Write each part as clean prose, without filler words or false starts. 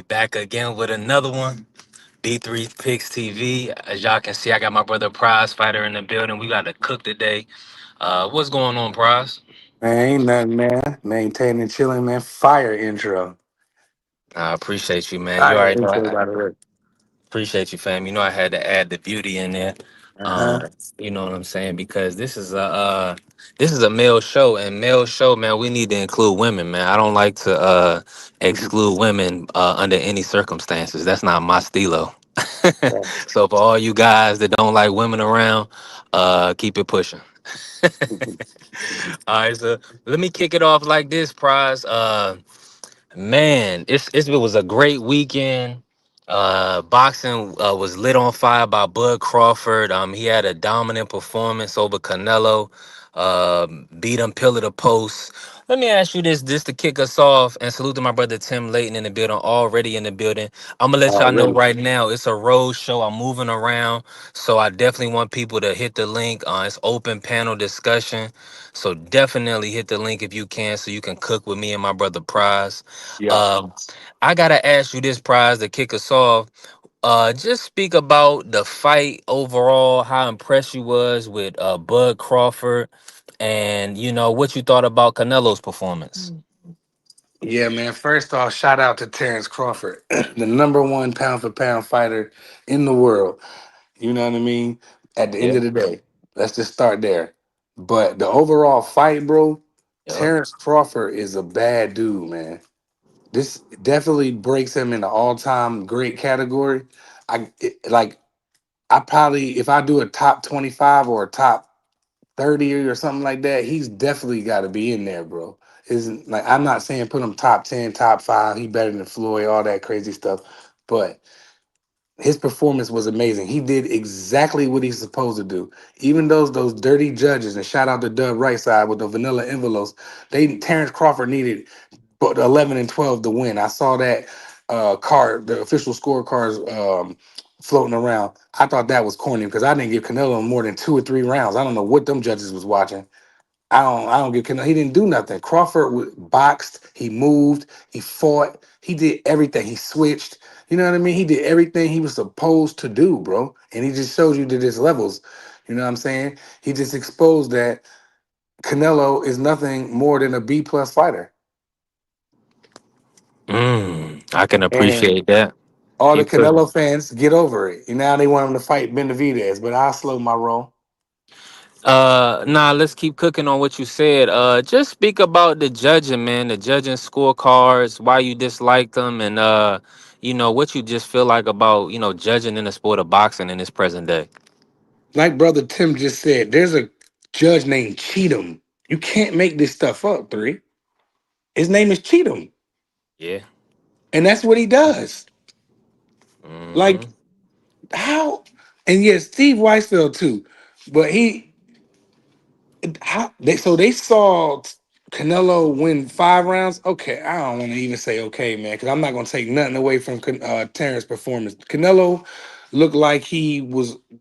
back again with another one. B3 Picks TV. As y'all can see, I got my brother Prize Fighter in the building. We got to cook today. What's going on, Prize? Man, ain't nothing, man. Maintaining, chilling, man. Fire intro. I appreciate you, man. You Fire already know. intro, by the way. Appreciate you, fam. You know I had to add the beauty in there. Uh huh. Um, you know what I'm saying? Because this is a male show, and male show, man, we need to include women, man. I don't like to exclude women under any circumstances. That's not my stilo. So for all you guys that don't like women around, keep it pushing. All right, so let me kick it off like this, Prize. Man, it was a great weekend. Boxing was lit on fire by Bud Crawford. He had a dominant performance over Canelo. Beat him pillar to post. Let me ask you this, just to kick us off, and salute to my brother Tim Layton in the building, already in the building. I'm gonna let y'all know Already. right now, it's a road show. I'm moving around, so I definitely want people to hit the link. It's open panel discussion, so definitely hit the link if you can, so you can cook with me and my brother Prize. Yeah. Um, I gotta ask you this, Prize, to kick us off. Just speak about the fight overall, how impressed you was with Bud Crawford, and what you thought about Canelo's performance. Yeah, man. First off, shout out to Terrence Crawford, the number one pound for pound fighter in the world. You know what I mean? At the end Yeah. of the day, let's just start there. But the overall fight, bro, Yeah. Terrence Crawford is a bad dude, man. This definitely breaks him in the all time great category. Like I probably if I do a top 25 or a top 30 or something like that, he's definitely got to be in there, bro. Isn't like I'm not saying put him top 10, top 5, he better than Floyd, all that crazy stuff, but his performance was amazing. He did exactly what he's supposed to do. Even those dirty judges, and shout out to Dub Right Side with the vanilla envelopes, they Terrence Crawford needed but 11 and 12 to win. I saw that card, the official scorecards floating around. I thought that was corny because I didn't give Canelo more than 2 or 3 rounds. I don't know what them judges was watching. I don't give Canelo. He didn't do nothing. Crawford boxed, he moved, he fought, he did everything. He switched. You know what I mean? He did everything he was supposed to do, bro. And he just showed you that his levels. You know what I'm saying? He just exposed that Canelo is nothing more than a B plus fighter. I can And appreciate that. all the Keep cooking. Canelo fans get over it. And now they want him to fight Benavidez, but I'll slow my roll. Nah, let's keep cooking on what you said. Just speak about the judging, man, the judging scorecards, why you dislike them, and what you just feel like about, judging in the sport of boxing in this present day. Like Brother Tim just said, there's a judge named Cheatham. You can't make this stuff up, three. His name is Cheatham. Yeah. And that's what he does. Hmm. Like, how? And yes, Steve Weisfeld too. But they saw Canelo win 5 rounds. Okay, I don't want to even say okay, man, because I'm not going to take nothing away from Terrence's performance. Canelo looked like he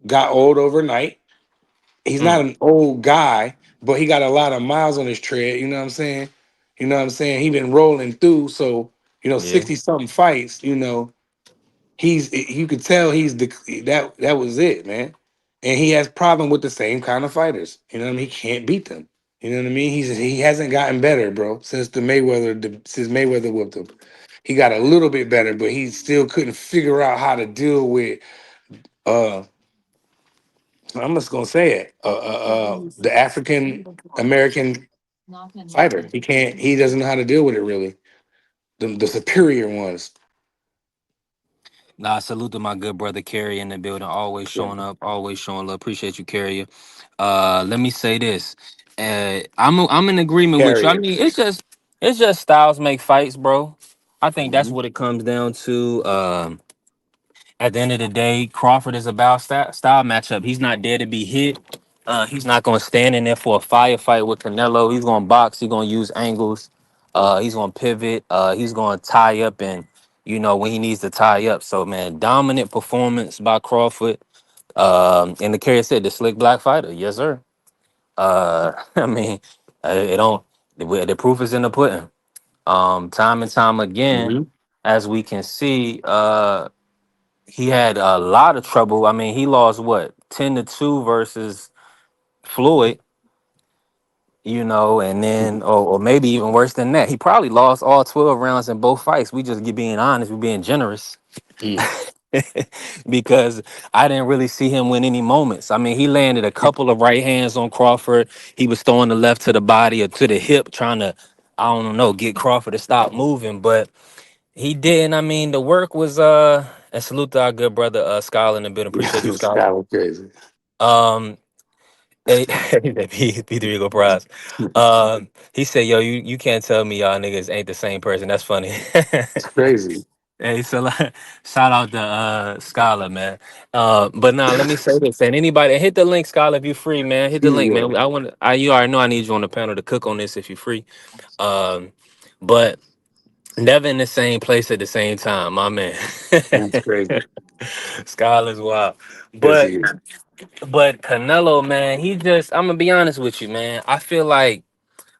got old overnight. He's not Mm, an old guy, but he got a lot of miles on his tread. You know what I'm saying? You know what I'm saying? He been rolling through, so yeah. 60 something fights. You could tell that was it, man. And he has problem with the same kind of fighters. You know what I mean? He can't beat them. You know what I mean? He hasn't gotten better, bro, since Mayweather whipped him. He got a little bit better, but he still couldn't figure out how to deal with uh I'm just gonna say it. The African American fighter. He can't. He doesn't know how to deal with it really. The superior ones. Nah, salute to my good brother Carrie in the building, always Yeah. showing up, always showing love. Appreciate you, Carrie. Let me say this. I'm in agreement with you. I Carrier. mean, it's just styles make fights, bro. I think that's Mhm. what it comes down to. At the end of the day, Crawford is about style matchup. He's not there to be hit. He's not going to stand in there for a firefight with Canelo. He's going to box. He's going to use angles. He's going to pivot. He's going to tie up and when he needs to tie up. So man, dominant performance by Crawford. And the carrier said the slick black fighter. Yes, sir. I mean, it don't. The proof is in the pudding. Time and time again. Mhm. as we can see, he had a lot of trouble. I mean, he lost what 10-2 versus Floyd, and then or maybe even worse than that. He probably lost all 12 rounds in both fights. We just get being honest, we being generous. Mm. Because I didn't really see him win any moments. I mean, he landed a couple of right hands on Crawford. He was throwing the left to the body or to the hip, trying to, I don't know, get Crawford to stop moving. But he didn't. I mean, the work was and salute to our good brother Scholar in the building. Appreciate you, This Scholar. guy was crazy. Um P3 Eagle Prize. He said, "Yo, you can't tell me y'all niggas ain't the same person." That's funny. It's crazy. Hey, so like, shout out to Scholar, man. But now let me say this, and anybody hit the link, Scholar, if you free, man. Hit the link, Yeah. man. You already know I need you on the panel to cook on this if you're free. Um, but never in the same place at the same time, my man. That's crazy. Scholar's wild. Yes, But he is. but Canelo, man, I'm gonna be honest with you, man. I feel like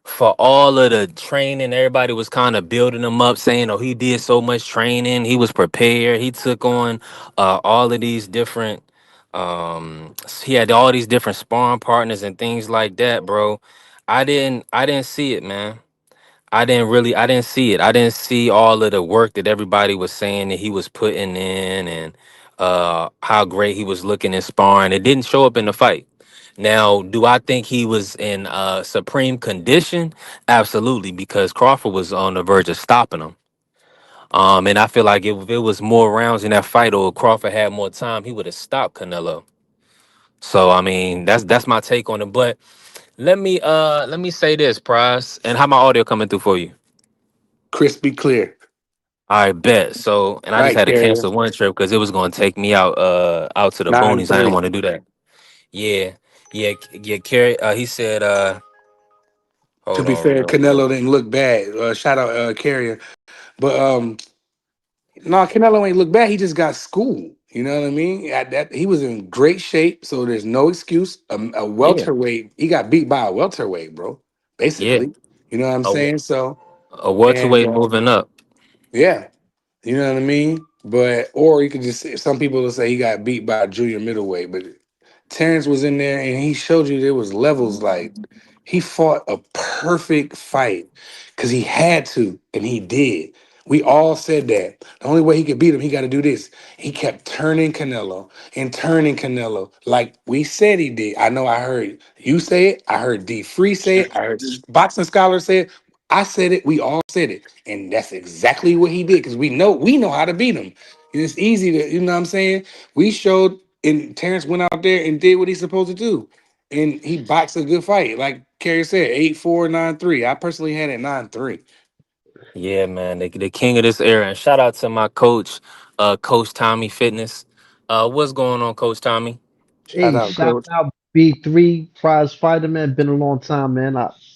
for all of the training, everybody was kind of building him up, saying, "Oh, he did so much training. He was prepared. He took on all of these different. He had all these different sparring partners and things like that, bro. I didn't see it, man. I didn't see it. I didn't see all of the work that everybody was saying that he was putting in and how great he was looking in sparring. It didn't show up in the fight. Now, do I think he was in supreme condition? Absolutely, because Crawford was on the verge of stopping him. And I feel like if it was more rounds in that fight or Crawford had more time, he would have stopped Canelo. So I mean, that's my take on it. But let me say this, Price, and how my audio coming through for you? Crispy clear. I bet. So, and All I just right, had to Carrier. cancel one trip because it was going to take me out to the Nine boonies. I didn't three. want to do that. Yeah, yeah. Carrie, he said, To hold be on fair, real quick. Canelo didn't look bad. Shout out Carrier. But no, Canelo ain't look bad. He just got schooled. You know what I mean? He was in great shape, so there's no excuse. A Yeah, welterweight, he got beat by a welterweight, bro. yeah. Basically, you know what I'm A, saying? So, a and welterweight moving up. yeah, you know what I mean? But or you could just some people will say he got beat by a junior middleweight, but Terrence was in there and he showed you there was levels. Like he fought a perfect fight because he had to, and he did. We all said that. The only way he could beat him, he got to do this. He kept turning Canelo and turning Canelo like we said he did. I know I heard you say it. I heard D Free say it. I heard boxing scholars say it. I said it. We all said it. And that's exactly what he did because we know how to beat him. It's easy to, you know what I'm saying? We showed and Terrence went out there and did what he's supposed to do. And he boxed a good fight. Like Kerry said, 8-4, 9-3. I personally had it 9-3. Yeah, man, the king of this era. And shout out to my coach, Coach Tommy Fitness. What's going on, Coach Tommy? Shout Hey, out, shout coach. out B3 Prize Fighter, man. Been a long time, man.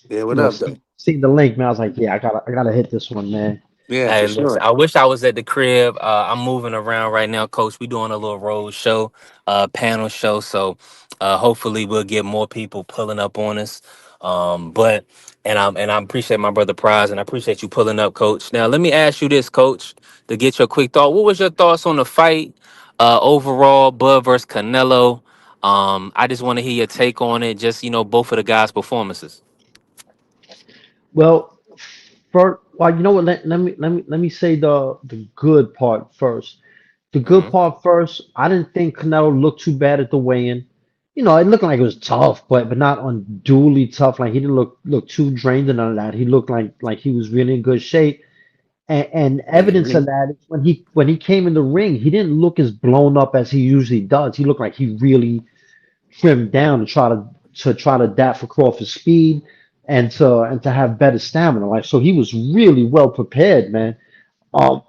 Yeah, what up, though? Seen the link, man. I was like, yeah, I gotta hit this one, man. Yeah, for Hey, listen, sure. I wish I was at the crib. I'm moving around right now, Coach. We doing a little road show, panel show. So hopefully we'll get more people pulling up on us. But and I appreciate my brother Prize and I appreciate you pulling up, Coach. Now let me ask you this, Coach, to get your quick thought. What was your thoughts on the fight overall, Bud versus Canelo? I just want to hear your take on it. Just both of the guys' performances. Well, well, you know what? Let me say the good part first. The good Hmm. part first. I didn't think Canelo looked too bad at the weigh-in. It looked like it was tough, but not unduly tough. Like he didn't look too drained and none of that. He looked like he was really in good shape. And evidence Mhm. of that is when he came in the ring, he didn't look as blown up as he usually does. He looked like he really trimmed down to try to adapt for Crawford's speed and to have better stamina. Like so, he was really well prepared, man. Um,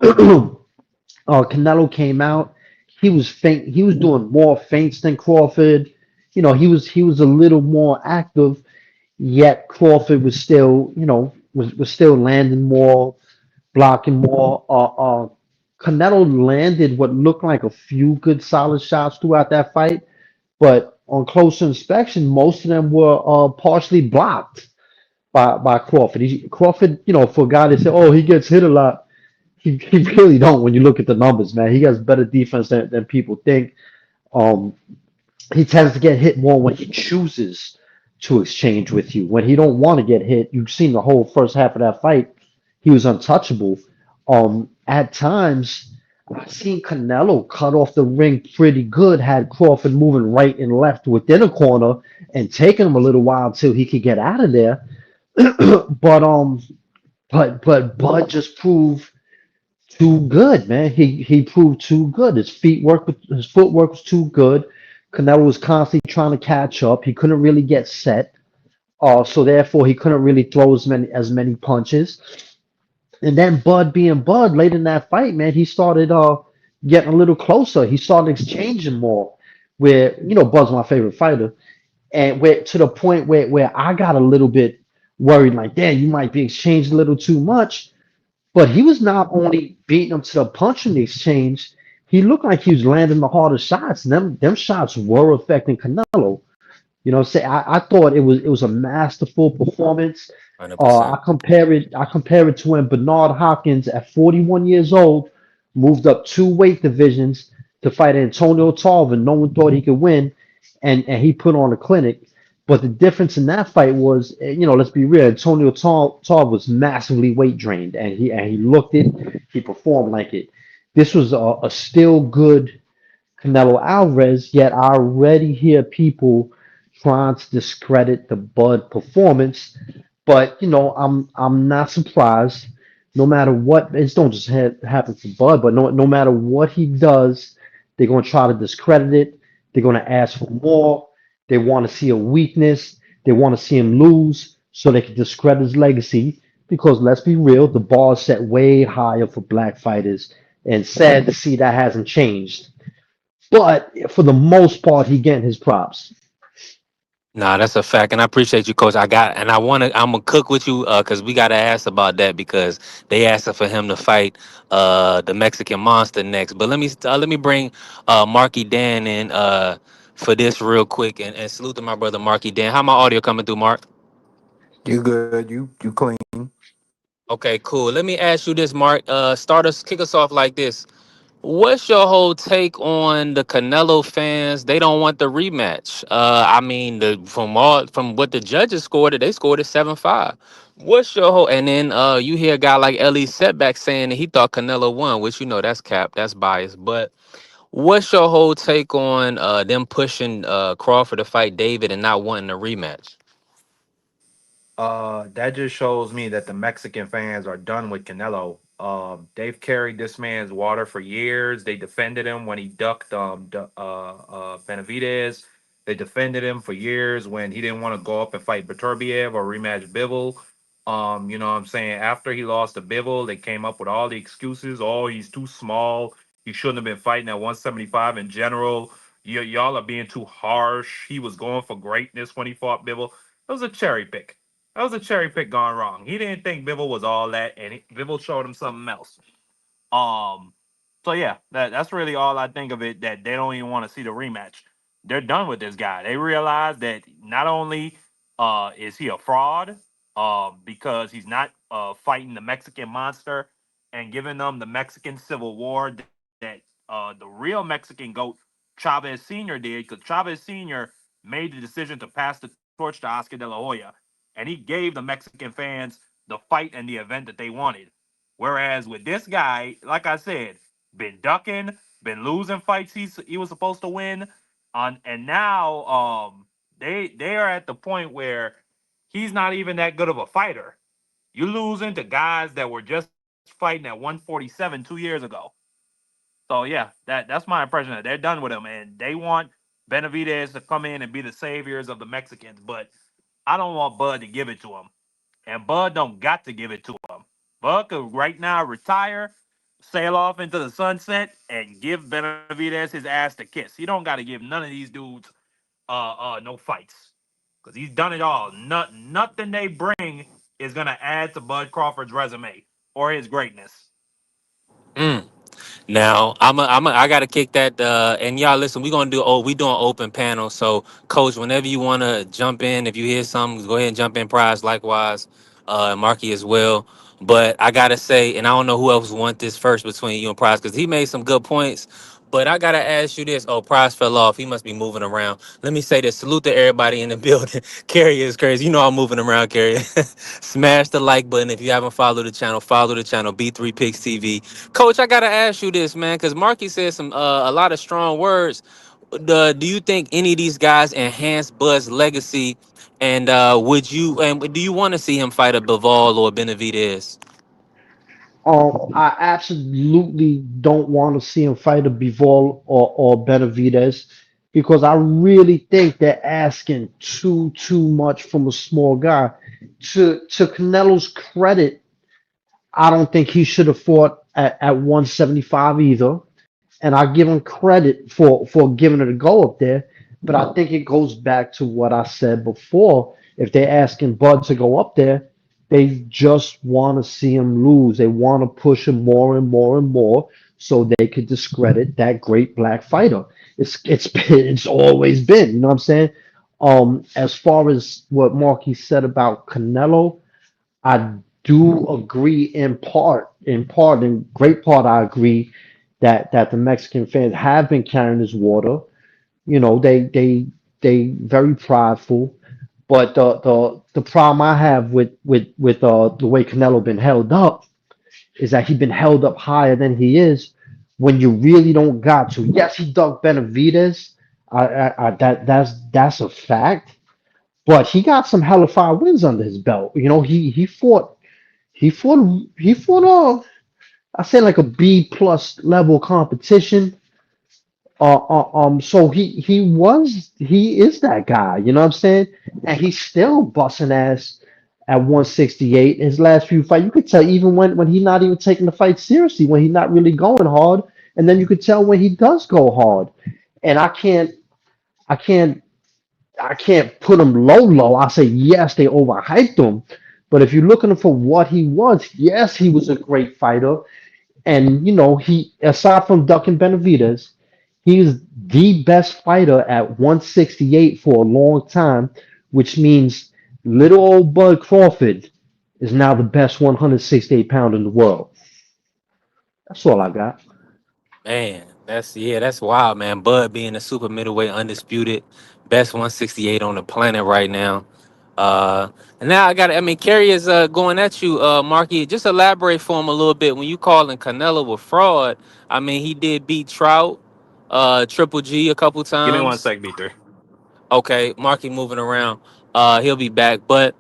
Canelo came out. He was faint. He was doing more feints than Crawford. He was a little more active. Yet Crawford was still, was still landing more, blocking more. Canelo landed what looked like a few good solid shots throughout that fight, but on closer inspection, most of them were partially blocked by Crawford. Crawford, for a guy that said, "Oh, he gets hit a lot," he really don't when you look at the numbers, man. He has better defense than people think. Um, he tends to get hit more when he chooses to exchange with you. When he don't want to get hit, you've seen the whole first half of that fight, he was untouchable. At times, I've seen Canelo cut off the ring pretty good, had Crawford moving right and left within a corner and taking him a little while till he could get out of there. But Bud just proved too good, man. He proved too good. His footwork was too good. Canelo was constantly trying to catch up. He couldn't really get set. So therefore he couldn't really throw as many punches. And then Bud being Bud, late in that fight, man, he started getting a little closer. He started exchanging more. Where Bud's my favorite fighter, and where to the point where I got a little bit worried, like, damn, you might be exchanged a little too much. But he was not only beating him to the punch in the exchange, he looked like he was landing the harder shots. And them shots were affecting Canelo. I thought it was a masterful performance. Hundred I percent. compare it I compare it to when Bernard Hopkins at 41 years old moved up two weight divisions to fight Antonio Tarver. No one thought he could win, and he put on a clinic. But the difference in that fight was, let's be real, Antonio Tarver was massively weight drained, and he looked it, he performed like it. This was a still good Canelo Alvarez, yet I already hear people trying to discredit the Bud performance. But I'm not surprised. No matter what, it's don't just happen to Bud, but no matter what he does, they're gonna try to discredit it. They're gonna ask for more. They want to see a weakness. They want to see him lose so they can discredit his legacy. Because let's be real, the bar is set way higher for black fighters, and sad to see that hasn't changed. But for the most part, he getting his props. Nah, that's a fact, and I appreciate you, Coach. I'm gonna cook with you, cause we gotta ask about that because they asked for him to fight, the Mexican Monster next. But let me bring, Marky Dan in, for this real quick, and salute to my brother Marky Dan. How my audio coming through, Mark? You good? You clean? Okay, cool. Let me ask you this, Mark. Kick us off like this. What's your whole take on the Canelo fans? They don't want the rematch. I mean, from what the judges scored it, they scored it 7-5. What's your whole and then you hear a guy like Ellie Setback saying that he thought Canelo won, which that's cap, that's biased. But what's your whole take on them pushing Crawford to fight David and not wanting a rematch? That just shows me that the Mexican fans are done with Canelo. They've carried this man's water for years. They defended him when he ducked Benavidez. They defended him for years when he didn't want to go up and fight Beterbiev or rematch Bivol. You know what I'm saying? After he lost to Bivol, they came up with all the excuses. Oh, he's too small. He shouldn't have been fighting at 175 in general. Y'all are being too harsh. He was going for greatness when he fought Bivol. It was a cherry pick. That was a cherry pick gone wrong. He didn't think Bivol was all that, and Bivol showed him something else. Um, so yeah, that's really all I think of it. That they don't even want to see the rematch. They're done with this guy. They realize that not only is he a fraud, because he's not fighting the Mexican monster and giving them the Mexican Civil War that the real Mexican goat Chavez Sr. did, because Chavez Sr. made the decision to pass the torch to Oscar De La Hoya, and he gave the Mexican fans the fight and the event that they wanted. Whereas with this guy, like I said, been ducking, been losing fights he was supposed to win, on and now they are at the point where he's not even that good of a fighter. You're losing to guys that were just fighting at 147 2 years ago. So yeah, that's my impression. That they're done with him and they want Benavidez to come in and be the saviors of the Mexicans, but I don't want Bud to give it to him. And Bud don't got to give it to him. Bud could right now retire, sail off into the sunset, and give Benavidez his ass to kiss. He don't got to give none of these dudes no fights. Because he's done it all. Nothing they bring is gonna add to Bud Crawford's resume or his greatness. Mm. Now I gotta kick that. And y'all listen, we doing open panel. So Coach, whenever you wanna jump in, if you hear something, go ahead and jump in. Prize likewise, Marky as well. But I gotta say, and I don't know who else want this first between you and Price because he made some good points. But I gotta ask you this. Oh, Price fell off. He must be moving around. Let me say this. Salute to everybody in the building. Carrie is crazy. You know I'm moving around, Carrie. Smash the like button if you haven't followed the channel. Follow the channel, B3 Picks TV. Coach, I gotta ask you this, man, because Marky said some a lot of strong words. Do you think any of these guys enhance Bud's legacy? And do you want to see him fight a Bivol or a Benavidez? I absolutely don't want to see him fight a Bivol or Benavidez because I really think they're asking too much from a small guy. To Canelo's credit, I don't think he should have fought at 175 either. And I give him credit for giving it a go up there. But I think it goes back to what I said before. If they're asking Bud to go up there, they just want to see him lose. They want to push him more and more and more so they could discredit that great black fighter. It's always been, you know what I'm saying? As far as what Marky said about Canelo, I do agree in great part, I agree that the Mexican fans have been carrying his water. You know, they very prideful. But the problem I have with the way Canelo been held up is that he's been held up higher than he is when you really don't got to. Yes, he ducked Benavidez. That's a fact. But he got some hella fire wins under his belt. You know, he fought I say like a B plus level competition. So he is that guy, you know what I'm saying? And he's still busting ass at 168. His last few fights, you could tell even when he's not even taking the fight seriously, when he's not really going hard, and then you could tell when he does go hard. And I can't I can't put him low. I say yes, they overhyped him. But if you're looking for what he was, yes, he was a great fighter. And you know, he aside from Duck and Benavidez, he is the best fighter at 168 for a long time, which means little old Bud Crawford is now the best 168 pounder in the world. That's all I got. Man, that's wild, man. Bud being a super middleweight undisputed, best 168 on the planet right now. Uh, and now I mean, Kerry is going at you, Marky. Just elaborate for him a little bit. When you calling Canelo a fraud, I mean, he did beat Trout, Triple G a couple Give me one times. sec, B3. Okay, Marky moving around. He'll be back, but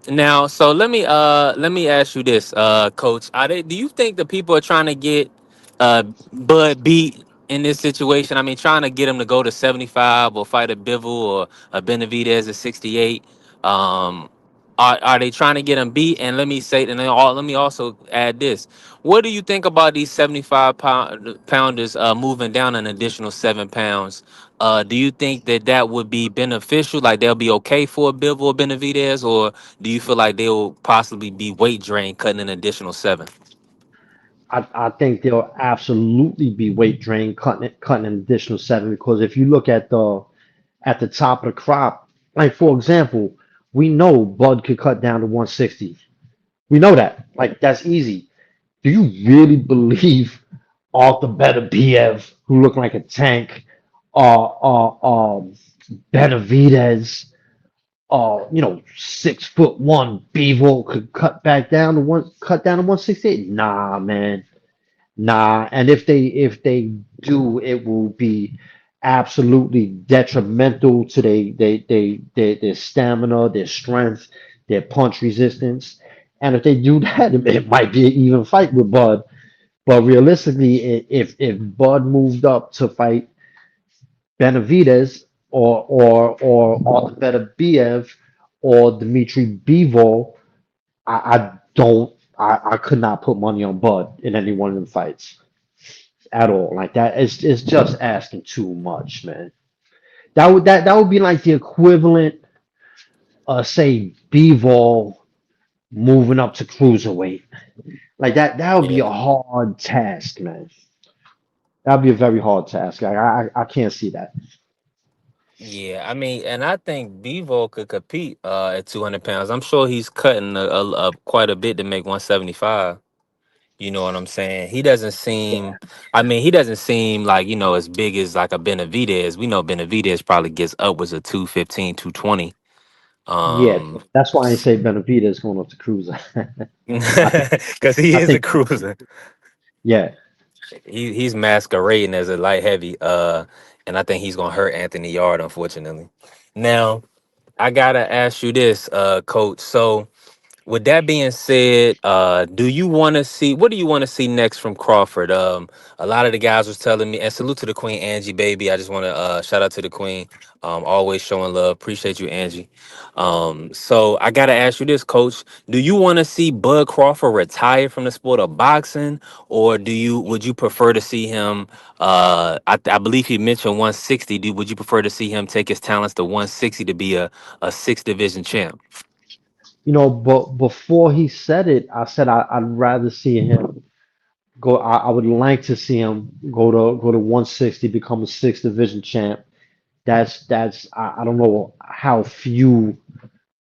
now, so let me ask you this, Coach. Do you think the people are trying to get Bud beat in this situation? I mean, trying to get him to go to 75 or fight a Bivol or a Benavidez at 68. Um, are they trying to get him beat? And let me also add this. What do you think about these 75 pounders moving down an additional 7 pounds? Do you think that that would be beneficial? Like they'll be okay for a Bivol or Benavidez, or do you feel like they will possibly be weight drain cutting an additional 7? I think they'll absolutely be weight drain cutting an additional seven because if you look at the top of the crop, like for example, we know Bud could cut down to 160. We know that. Like that's easy. Do you really believe Arthur Beterbiev, who looked like a tank, Benavidez, 6'1" Bevo could cut down to 168? Nah, man. Nah. And if they do, it will be absolutely detrimental to their stamina, their strength, their punch resistance. And if they do that, it might be an even fight with Bud. But realistically, if Bud moved up to fight Benavidez or Beterbiev or Dmitry Bivol, I could not put money on Bud in any one of them fights at all. Like that, it's just asking too much, man. That would be like the equivalent of say Bivol moving up to cruiserweight. Like that would be Yeah. a hard task, man. That'd be a very hard task. I can't see that. Yeah, I mean, and I think Bevo could compete at 200 pounds. I'm sure he's cutting quite a bit to make 175. You know what I'm saying? He doesn't seem. I mean, he doesn't seem like as big as like a Benavidez. We know Benavidez probably gets upwards of 215, 220. Yeah, Um, that's why I say Benavidez going up to Cruiser. I think because he I is a think cruiser. yeah. He's masquerading as a light heavy. And I think he's gonna hurt Anthony Yard, unfortunately. Now, I gotta ask you this, Coach. So, with that being said, do you want to see what do you want to see next from Crawford? A lot of the guys was telling me, and salute to the Queen Angie, baby. I just want to shout out to the Queen, always showing love. Appreciate you, Angie. So I gotta ask you this, Coach. Do you want to see Bud Crawford retire from the sport of boxing, or would you prefer to see him? I believe he mentioned 160. Would you prefer to see him take his talents to 160 to be a six division champ? But before he said it, I said I'd rather see him go. I would like to see him go to 160, become a six division champ. That's I don't know how few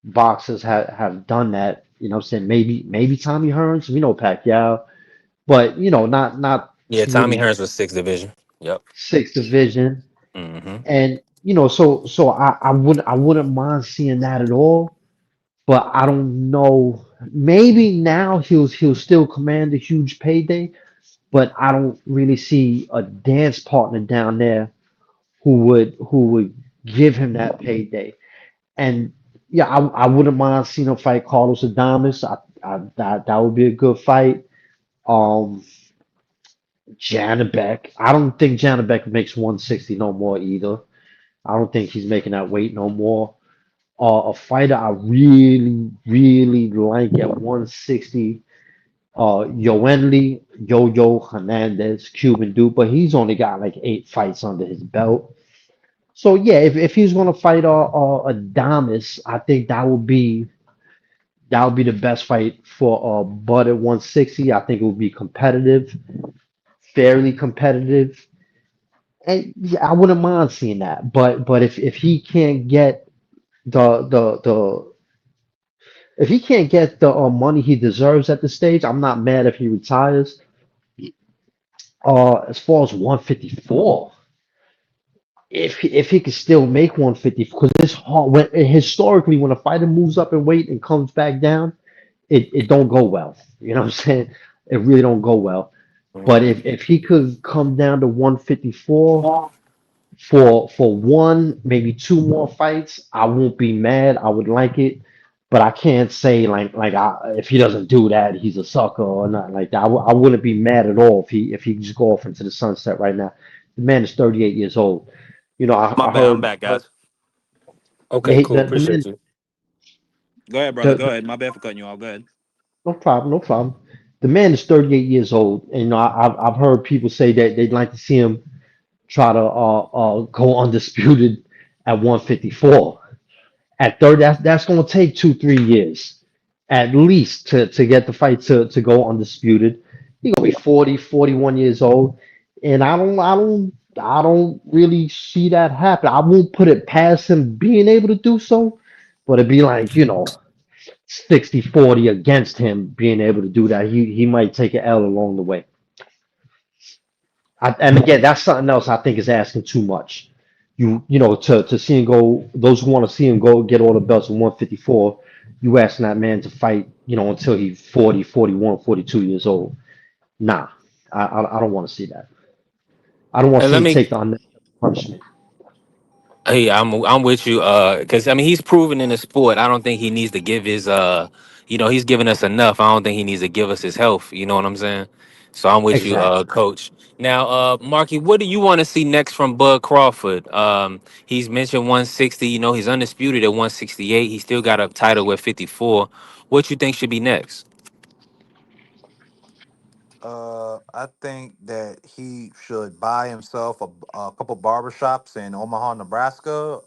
boxers have done that. You know what I'm saying? Maybe Tommy Hearns, we know Pacquiao, but not Yeah, Tommy really Hearns was sixth division. Yep. six division. Hmm. And so I wouldn't mind seeing that at all. But I don't know. Maybe now he'll still command a huge payday, but I don't really see a dance partner down there who would give him that payday. And yeah, I wouldn't mind seeing him fight Carlos Adames. That would be a good fight. Um, Janabek. I don't think Janabek makes 160 no more either. I don't think he's making that weight no more. A fighter I really, really like at 160, Yoenli Yo-Yo Hernandez, Cuban dude, but he's only got like 8 fights under his belt. So yeah, if he's gonna fight Adames, I think that would be the best fight for Bud at 160. I think it would be competitive, fairly competitive, and yeah, I wouldn't mind seeing that. But if he can't get the if he can't get the money he deserves at the stage, I'm not mad if he retires. As far as 154, if he could still make 150, because it's hard historically when a fighter moves up in weight and comes back down, it don't go well. You know what I'm saying? It really don't go well. But Hmm. if he could come down to 154 for one, maybe two more fights, I won't be mad. I would like it, but I can't say if he doesn't do that, he's a sucker or not like that. I wouldn't be mad at all if he just go off into the sunset right now. The man is 38 years old. My I bad. I'm heard back, guys. Okay, the cool. the, the Appreciate man you. Go ahead, brother. the, Go the ahead. My bad for cutting you off. Go ahead. no problem, no problem. The man is 38 years old, and I've heard people say that they'd like to see him try to go undisputed at 154. At 30, that's going to take 2 3 years at least to get the fight to go undisputed. He's going to be 40, 41 years old, and I don't really see that happen. I won't put it past him being able to do so, but it'd be like 60-40 against him being able to do that. He might take an L along the way. And again, that's something else I think is asking too much. To see him go, those who want to see him go get all the belts in 154, you asking that man to fight, until he's 40, 41, 42 years old. Nah, I don't want to see that. I don't want to And see let him me. take the unnecessary punishment. Hey, I'm with you. Because I mean, he's proven in the sport. I don't think he needs to give his. He's given us enough. I don't think he needs to give us his health. You know what I'm saying? So I'm with you, Exactly. Coach. Now, Marky, what do you want to see next from Bud Crawford? He's mentioned 160. He's undisputed at 168. He still got a title at 54. What you think should be next? I think that he should buy himself a couple barbershops in Omaha, Nebraska.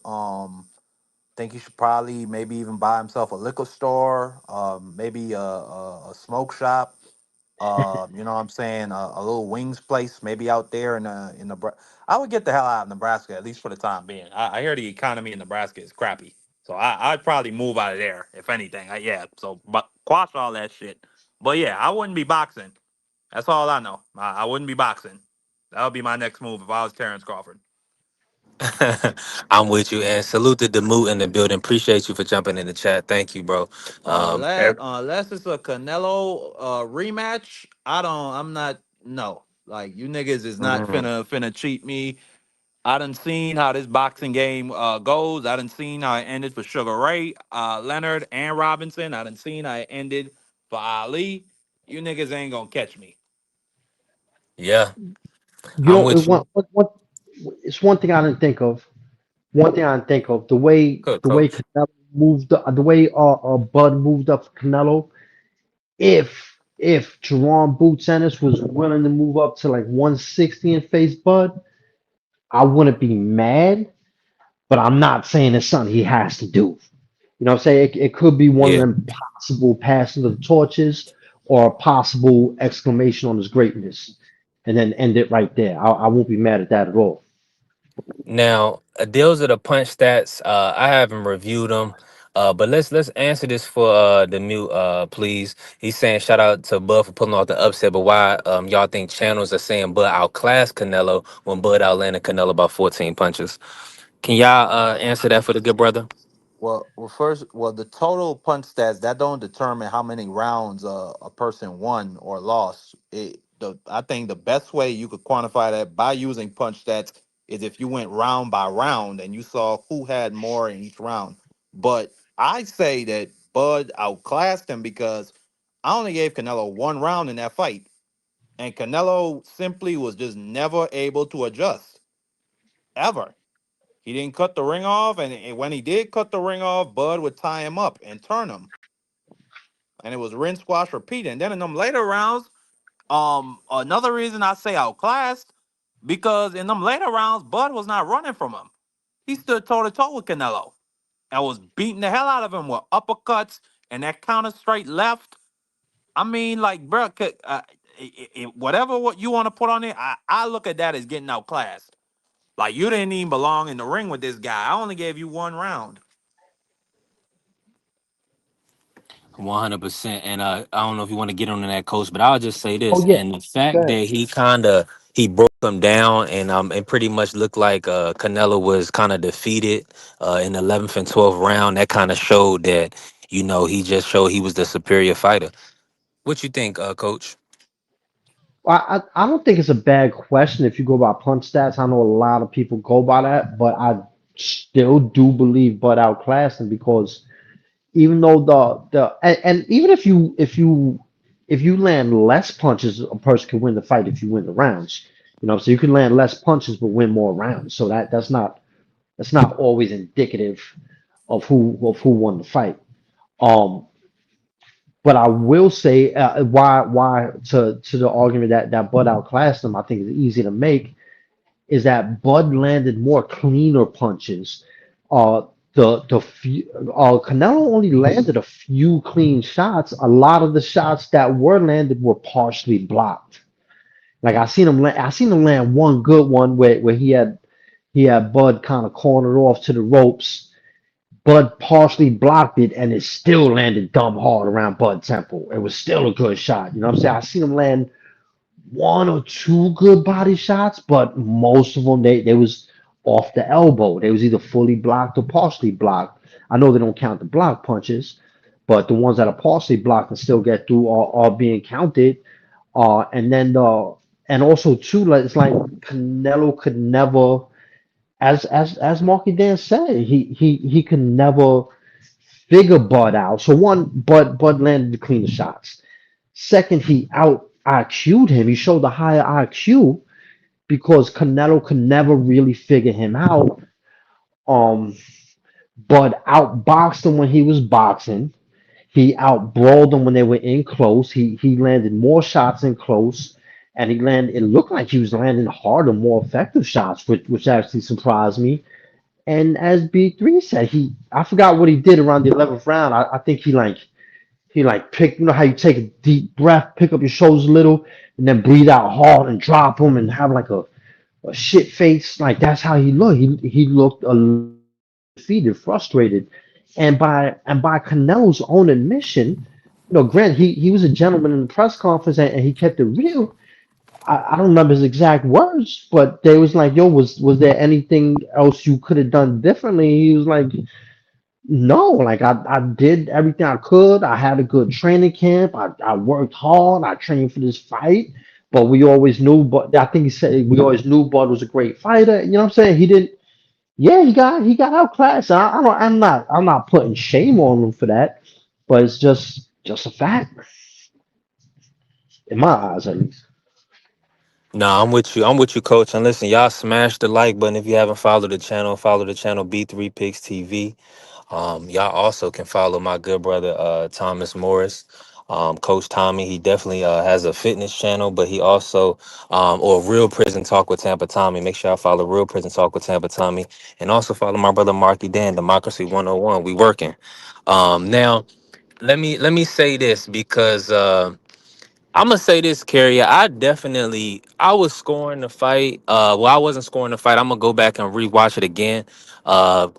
Think he should probably maybe even buy himself a liquor store, maybe a smoke shop, You know what I'm saying? A little wings place, maybe out there in the. I would get the hell out of Nebraska, at least for the time being. I hear the economy in Nebraska is crappy, so I'd probably move out of there if anything. Yeah, so but quash all that shit. But yeah, I wouldn't be boxing. That's all I know. I wouldn't be boxing. That would be my next move if I was Terrence Crawford. I'm with you, and salute to Demut in the building. Appreciate you for jumping in the chat. Thank you, bro. Unless unless it's a Canelo rematch, I'm not. No, like you niggas is not Mhm. finna cheat me. I done seen how this boxing game goes. I done seen how it ended for Sugar Ray, Leonard, and Robinson. I done seen how it ended for Ali. You niggas ain't gonna catch me. Yeah, You I'm know, with you. it's one thing I didn't think of. One thing I didn't think of Good the way coach. Canelo moved, the way Bud moved up for Canelo. If Jerome Boots Ennis was willing to move up to like 160 and face Bud, I wouldn't be mad. But I'm not saying it's something he has to do. You know what I'm saying? It could be one of Yeah. them possible passing of the torches or a possible exclamation on his greatness, and then end it right there. I won't be mad at that at all. Now, those are the punch stats. I haven't reviewed them. But let's answer this for the mute, please. He's saying shout out to Bud for pulling off the upset, but why y'all think channels are saying Bud outclassed Canelo when Bud outlanded Canelo by 14 punches? Can y'all answer that for the good brother? The total punch stats that don't determine how many rounds a person won or lost. I think the best way you could quantify that by using punch stats is if you went round by round and you saw who had more in each round. But I say that Bud outclassed him because I only gave Canelo one round in that fight, and Canelo simply was just never able to adjust ever. He didn't cut the ring off, and when he did cut the ring off, Bud would tie him up and turn him, and it was rinse, squash, repeat. And then in them later rounds, another reason I say outclassed because in them later rounds, Bud was not running from him. He stood toe to toe with Canelo and was beating the hell out of him with uppercuts and that counter straight left. I mean, like, bro, whatever what you want to put on it, I look at that as getting outclassed. Like you didn't even belong in the ring with this guy. I only gave you one round. 100%. And I don't know if you want to get on to that, coach, but I'll just say Oh this. yeah, And the fact good. that he broke him down and pretty much looked like Canelo was kind of defeated in the 11th and 12th round, that kind of showed that, he just showed he was the superior fighter. What you think, coach? I don't think it's a bad question if you go by punch stats. I know a lot of people go by that, but I still do believe Bud outclassed him because even though and even if you land less punches, a person can win the fight if you win the rounds. You know, so you can land less punches but win more rounds. So that's not always indicative of who won the fight. Um, but I will say why to the argument that Bud outclassed him, I think is easy to make is that Bud landed more cleaner punches. Uh, Canelo only landed a few clean shots. A lot of the shots that were landed were partially blocked. Like I seen him land one good one where he had Bud kind of cornered off to the ropes. Bud partially blocked it, and it still landed dumb hard around Bud Temple. It was still a good shot. You know what I'm saying? I seen him land one or two good body shots, but most of them they was off the elbow. They was either fully blocked or partially blocked. I know they don't count the block punches, but the ones that are partially blocked and still get through are being counted. And then and also too, like it's like Canelo could never, as Marky Dan said, he could never figure Bud out. So one, Bud landed the cleaner shots. Second, he out IQ'd him. He showed the higher IQ because Canelo could never really figure him out. Um, Bud outboxed him when he was boxing. He outbrawled them when they were in close. He landed more shots in close, and he landed. It looked like he was landing harder, more effective shots, which actually surprised me. And as B3 said, I forgot what he did around the 11th round. I think he like He like pick, you know how you take a deep breath, pick up your shoulders a little, and then breathe out hard and drop them and have like a shit face. Like that's how he looked. He looked a little defeated, frustrated. And by Canelo's own admission, Grant, he was a gentleman in the press conference and he kept it real. I don't remember his exact words, but they was like, "Yo, was there anything else you could have done differently?" He was like, "No, like I did everything I could. I had a good training camp. I worked hard. I trained for this fight, but we always knew. But I think he said we always knew Bud was a great fighter. You know what I'm saying? He didn't. Yeah, he got outclassed. I don't. I'm not putting shame on him for that, but it's just a fact in my eyes, at least. Nah, I'm with you. I'm with you, coach. And listen, y'all smash the like button if you haven't followed the channel. Follow the channel B3 Picks TV. Y'all also can follow my good brother Thomas Morris. Coach Tommy, he definitely has a fitness channel, but he also or Real Prison Talk with Tampa Tommy. Make sure I follow Real Prison Talk with Tampa Tommy, and also follow my brother Marky Dan, Democracy 101. We working. Now let me say this because I'm gonna say this, Carrier. I was scoring the fight. Well, I wasn't scoring the fight. I'm gonna go back and rewatch it again.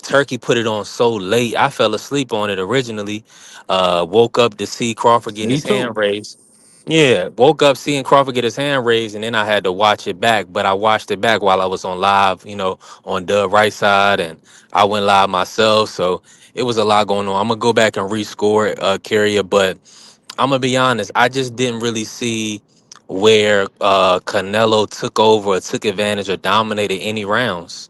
Turkey put it on so late. I fell asleep on it originally. Woke up to see Crawford getting Me his too. hand raised. Yeah, woke up seeing Crawford get his hand raised, and then I had to watch it back. But I watched it back while I was on live, on Dub Right Side, and I went live myself. So it was a lot going on. I'm gonna go back and rescore it, Carrier, but. I'm gonna be honest. I just didn't really see where Canelo took over or took advantage or dominated any rounds.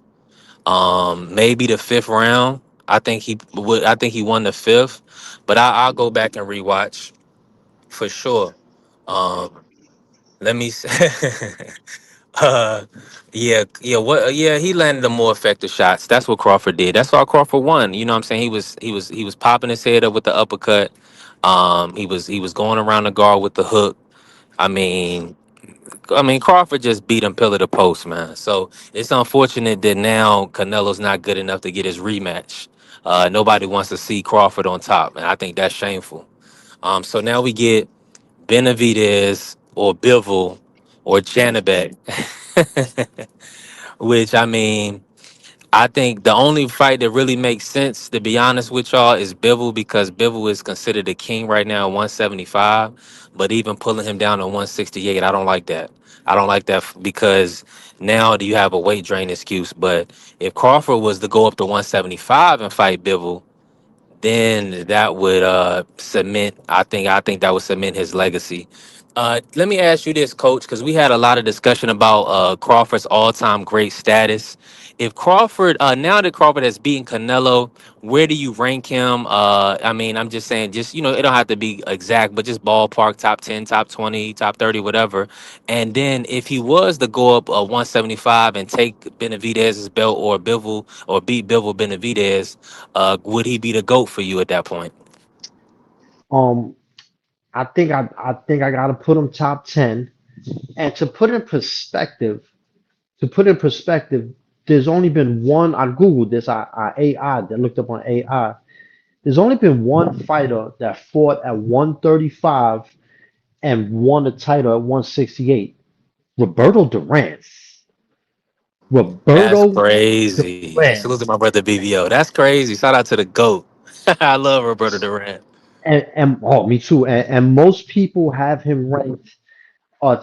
Maybe the fifth round. I think he would. I think he won the fifth, but I'll go back and rewatch for sure. Um, let me. uh, yeah. Yeah, he landed the more effective shots. That's what Crawford did. That's why Crawford won. You know what I'm saying? He was popping his head up with the uppercut. He was going around the guard with the hook. I mean, Crawford just beat him pillar to post, man. So it's unfortunate that now Canelo's not good enough to get his rematch. Nobody wants to see Crawford on top, and I think that's shameful. So now we get Benavidez or Bivol or Janabek, which I think the only fight that really makes sense, to be honest with y'all, is Bivol because Bivol is considered the king right now at 175. But even pulling him down to 168, I don't like that. I don't like that because now do you have a weight drain excuse? But if Crawford was to go up to 175 and fight Bivol, then that would cement. I think that would cement his legacy. Let me ask you this, Coach, because we had a lot of discussion about Crawford's all-time great status. If Crawford, now that Crawford has beaten Canelo, where do you rank him? I'm just saying, just it don't have to be exact, but just ballpark, top 10, top 20, top 30, whatever. And then if he was to go up 175 and take Benavidez's belt or Bivol or beat Bivol Benavidez, would he be the GOAT for you at that point? Um, I think I gotta put him top 10. And to put in perspective, there's only been one. I googled this. I AI that looked up on AI. There's only been one fighter that fought at 135 and won the title at 168. Roberto Duran. That's Roberto crazy. Duran. Salute to my brother BBO. That's crazy. Shout out to the GOAT. I love Roberto Durant. And oh, me too. And most people have him ranked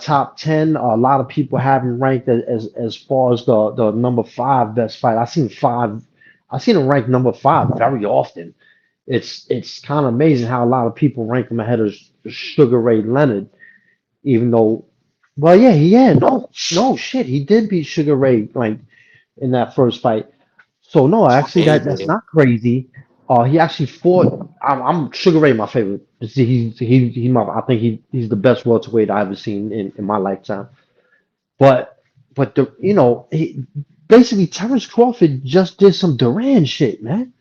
top 10. A lot of people have him ranked as far as the number five best fight. I've seen him ranked number five very often. It's kind of amazing how a lot of people rank him ahead of Sugar Ray Leonard, even though, well, yeah, no shit, he did beat Sugar Ray like in that first fight. So no, actually, Yeah, he that's did. not crazy. He actually fought. I'm Sugar Ray, my favorite. I think he's the best welterweight I've ever seen in my lifetime. But basically Terrence Crawford just did some Duran shit, man.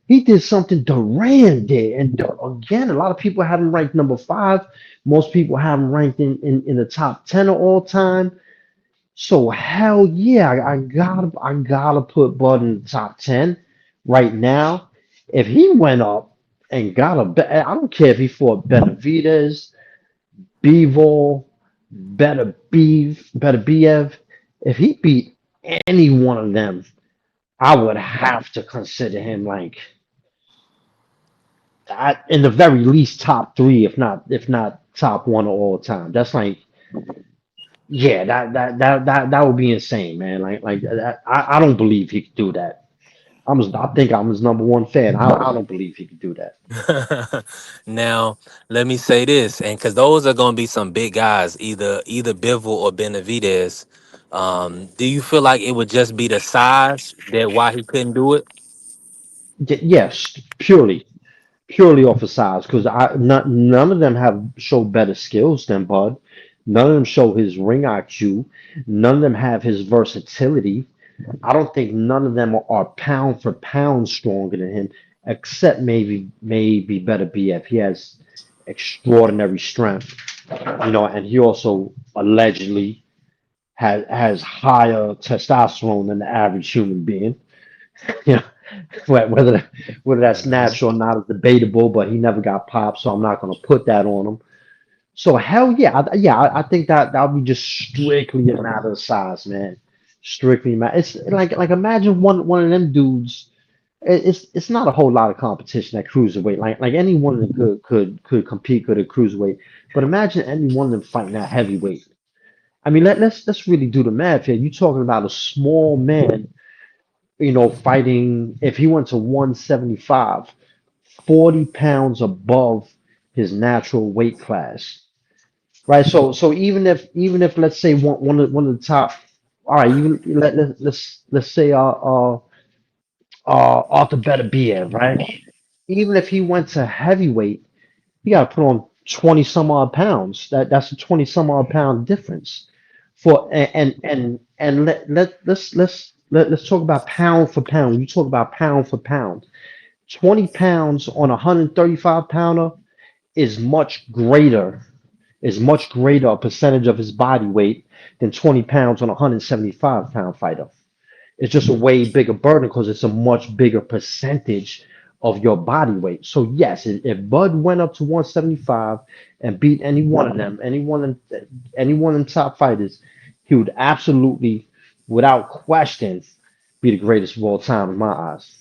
He did something Duran did, and again, a lot of people have him ranked number five. Most people have him ranked in the top 10 of all time. So hell yeah, I gotta put Bud in the top 10 right now. If he went up and I don't care if he fought Benavidez, Bivol, better Biev. If he beat any one of them, I would have to consider him like in the very least top three, if not top one of all time. That's like, yeah, that would be insane, man. Like that, I don't believe he could do that. I think I'm his number one fan. I don't believe he could do that. Now, let me say this, and because those are going to be some big guys, either Bivol or Benavidez. Do you feel like it would just be the size that why he couldn't do it? Yes, purely off of size, because none of them have show better skills than Bud. None of them show his ring IQ. None of them have his versatility. I don't think none of them are pound for pound stronger than him, except maybe better BF. He has extraordinary strength, and he also allegedly has higher testosterone than the average human being. You know, whether whether that's Mhm. natural or not is debatable, but he never got popped, so I'm not going to put that on him. So hell yeah, I think that would be just strictly a matter of size, man. Strictly matter. It's like imagine one of them dudes. It's not a whole lot of competition at cruiserweight. Like any one of them could compete good at cruiserweight, but imagine any one of them fighting at heavyweight. I mean, let's really do the math here. You're talking about a small man, fighting if he went to 175, 40 pounds above his natural weight class. Right. So even if let's say one of the top, all right, even let's say Arthur Beterbiev, right? Even if he went to heavyweight, he got to put on 20 some odd pounds. That's a 20 some odd pound difference. And let's talk about pound for pound. You talk about pound for pound. 20 pounds on a 135 pounder is much greater a percentage of his body weight than 20 pounds on a 175-pound fighter. It's just a way bigger burden because it's a much bigger percentage of your body weight. So yes, if Bud went up to 175 and beat any one of them, any one of them top fighters, he would absolutely, without question, be the greatest of all time in my eyes.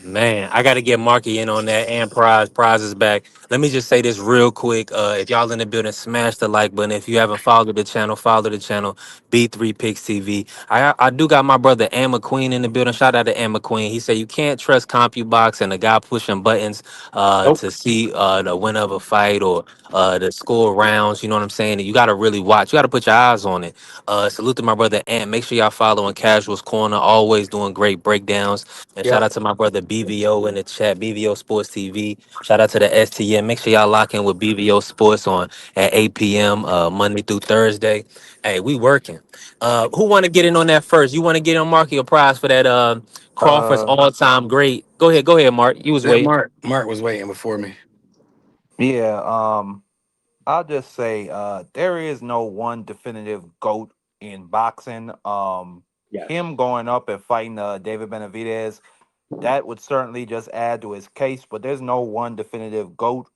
Man, I got to get Marky in on that and prizes back. Let me just say this real quick. If y'all in the building, smash the like button. If you haven't followed the channel, follow the channel. B3 Picks TV. I do got my brother Ann McQueen in the building. Shout out to Ann McQueen. He said you can't trust CompuBox and the guy pushing buttons Nope. to see the winner of a fight or the score rounds. You know what I'm saying? You got to really watch. You got to put your eyes on it. Salute to my brother Ant. Make sure y'all following Casuals Corner. Always doing great breakdowns. And shout Yep. out to my brother BVO in the chat, BVO Sports TV. Shout out to the STM. Make sure y'all lock in with BVO Sports on at 8 p.m. Monday through Thursday. Hey, we working. Who want to get in on that first? You want to get on Marky a prize for that Crawford's Uh, all-time great? Go ahead, Mark. You was that waiting. Mark was waiting before me. Yeah, I'll just say there is no one definitive GOAT in boxing. Yes. Him going up and fighting David Benavidez, that would certainly just add to his case, but there's no one definitive GOAT.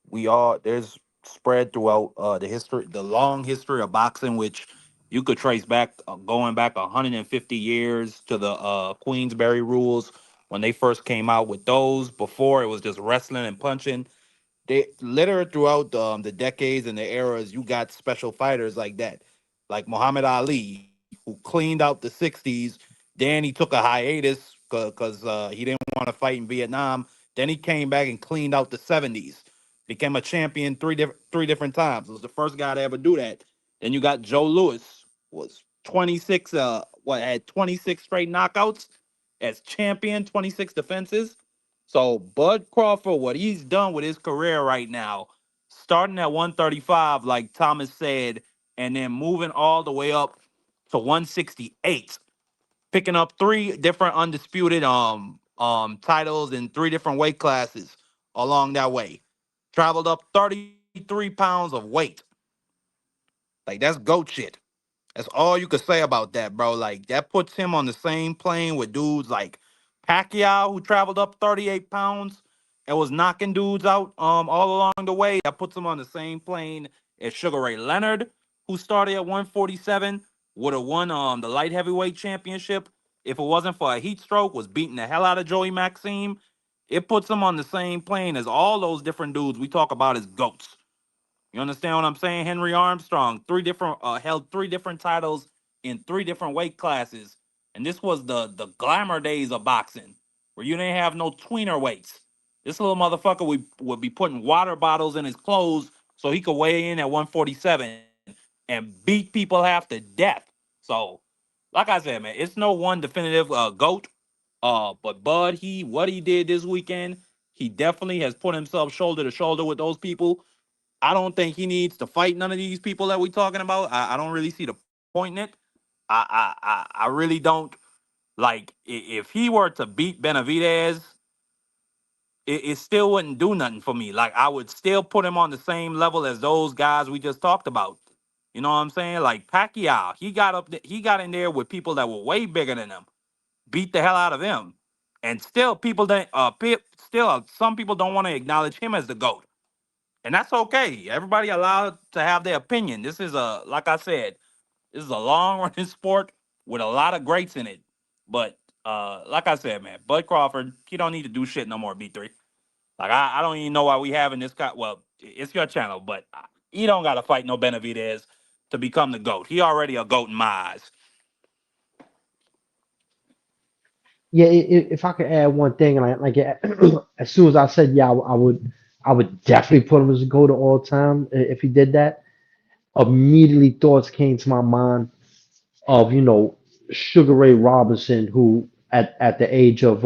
We all there's spread throughout the long history of boxing, which you could trace back going back 150 years to the Queensberry rules when they first came out with those. Before it was just wrestling and punching. They littered throughout the decades and the eras. You got special fighters like that, like Muhammad Ali, who cleaned out the '60s. Then he took a hiatus because he didn't want to fight in Vietnam. Then he came back and cleaned out the '70s. Became a champion three different times. Was the first guy to ever do that. Then you got Joe Louis, was 26. Had 26 straight knockouts as champion, 26 defenses. So Bud Crawford, what he's done with his career right now, starting at 135, like Thomas said, and then moving all the way up to 168, picking up three different undisputed titles in three different weight classes along that way. Traveled up 33 pounds of weight. Like that's goat shit. That's all you could say about that, bro. Like that puts him on the same plane with dudes like Pacquiao, who traveled up 38 pounds and was knocking dudes out all along the way. That puts him on the same plane as Sugar Ray Leonard, who started at 147, would have won the light heavyweight championship if it wasn't for a heat stroke, was beating the hell out of Joey Maxime. It puts him on the same plane as all those different dudes we talk about as GOATs. You understand what I'm saying? Henry Armstrong, three different held three different titles in three different weight classes, and this was the glamour days of boxing, where you didn't have no tweener weights. This little motherfucker would be putting water bottles in his clothes so he could weigh in at 147 and beat people half to death. So, like I said, man, it's no one definitive goat. But Bud, what he did this weekend, he definitely has put himself shoulder to shoulder with those people. I don't think he needs to fight none of these people that we talking about. I don't really see the point in it. I really don't like if he were to beat Benavidez, it still wouldn't do nothing for me. Like I would still put him on the same level as those guys we just talked about. You know what I'm saying? Like Pacquiao, he got in there with people that were way bigger than him, beat the hell out of them, and still people that still some people don't want to acknowledge him as the goat. And that's okay. Everybody allowed to have their opinion. This is like I said, this is a long running sport with a lot of greats in it. But like I said, man, Bud Crawford, he don't need to do shit no more. B3. Like I don't even know why we having this guy. Well, it's your channel, but he don't got to fight no Benavidez to become the goat. He already a goat in my eyes. Yeah, if I could add one thing, and as soon as I said yeah, I would definitely put him as a go to all time if he did that. Immediately thoughts came to my mind of Sugar Ray Robinson, who at the age of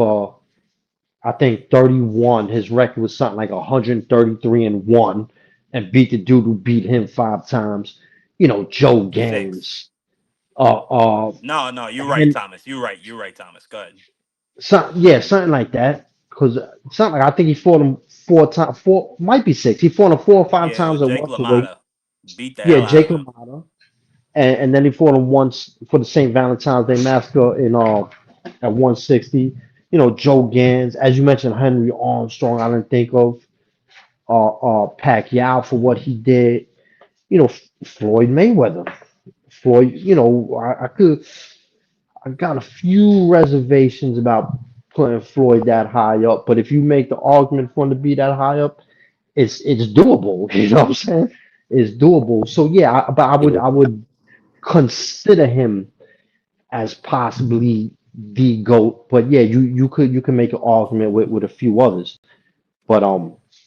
I think 31, his record was something like 133-1, and beat the dude who beat him 5 times. Joe Six. Gans, uh, uh, No, you're right, and Thomas. You're right, Thomas. Go ahead. something like that. Because something like I think he fought him 4 times, four might be 6. He fought him 4 or 5 Yeah, it was times at Jake welterweight. LaMotta. Beat the Yeah, hell out of Jake him. LaMotta, and then he fought him once for the St. Valentine's Day Massacre in at 160. Joe Gans, as you mentioned, Henry Armstrong. I didn't think of Pacquiao for what he did. Floyd Mayweather. Floyd. I got a few reservations about putting Floyd that high up, but if you make the argument for him to be that high up, it's doable. You know what I'm saying? It's doable. So yeah, but I would consider him as possibly the GOAT. But yeah, you can make an argument with a few others. But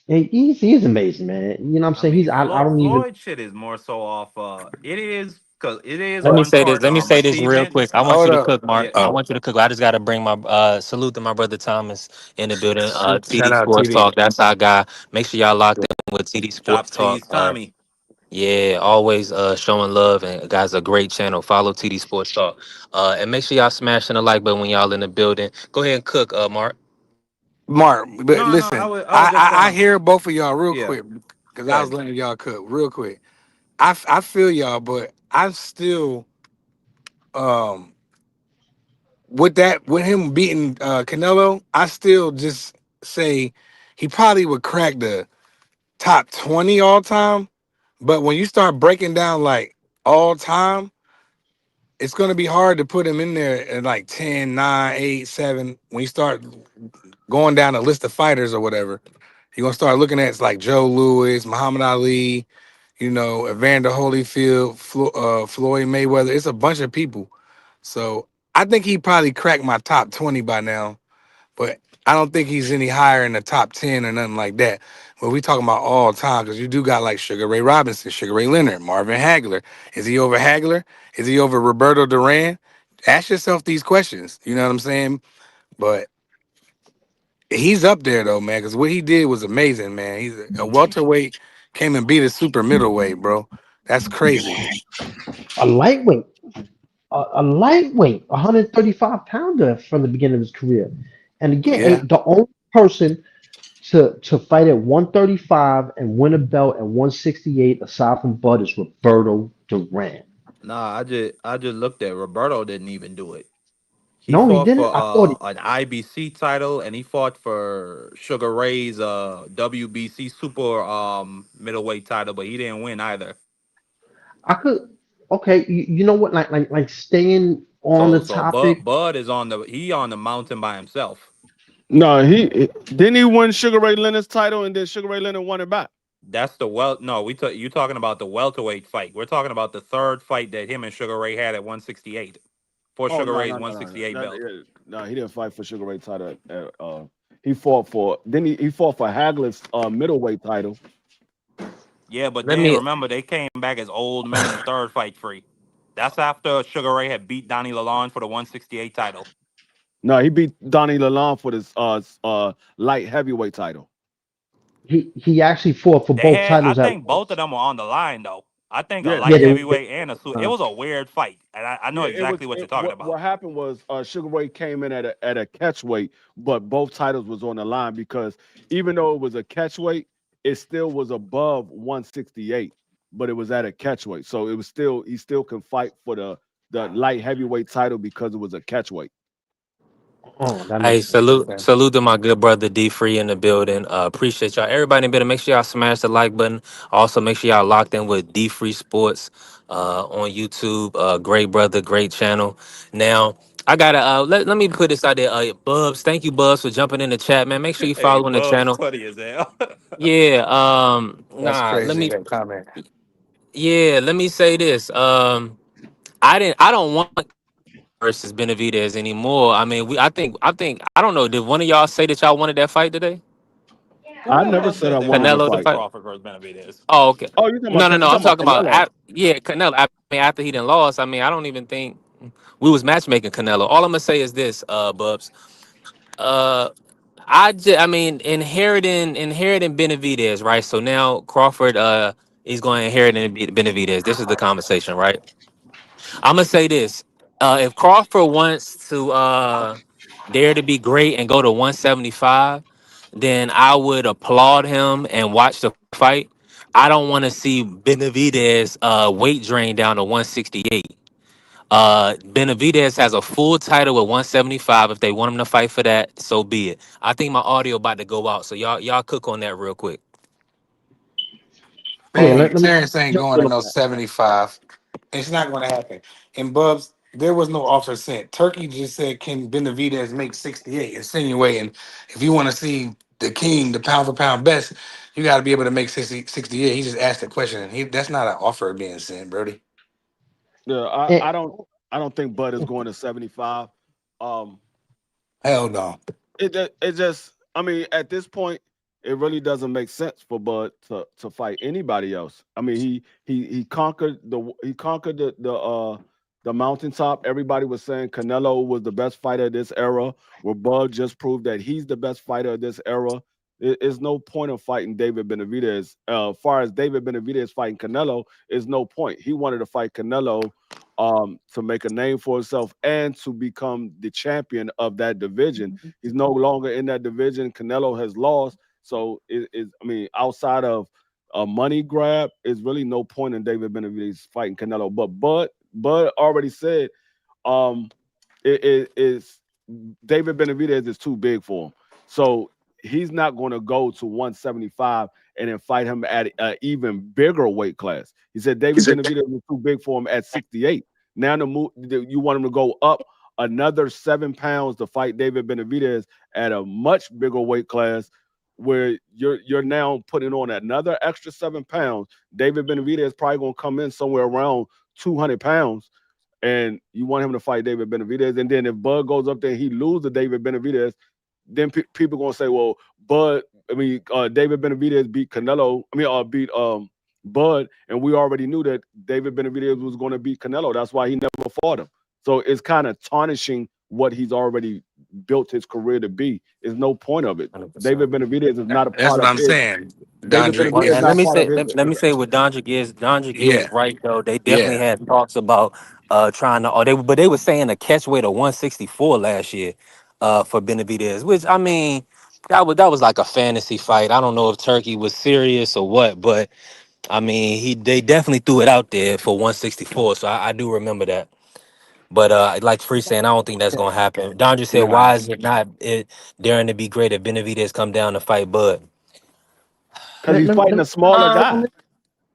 he's amazing, man. You know what I'm I saying? mean, I don't even. Floyd shit is more so off. It is because it is Let me one say this. part Let me say this real achievement. quick. I want you Hold to up. cook, Mark. Yeah, I Oh, want you to cook. I just got to bring my salute to my brother Thomas in the building. shout TD out Sports TD. Talk. That's our guy. Make sure y'all locked in with TD Sports chops to Talk. East Tommy. Yeah, always showing love and guys, a great channel. Follow TD Sports Talk. And make sure y'all smashing the like button when y'all in the building. Go ahead and cook, Mark. Mark, but No, I listen, was I was just I gonna. hear both of y'all real Yeah, quick because I was good. letting y'all cook real quick. I feel y'all, but I still um with him beating Canelo, I still just say he probably would crack the top 20 all time. But when you start breaking down like all time, it's gonna be hard to put him in there at like 10, 9, 8, 7. When you start going down a list of fighters or whatever, you're gonna start looking at like Joe Louis, Muhammad Ali, Evander Holyfield, Floyd Mayweather. It's a bunch of people. So I think he probably cracked my top 20 by now, but I don't think he's any higher in the top 10 or nothing like that. But we talking about all time because you do got like Sugar Ray Robinson, Sugar Ray Leonard, Marvin Hagler. Is he over Hagler? Is he over Roberto Duran? Ask yourself these questions. You know what I'm saying? But he's up there though, man, because what he did was amazing, man. He's a welterweight, came and beat a super middleweight, bro. That's crazy. A lightweight, a lightweight, 135-pounder from the beginning of his career. And again, Yeah. the only person to fight at 135 and win a belt at 168 aside from Bud is Roberto Duran. Nah, I just looked at Roberto didn't even do it. He No, he fought didn't. for I thought he, an IBC title, and he fought for Sugar Ray's WBC super middleweight title, but he didn't win either. I could. Okay, you know what? Like staying on the So topic. Bud is on the mountain by himself. No, didn't he win Sugar Ray Leonard's title and then Sugar Ray Leonard won it back. That's the no, you talking about the welterweight fight. We're talking about the third fight that him and Sugar Ray had at 168 for Oh Sugar no Ray's no no no no 168 that, belt. no he didn't fight for Sugar Ray title. He fought for then he fought for Hagler's middleweight title. Yeah, but Let then me. remember they came back as old men in the third fight free. That's after Sugar Ray had beat Donnie Lalonde for the 168 title. No, he beat Donnie Lalonde for this light heavyweight title. He actually fought for They both had, I titles at think both of once. them were on the line though. I think a Yeah, Yeah, light they heavyweight and a it uh, was a weird fight, and I know yeah. It was exactly what you're talking about. what happened was Sugar Ray came in at a catch weight, but both titles was on the line because even though it was a catch weight, it still was above 168, but it was at a catch weight, so it was still he still can fight for the light heavyweight title because it was a catch weight. oh, that Hey, makes sense. salute, Okay. salute to my good brother D Free in the building. Appreciate y'all. Everybody better make sure y'all smash the like button. Also, make sure y'all locked in with D Free Sports on YouTube. Great brother, great channel. Now, I gotta let me put this out there. Bubs, thank you, Bubs, for jumping in the chat, man. Make sure you Hey, following the Bub's channel. funny as hell. Yeah, That's nah, let crazy. me That comment. yeah, let me say this. I don't want versus Benavidez anymore. I mean, I don't know. Did one of y'all say that y'all wanted that fight today? I Who the never hell said I said they wanted to wanted Canelo to fight. fight? Crawford versus Benavidez? Oh, okay. Oh, No, no, you no. I'm talking about talking about Canelo? yeah, Canelo. I mean, after he didn't lost. I mean, I don't even think we was matchmaking Canelo. All I'm gonna say is this, Bubs. Uh, I mean, inheriting Benavidez, right? So now Crawford, is going to inherit Benavidez. This is the conversation, right? I'm gonna say this. If Crawford wants to dare to be great and go to 175, then I would applaud him and watch the fight. I don't want to see Benavidez weight drain down to 168. Benavidez has a full title at 175. If they want him to fight for that, so be it. I think my audio about to go out, so y'all cook on that real quick. Yeah, Man, let me Terrence ain't jump going in to on no that. 75. It's not going to happen. And Bubs, there was no offer sent. Turkey just said, "Can Benavidez make 68?" Insinuating if you want to see the king, the pound for pound best, you got to be able to make 68. He just asked the question. And that's not an offer being sent, Brody. Yeah, And, I don't think Bud is going to 75. Um, Hell no. it just I mean at this point it really doesn't make sense for Bud to fight anybody else. I mean he conquered the mountaintop. Everybody was saying Canelo was the best fighter of this era. Where Bud just proved that he's the best fighter of this era. It's no point of fighting David Benavidez. As far as David Benavidez fighting Canelo, is no point. He wanted to fight Canelo to make a name for himself and to become the champion of that division. He's no longer in that division. Canelo has lost. So I mean, outside of a money grab, is really no point in David Benavidez fighting Canelo. But Bud already said um it is David Benavidez is too big for him. So he's not going to go to 175 and then fight him at an even bigger weight class. He said David Benavidez was too big for him at 68. Now you want him to go up another 7 pounds to fight David Benavidez at a much bigger weight class where you're now putting on another extra 7 pounds. David Benavidez is probably going to come in somewhere around 200 pounds and you want him to fight David Benavidez. And then if Bud goes up there and he loses to David Benavidez, then people gonna say, well, David Benavidez beat Canelo. Beat Bud, and we already knew that David Benavidez was going to beat Canelo. That's why he never fought him. So it's kind of tarnishing what he's already built his career to be. There's no point of it. 100%. David Benavidez is not a That's part what of I'm it. saying, David Dondrick. Benavidez Well, is and If not part of his. let me say what Dondrick is yeah, right though. They definitely yeah. had talks about trying to, but they were saying a catch weight of 164 last year for Benavidez, which I mean that was like a fantasy fight. I don't know if Turkey was serious or what, but I mean they definitely threw it out there for 164. So I do remember that. But like Free saying, I don't think that's gonna happen. Don just said, Nah. why is it not it daring to be great if Benavidez come down to fight Bud? Because he's fighting a smaller Um, guy.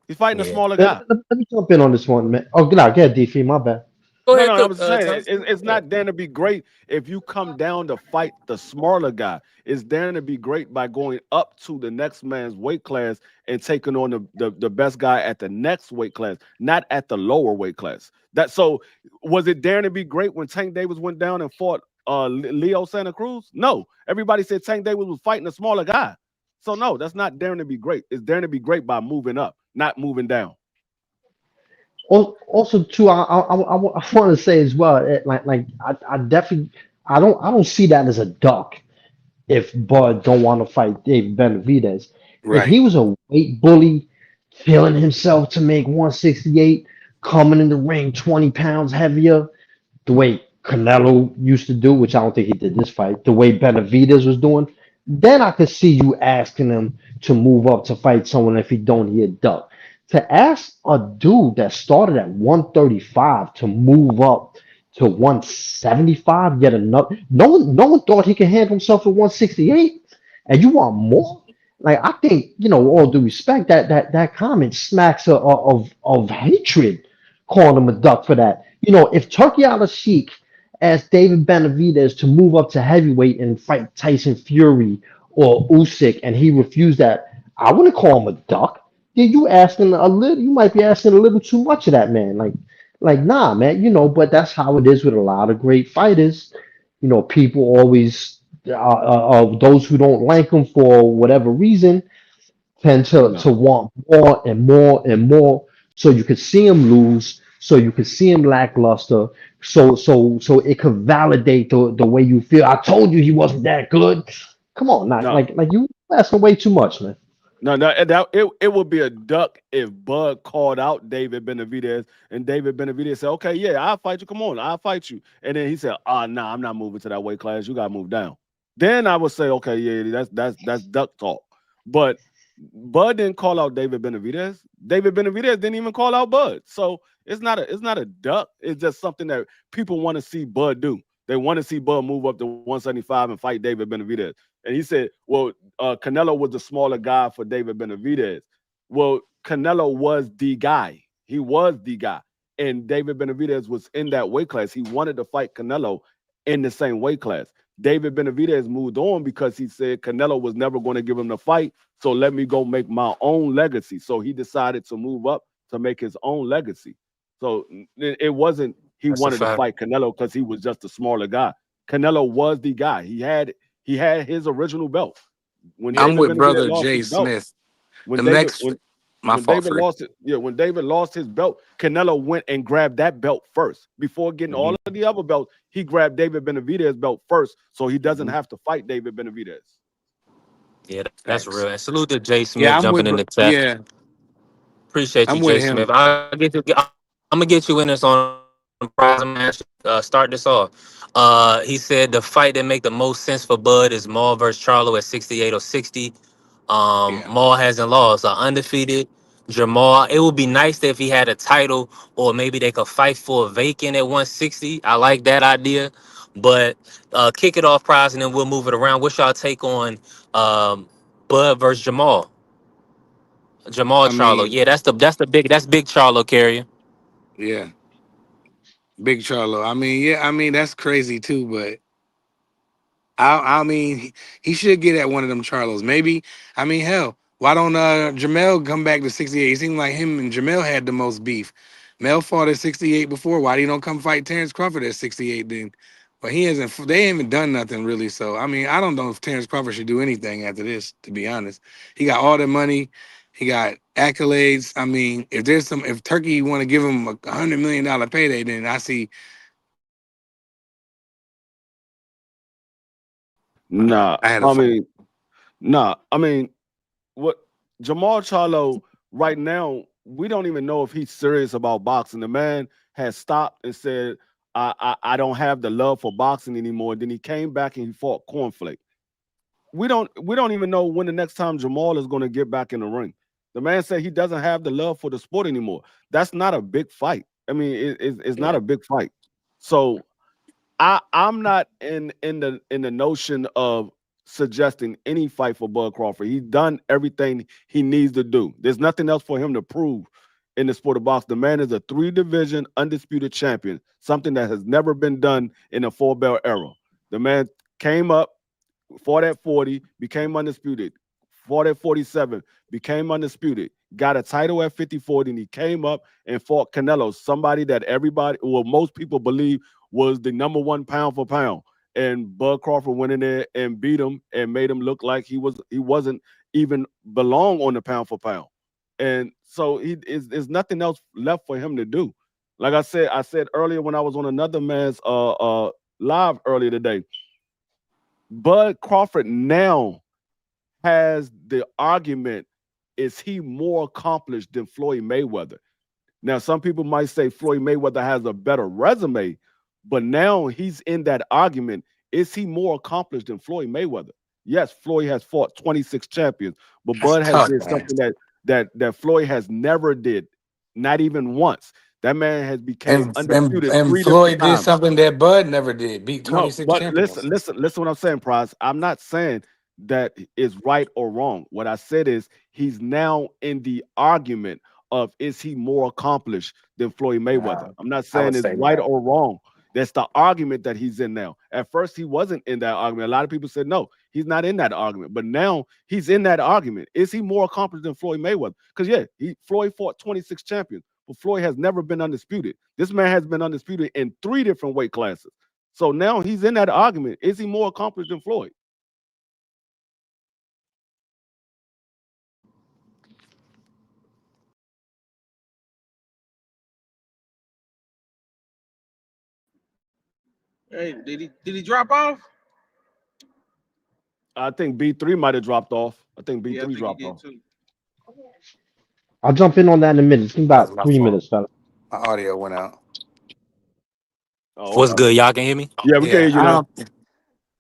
He's fighting a yeah. smaller guy. let me jump in on this one, man. Oh, no, get DP, my bad. Go No, ahead, no, I cook. was saying Tony. it's not there to be great if you come down to fight the smaller guy. It's there to be great by going up to the next man's weight class and taking on the best guy at the next weight class, not at the lower weight class. That so was it there to be great when Tank Davis went down and fought Leo Santa Cruz? No, everybody said Tank Davis was fighting a smaller guy. So no, that's not daring to be great. It's daring to be great by moving up, not moving down. Also, too, I want to say as well, I definitely, I don't see that as a duck if Bud don't want to fight Dave Benavidez. If Right. he was a weight bully, killing himself to make 168, coming in the ring 20 pounds heavier, the way Canelo used to do, which I don't think he did this fight, the way Benavidez was doing, then I could see you asking him to move up to fight someone if he don't hit duck. To ask a dude that started at 135 to move up to 175, yet another, no one thought he could handle himself at 168, and you want more? Like I think, all due respect, that comment smacks of hatred, calling him a duck for that. If Turkey Al Sheikh asked David Benavidez to move up to heavyweight and fight Tyson Fury or Usyk, and he refused that, I wouldn't call him a duck. Yeah, you asking a little. You might be asking a little too much of that man. Like nah, man. But that's how it is with a lot of great fighters. People always, those who don't like him for whatever reason, tend No. to want more and more and more, so you could see him lose, so you could see him lackluster, so it could validate the way you feel. I told you he wasn't that good. Come on, not No. like you asking way too much, man. No, it would be a duck if Bud called out David Benavidez and David Benavidez said, "Okay, yeah, I'll fight you. Come on, I'll fight you." And then he said, "Ah, nah, I'm not moving to that weight class. You got to move down." Then I would say, "Okay, yeah, that's duck talk." But Bud didn't call out David Benavidez. David Benavidez didn't even call out Bud. So it's not a duck. It's just something that people want to see Bud do. They want to see Bud move up to 175 and fight David Benavidez. And he said, "Well, Canelo was the smaller guy for David Benavidez." Well, Canelo was the guy. He was the guy. And David Benavidez was in that weight class. He wanted to fight Canelo in the same weight class. David Benavidez moved on because he said Canelo was never going to give him the fight. So let me go make my own legacy. So he decided to move up to make his own legacy. So it wasn't he That's a wanted to fact. fight Canelo because he was just a smaller guy. Canelo was the guy. He had his original belt. When I'm David with Benavidez brother lost Jay his belt, Smith. when The David next, when my when fault David for it. lost it, yeah, when David lost his belt, Canelo went and grabbed that belt first before getting all Hmm. of the other belts. He grabbed David Benavidez's belt first, so he doesn't Hmm. have to fight David Benavidez. Yeah, that's real. Facts. And salute to Jay Yeah, Smith I'm jumping with. in the chat. Yeah, Appreciate you, I'm with Jay Smith. him. I'm gonna get you in this on prize match. Start this off. He said the fight that make the most sense for Bud is Maul versus Charlo at 68 or 60. Yeah. Maul hasn't lost. Undefeated. Jamal. It would be nice if he had a title, or maybe they could fight for a vacant at 160. I like that idea. But kick it off, prize, and then we'll move it around. What's y'all take on um, Bud versus Jamal? Jamal I Charlo. mean, Yeah, that's big Charlo carrier. yeah, Big Charlo. I mean, yeah, I mean that's crazy too, but I mean, he should get at one of them Charlos. Maybe. I mean, hell, why don't Jamel come back to 68? It seemed like him and Jamel had the most beef. Mel fought at 68 before. Why he don't come fight Terrence Crawford at 68 then? But he hasn't. They haven't done nothing really. So I mean, I don't know if Terrence Crawford should do anything after this. To be honest, he got all the money. He got accolades. I mean, if Turkey want to give him $100 million payday, then I see. Nah, I had a I fight. mean, nah, I mean, what Jamal Charlo right now, we don't even know if he's serious about boxing. The man has stopped and said, I don't have the love for boxing anymore. Then he came back and he fought Cornflake. We don't even know when the next time Jamal is going to get back in the ring. The man said he doesn't have the love for the sport anymore. That's not a big fight. I mean, it's not Yeah. a big fight. So I'm not in the notion of suggesting any fight for Bud Crawford. He's done everything he needs to do. There's nothing else for him to prove in the sport of boxing. The man is a three division undisputed champion, something that has never been done in a four belt era. The man came up, fought at 40, became undisputed. Fought at 47, became undisputed. Got a title at 54, and he came up and fought Canelo, somebody that everybody, well, most people believe was the number one pound for pound. And Bud Crawford went in there and beat him and made him look like he wasn't even belong on the pound for pound. And so there's nothing else left for him to do. Like I said earlier when I was on another man's live earlier today, Bud Crawford now has the argument, is he more accomplished than Floyd Mayweather? Now, some people might say Floyd Mayweather has a better resume, but now he's in that argument. Is he more accomplished than Floyd Mayweather? Yes, Floyd has fought 26 champions, but That's Bud has tough, did man. something that Floyd has never did, not even once. That man has became undisputed And three different Floyd did times. something that Bud never did. Beat No, 26 but listen, champions. listen, listen. What I'm saying, Prize. I'm not saying that is right or wrong. What I said is he's now in the argument of, is he more accomplished than Floyd Mayweather? I'm not I would saying it's say right that. or wrong. That's the argument that he's in now. At first, he wasn't in that argument. A lot of people said no, he's not in that argument. But now he's in that argument. Is he more accomplished than Floyd Mayweather? Because yeah, Floyd fought 26 champions, but Floyd has never been undisputed. This man has been undisputed in three different weight classes. So now he's in that argument. Is he more accomplished than Floyd? Hey, did he drop off? I think B3 might have dropped off. I think Yeah, I B3 think he dropped did off. too. I'll jump in on that in a minute. It's been That's about my three fault. minutes, fella. My audio went out. Oh, What's okay. good? Y'all can hear me? Yeah, we can hear Yeah. you now.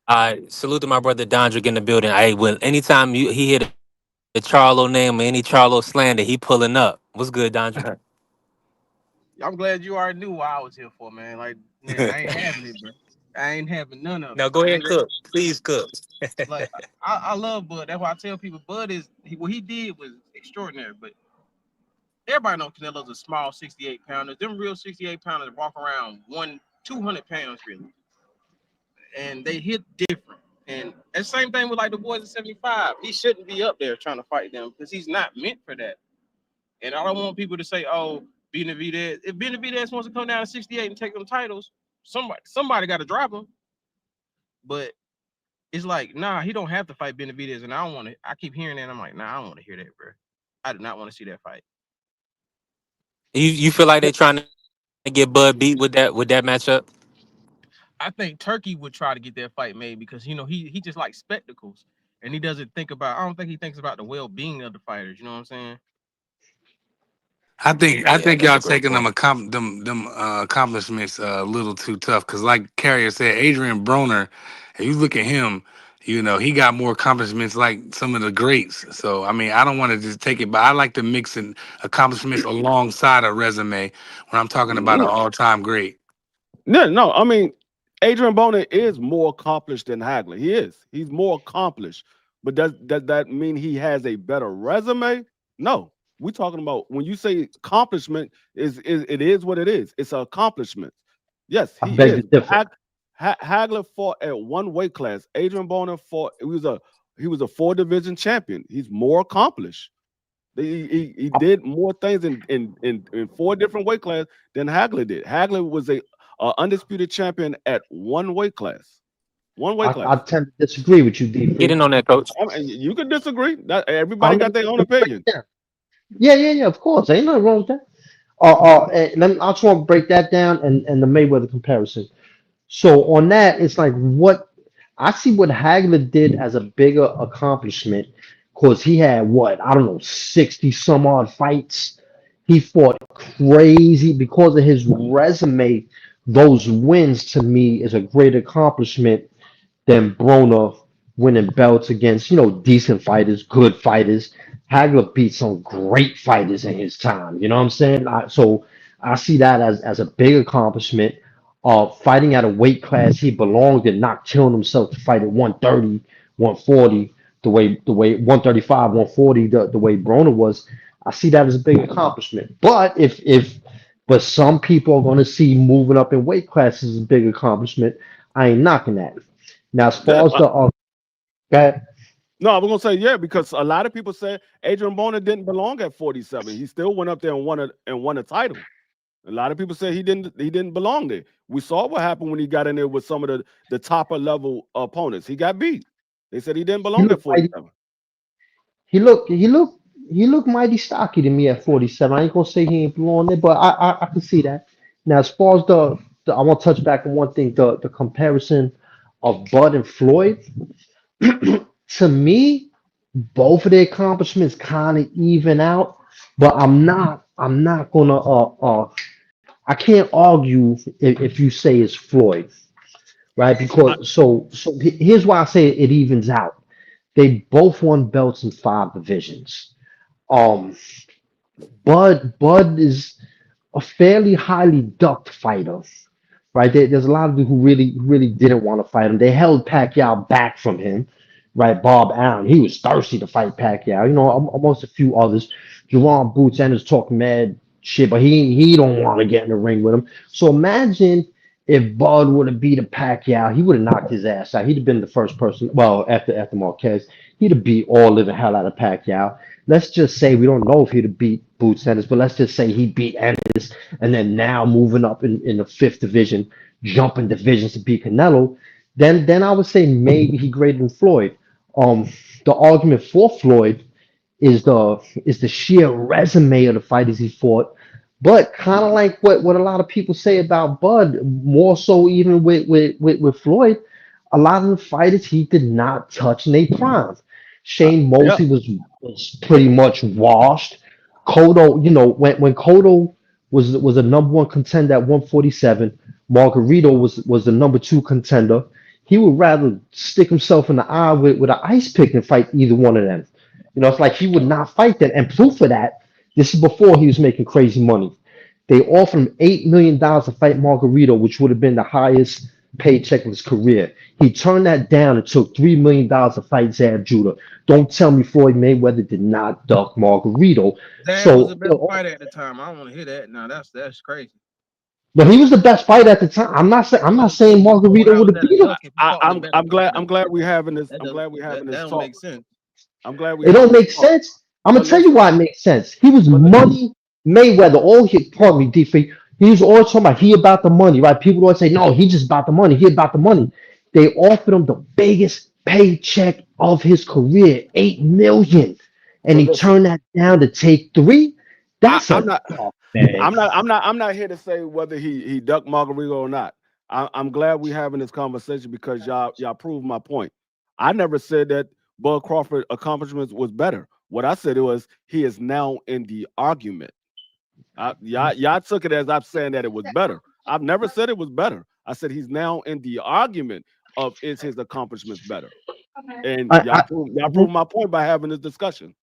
I salute to my brother Dondrick in the building. I will anytime he hear the Charlo name or any Charlo slander, he pulling up. What's good, Dondrick? I'm glad you already knew what I was here for, man. Like, man, I ain't having it, bro. I ain't having none of Now it. go ahead I and ain't gonna cook. Please cook. like. I love Bud. That's why I tell people Bud is what he did was extraordinary. But everybody knows Canelo's a small 68 pounders. Them real 68 pounders walk around 200 pounds really, and they hit different. And the same thing with like the boys at 75. He shouldn't be up there trying to fight them because he's not meant for that. And I don't want people to say, "Oh, Benavidez." If Benavidez wants to come down to 68 and take them titles, somebody got to drop him. But it's like, nah, he don't have to fight Benavidez, and I don't want to. I keep hearing that, and I'm like, nah, I don't want to hear that, bro. I do not want to see that fight. You feel like they trying to get Bud beat with that matchup? I think Turkey would try to get that fight made because he just likes spectacles, and he doesn't think about. I don't think he thinks about the well being of the fighters. You know what I'm saying? I Yeah, think that's a y'all great taking point. them accomplishments a little too tough. Cause like Carrier said, Adrian Broner, if you look at him, he got more accomplishments like some of the greats. So I mean, I don't want to just take it, but I like to mix in accomplishments alongside a resume when I'm talking about an Yeah. all-time great. No, no. I mean, Adrian Bona is more accomplished than Hagler. He is. He's more accomplished. But does that mean he has a better resume? No. We're talking about, when you say accomplishment, is it is what it is. It's an accomplishment. Yes, I he beg to is. But differ. Hagler fought at one weight class. Adrian Bona fought. He was a four division champion. He's more accomplished. He did more things in four different weight classes than Hagler did. Hagler was a undisputed champion at one weight class. One weight I class. tend to disagree with you, Get in D3. on that, coach. I mean, you can disagree. That I everybody got mean, their own let me break opinion. it down. Yeah, yeah, yeah. Of course, ain't nothing wrong with that. I just want to break that down and the Mayweather comparison. So on that, it's like what I see what Hagler did as a bigger accomplishment because he had what, I don't know, 60 some odd fights. He fought crazy because of his resume. Those wins to me is a great accomplishment than Broner winning belts against, decent fighters, good fighters. Hagler beat some great fighters in his time. You know what I'm saying? So I see that as a big accomplishment. fighting at a weight class he belonged in, not killing himself to fight at 130, 140, the way 135, 140, the way Broner was. I see that as a big accomplishment. But but some people are going to see moving up in weight classes as a big accomplishment. I ain't knocking that. Now, as far as the that No, I was gonna say yeah because a lot of people said Adrian Bona didn't belong at 47. He still went up there and won a title. A lot of people say he didn't belong there. We saw what happened when he got in there with some of the topper level opponents. He got beat. They said he didn't he belong at looked mighty, 47. he looked he looked he looked mighty stocky to me at 47. I ain't gonna say he ain't belong there, but I can see that. Now, as far as the I want to touch back on one thing, the comparison of Bud and Floyd. To me, both of their accomplishments kind of even out, but I'm not gonna I can't argue if you say it's Floyd, right? I, Because here's why I say it evens out. They both won belts in 5 divisions. Um, Bud is a fairly highly ducked fighter, right? There's a lot of people who really didn't want to fight him. They held Pacquiao back from him, right? Bob Allen, he was thirsty to fight Pacquiao. Amongst a few others. Jerome Boots Ennis talking mad shit, but he don't want to get in the ring with him. So imagine if Bud would have beat a Pacquiao, he would have knocked his ass out. He'd have been the first person. Well, after Marquez, he'd have beat all living hell out of Pacquiao. Let's just say we don't know if he'd have beat Boots Ennis, but let's just say he beat Ennis and then now moving up in the 5th division, jumping divisions to beat Canelo, then I would say maybe he graded than Floyd. Um, the argument for Floyd is the sheer resume of the fighters he fought, but kind of like what a lot of people say about Bud, more so even with Floyd, a lot of the fighters he did not touch in their prime. Shane yeah, Mosley was pretty much washed. Cotto, when Cotto was a number one contender at 147, Margarito was the number two contender. He would rather stick himself in the eye with an ice pick than fight either one of them. It's like he would not fight them. And proof of that, this is before he was making crazy money. They offered him $8 million to fight Margarito, which would have been the highest paycheck of his career. He turned that down and took $3 million to fight Zab Judah. Don't tell me Floyd Mayweather did not duck Margarito. Zab was the So, best fighter at the time. I don't want to hear that. Now that's crazy. but he was the best fighter at the time. I'm not saying Margarito How would was have that a beat him. duck if you I, fought the I'm better I'm glad fighter? I'm glad we having this. That I'm don't glad we having that this don't talk. make sense. I'm glad we It having don't this make talk. sense. I'm gonna But tell you listen, why it makes sense. He was but money Mayweather. Pardon me, D3. He was always talking about he about the money, right? People always say, no, he just about the money. He about the money. They offered him the biggest paycheck of his career, 8 million, and but he listen. turned that down to take three. That's I'm a not. tough bag. I'm not here to say whether he ducked Margarito or not. I'm glad we having this conversation because y'all proved my point. I never said that Bud Crawford accomplishments was better. What I said it was he is now in the argument. Y'all took it as I'm saying that it was better. I've never said it was better. I said he's now in the argument of is his accomplishments better. And I, I, y'all mhm. proved my point by having this discussion.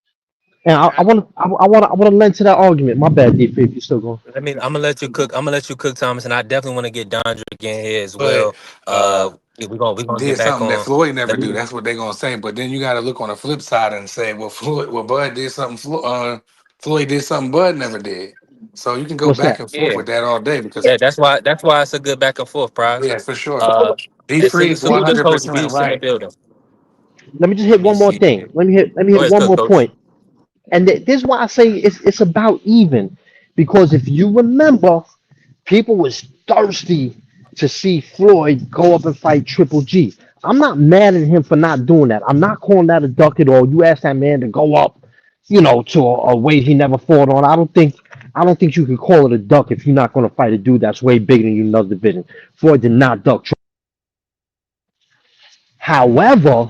And I, I, I want to, I want to lend to that argument. My bad, D3, if you're still going. I'm gonna let you cook. I'm gonna let you cook, Thomas, and I definitely want to get Dondrick in here as But well. uh, Yeah, we're gonna get did back something that on. Floyd never Let do. me. That's what they're gonna say. But then you got to look on the flip side and say, well, Bud did something. Floyd did something Bud never did. So you can go What's back that? and forth Yeah, with that all day because yeah. That's why it's a good back and forth, prize. yeah, for sure. Uh, D and free is one salute to hundred Coach percent Beefs in the right. building. Let me just hit Let me one more see. thing. Let me hit Go ahead, one cook, more coach. point. And this is why I say it's about even, because if you remember, people was thirsty to see Floyd go up and fight Triple G. I'm not mad at him for not doing that. I'm not calling that a duck at all. You asked that man to go up, to a weight he never fought on. I don't think you can call it a duck if you're not going to fight a dude that's way bigger than you in another division. Floyd did not duck. However,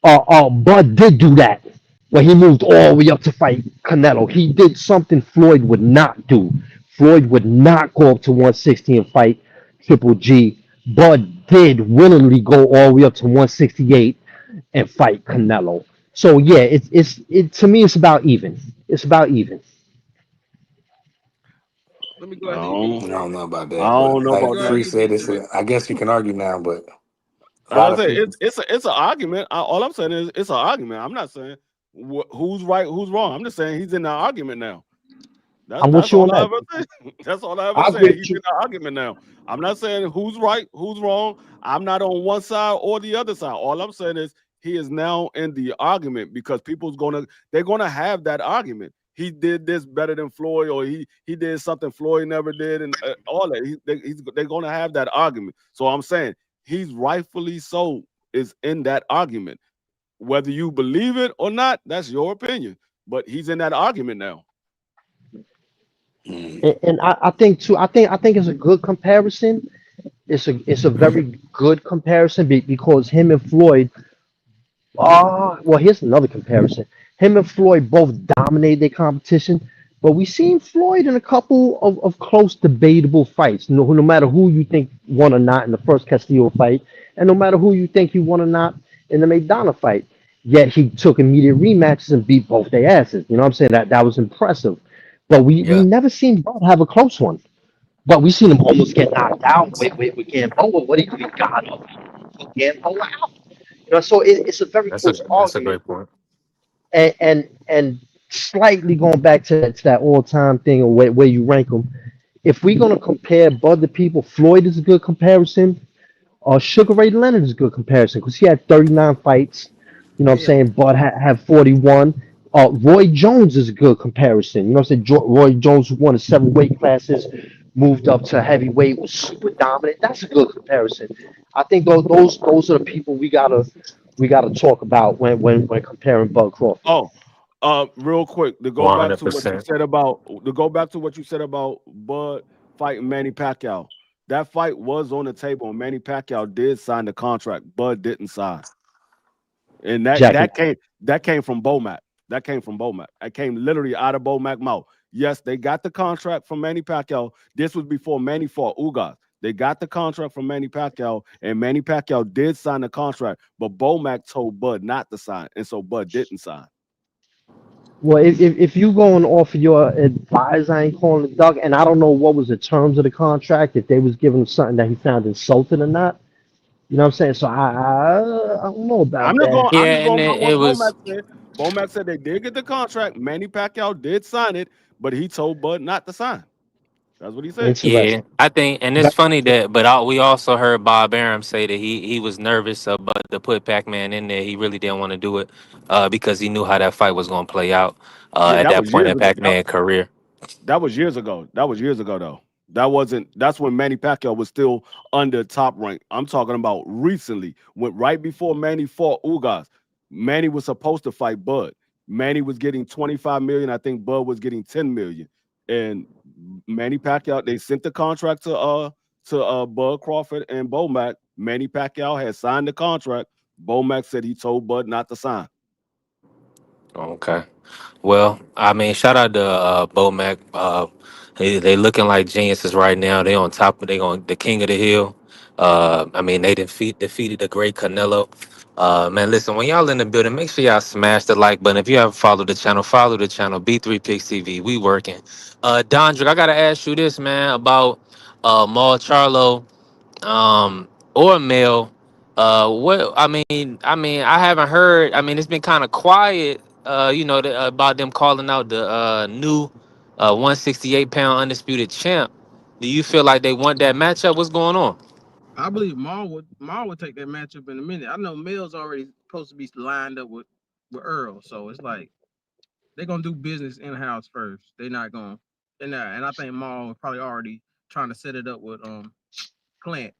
Bud did do that when he moved all the way up to fight Canelo. He did something Floyd would not do. Floyd would not go up to 160 and fight Triple G. Bud did willingly go all the way up to 168 and fight Canelo. So yeah, to me it's about even. It's about even. Let me go I after you, big don't, I bro. don't know about I that, but don't know Let me like about go that. after Free you, said, big it's bro. I guess you can argue now, but a Like lot I of said, people. it's an argument. All I'm saying is it's an argument. I'm not saying who's right, who's wrong. I'm just saying he's in the argument now. I'm That's with you all on I that. ever say. That's all I ever I agree say. He's with in you. the argument now. I'm not saying who's right, who's wrong. I'm not on one side or the other side. All I'm saying is he is now in the argument because they're gonna have that argument. He did this better than Floyd, or he did something Floyd never did, and all that. They're gonna have that argument. So I'm saying he's rightfully so is in that argument. Whether you believe it or not, that's your opinion. But he's in that argument now. Mm, And I think too. I think it's a good comparison. It's a very good comparison because him and Floyd. Well, here's another comparison. Him and Floyd both dominated their competition, but we seen Floyd in a couple of close, debatable fights. No matter who you think won or not in the first Castillo fight, and no matter who you think he won or not in the McDonough fight. Yet he took immediate rematches and beat both their asses. You know what I'm saying? That was impressive. But we Yeah, never seen Bud have a close one. But we seen him almost get knocked out with Gamboa. What he got up, took Gamboa out. So it's a very close that's a argument. great point. And slightly going back to that all time thing or where you rank them. If we're gonna compare Bud to people, Floyd is a good comparison. Sugar Ray Leonard is a good comparison because he had 39 fights. You know what I'm Hell, saying? Bud had 41. Roy Jones is a good comparison. You know what I'm saying? Roy Jones won 7 weight classes, moved up to heavyweight, was super dominant. That's a good comparison. I think those are the people we gotta talk about when comparing Bud Crawford. Oh, real quick to go back to what you 100%. said about Bud fighting Manny Pacquiao. That fight was on the table, and Manny Pacquiao did sign the contract. Bud didn't sign, and Jackie. that came from Bomac. That came from Bomac. That came literally out of Bomac mouth. Yes, they got the contract from Manny Pacquiao. This was before Manny fought Ugas. They got the contract from Manny Pacquiao, and Manny Pacquiao did sign the contract, but Bomac told Bud not to sign, and so Bud didn't sign. Well, if you going off of your advice, I ain't calling the duck, and I don't know what was the terms of the contract, if they was giving him something that he found insulting or not. You know what I'm saying? So I don't know about that. I'm Yeah, just and going by it what was. Bomac said. Bomac said they did get the contract. Manny Pacquiao did sign it, but he told Bud not to sign. That's what he said. Yeah, Interesting. I think, and it's But funny that, but we also heard Bob Arum say that he was nervous about to put Pac Man in there. He really didn't want to do it because he knew how that fight was going to play out Yeah, at that that was point years in ago. Pac Man career. That was years ago. That was years ago though. That wasn't. That's when Manny Pacquiao was still under top rank. I'm talking about recently, when right before Manny fought Ugas. Manny was supposed to fight Bud. Manny was getting 25 million. I think Bud was getting 10 million. And Manny Pacquiao, they sent the contract to Bud Crawford and Bomac. Manny Pacquiao had signed the contract. Bomac said he told Bud not to sign. Okay. Well, I mean, shout out to Bo Mac. They looking like geniuses right now. They on top. They on the king of the hill. I mean, they defeated the great Canelo. Man, listen, when y'all in the building, make sure y'all smash the like button. If you haven't followed the channel, follow the channel. B3 Picks TV. We working. Dondrick, I gotta ask you this, man, about Maul Charlo or male. What I mean, I haven't heard. I mean, it's been kind of quiet. About them calling out the new 168-pound undisputed champ. Do you feel like they want that matchup? What's going on? I believe Maul would take that matchup in a minute. I know Mill's already supposed to be lined up with Earl, so it's like they're gonna do business in house first. They're not gonna, and I think Maul is probably already trying to set it up with Clint.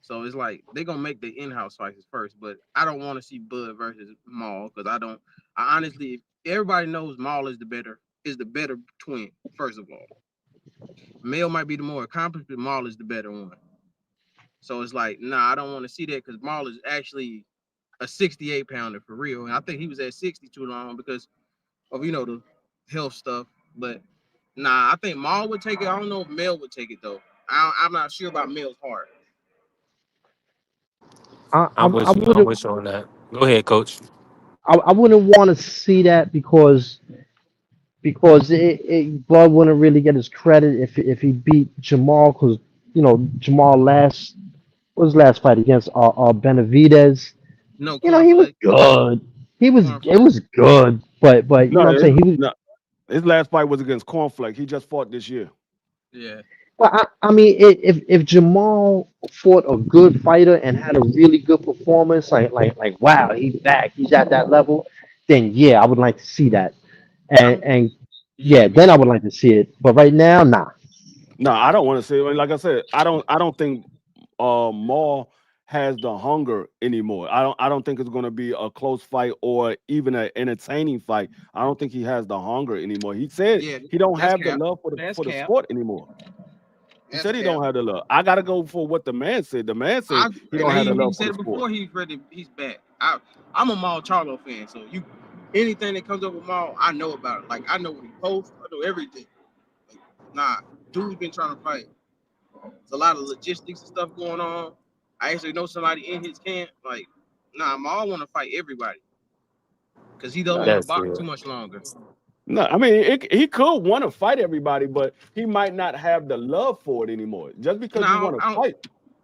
So it's like they're gonna make the in-house fights first. But I don't want to see Bud versus Maul because I don't. I honestly, everybody knows Maul is the better twin. First of all, Male might be the more accomplished, but Maul is the better one. So it's like, nah, I don't want to see that because Maul is actually a 68 pounder for real. And I think he was at 60 too long because of the health stuff. But nah, I think Maul would take it. I don't know if Mel would take it though. I'm not sure about Mel's heart. I I, I'm I with you. I'm wouldn't with you on that. Go ahead, coach. I wouldn't want to see that because because Bud wouldn't really get his credit if he beat Jamal, because Jamal what was his last fight against Benavidez. No He was cornflake. good. It Cornflake. was good, but No, what I'm saying, he was. no, his last fight was against Cornflake. He just fought this year. Yeah. Well, I mean, if Jamal fought a good fighter and had a really good performance, like wow, he's back, he's at that level, then yeah, I would like to see that, I'm and yeah, yeah, then I because would like to see it. But right now, nah. No, I don't want to say. Like I said, I don't think Maul has the hunger anymore. I don't think it's going to be a close fight or even an entertaining fight. I don't think he has the hunger anymore. He said yeah, he don't that's have the cap. love That's for the cap. sport anymore. He That's said he cap. don't have the love. I gotta go for what the man said. The man said I he and don't have the he love for said the it sport. before. He's ready. He's back. I'm a Maul Charlo fan, so anything that comes up with Maul, I know about it. Like I know what he posts. I know everything. Like, nah, dude's been trying to fight. There's a lot of logistics and stuff going on. I actually know somebody in his camp. Like, nah, Maul want to fight everybody because he don't No, want to That's box it. too much longer. no, I mean he could want to fight everybody, but he might not have the love for it anymore. Just because you No, want to fight,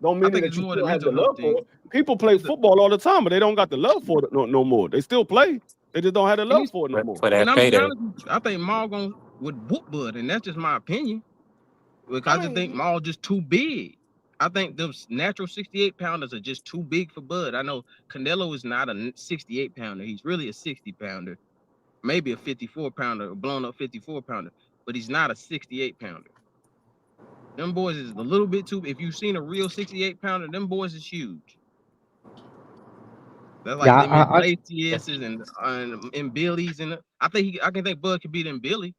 don't I mean think that it's you more the still have the mental health love for thing. it. People play football all the time, but they don't got the love for it no more. They still play. They just don't have the And love he's for it no more. For and that I'm be payday. honest with you, I think Maul would whoop Bud, and that's just my opinion. I Because I just think mean, Maul just too big. I think those natural 68 pounders are just too big for Bud. I know Canelo is not a 68 pounder. He's really a 60 pounder, maybe a 54 pounder, a blown up 54 pounder, but he's not a 68 pounder. Them boys is a little bit too. If you've seen a real 68 pounder, them boys is huge. That's like Yeah, them Iglesias and Billy's and I can think Bud could beat them Billy.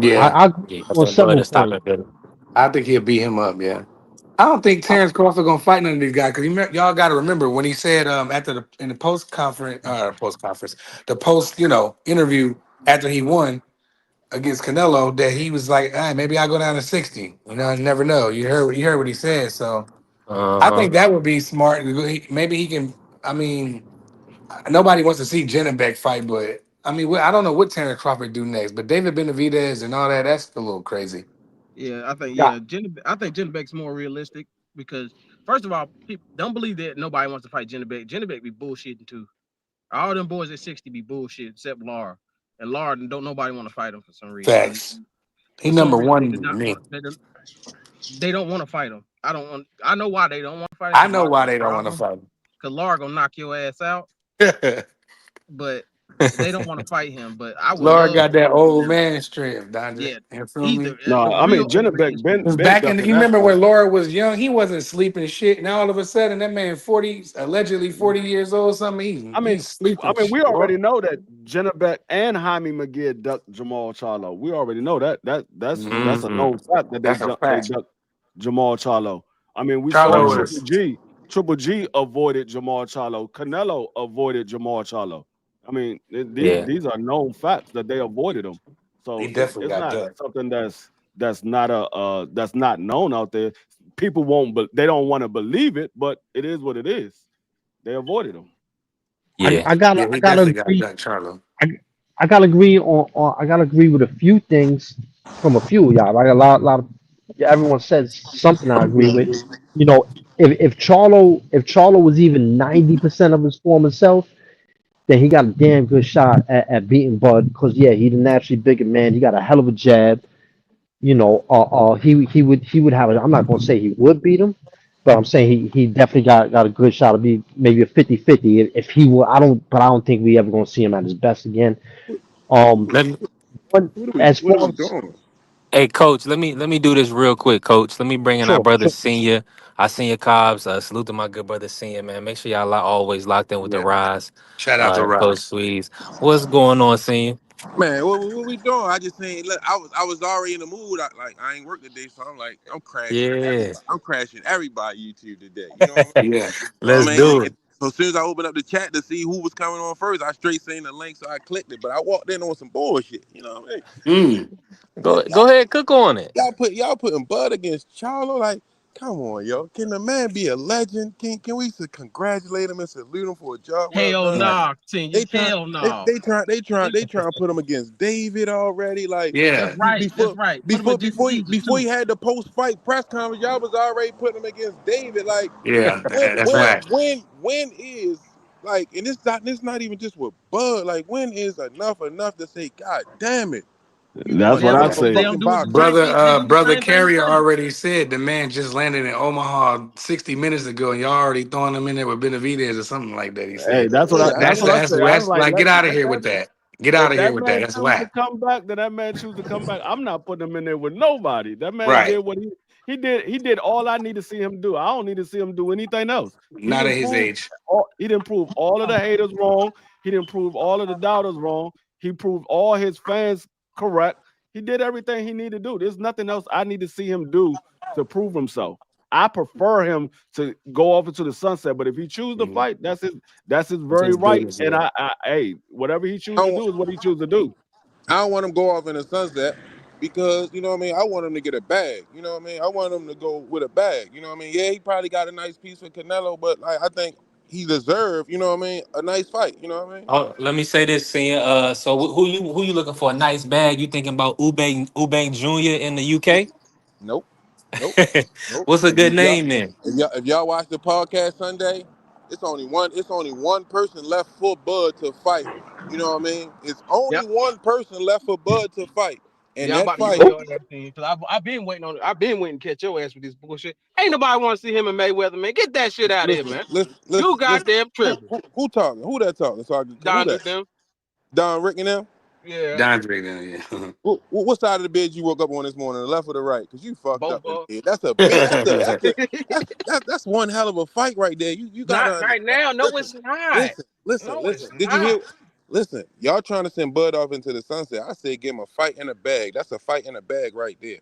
Yeah, I agree Yeah, I on think Bud several is stopping points. Billy. I think he'll beat him up. Yeah, I don't think I, Terrence Crawford gonna fight none of these guys because y'all got to remember when he said after in the the post interview after he won against Canelo that he was like, maybe I go down to 60. You never know. You heard what he said. So Uh I huh. think that would be smart. Maybe he can. I mean, nobody wants to see Beck fight, but I mean, I don't know what Terrence Crawford do next. But David Benavidez and all that—that's a little crazy. Yeah, I think yeah, I think Beck's more realistic because first of all, people don't believe that nobody wants to fight Beck. Beck be bullshitting too. All them boys at 60 be bullshit except Lara. And Lara don't nobody want to fight him for some reason. And Facts. He for some number reason one to me. they don't want to fight him. I know why they don't want to fight him I because know Lara why got they don't want to problems. fight Because Lara gonna knock your ass out, him. but they don't want to fight him. But I would Laura love got to see that him old Canelo. man strength, Dante. Yeah, You feel he's me? the no, I real mean old man Jennebeck strength. Because been back in, ducking you that remember fight. when Laura was young, he wasn't sleeping shit. Now all of a sudden, that man 40, allegedly 40 years old, something. I mean, He's sleeping we shit. already know that Jennebeck and Jaime McGee ducked Jamal Charlo. We already know that. That's a known Mm-hmm. fact that That's a they fact. ducked Jamal Charlo. I mean, we saw Charlo Mm-hmm. Triple is G. Triple G avoided Jamal Charlo. Canelo avoided Jamal Charlo. I mean, Yeah. these are known facts that they avoided him. he So definitely it's got not that. something that's not known out there. People won't, but they don't want to believe it. But it is what it is. They avoided him. I, Yeah. I gotta Yeah, I he gotta definitely got agree. that, Charlo. I, I gotta agree I gotta agree with a few things from a few of y'all. Like a lot of yeah, everyone says something I agree with. You know, if Charlo was even 90% of his former self, then he got a damn good shot at beating Bud. Because yeah, he's a naturally bigger man. He got a hell of a jab. He would have. I'm not gonna say he would beat him, but I'm saying he definitely got a good shot to be maybe a 50-50 if he were. I don't think we ever gonna see him at his best again. Um, Let me, but as What are far we as doing? hey, coach. Let me do this real quick, coach. Let me bring in our sure, brother sure, Senior. Our Senior Cobbs. Salute to my good brother Senior, man. Make sure y'all always locked in with the Yeah. rise. Shout out to Coach Rob. Swedes. What's going on, Senior? Man, what we doing? I just saying, look, I was already in the mood. I ain't work today, so I'm like, I'm crashing Yeah. everybody. I'm crashing everybody YouTube today. You know what I mean? Yeah. So Let's I mean, do it. so as soon as I opened up the chat to see who was coming on first, I straight seen the link, so I clicked it. But I walked in on some bullshit. You know what I mean? Mm. Go ahead, cook on it. Y'all putting Bud against Charlo like. Come on, yo. Can the man be a legend? Can we congratulate him and salute him for a job well Hell done? Yeah. no, continue. They try Hell no. they try to put him against David already. Like That's Yeah, right. That's before right. Put him against Jesus before too. he had the post fight press conference, y'all was already putting him against David. Like yeah, that's whack. when is like, and this not even just with Bud. Like, when is enough to say, God damn it, you That's doing They what I don't. enough Yeah. for They say. don't fucking do it the boxing? same thing. They do the Brother same thing Carrier twice. already said the man just landed in Omaha 60 minutes ago, and y'all already throwing him in there with Benavidez or something like that. He Hey, said Yeah, that's what I say. I was that's like, like get out of let here that with that. Get out if of here that with that. man That's choose to whack. come back, then that man choose to come back. I'm not putting him in there with nobody. That man Right. did what he did. He did all I need to see him do. I don't need to see him do anything else. He Not at didn't his prove age. he didn't prove all of the haters wrong. He didn't prove all of the doubters wrong. He proved all his fans correct. He did everything he needed to do. There's nothing else I need to see him do to prove himself. I prefer him to go off into the sunset, but if he choose to Mhm. fight, that's his That's very his right. business. And Yeah. hey, whatever he choose I to don't, do is what he choose to do. I don't want him to go off in the sunset because you know what I mean. I want him to get a bag. You know what I mean. I want him to go with a bag. You know what I mean. Yeah, he probably got a nice piece with Canelo, but like I think he deserved. You know what I mean. A nice fight. You know what I mean. Oh, let me say this, Sen. So who you looking for? A nice bag? You thinking about Ube Jr. in the UK? Nope. Nope. Nope. What's a good name then? If y'all watch the podcast Sunday, it's only one person left for Bud to fight. You know what I mean? It's only Yep. one person left for Bud to fight. And Yeah, I'm that about to fight, throw your ass in because I've been waiting on it. I've been waiting to catch your ass with this bullshit. Ain't nobody want to see him and Mayweather, man. Get that shit out of here, man. You listen. goddamn tripping. Who talking? Who that talking? So who Don that? with them. Don Rick and them? Yeah. Dondre, then, yeah. What side of the bed you woke up on this morning, the left or the right? Because you fucked Both up in of the head. That's a big. That's one hell of a fight right there. You gotta not right understand. now. No, Listen, it's not. No, it's Did you not. hear? Listen, y'all trying to send Bud off into the sunset. I said give him a fight in a bag. That's a fight in a bag right there.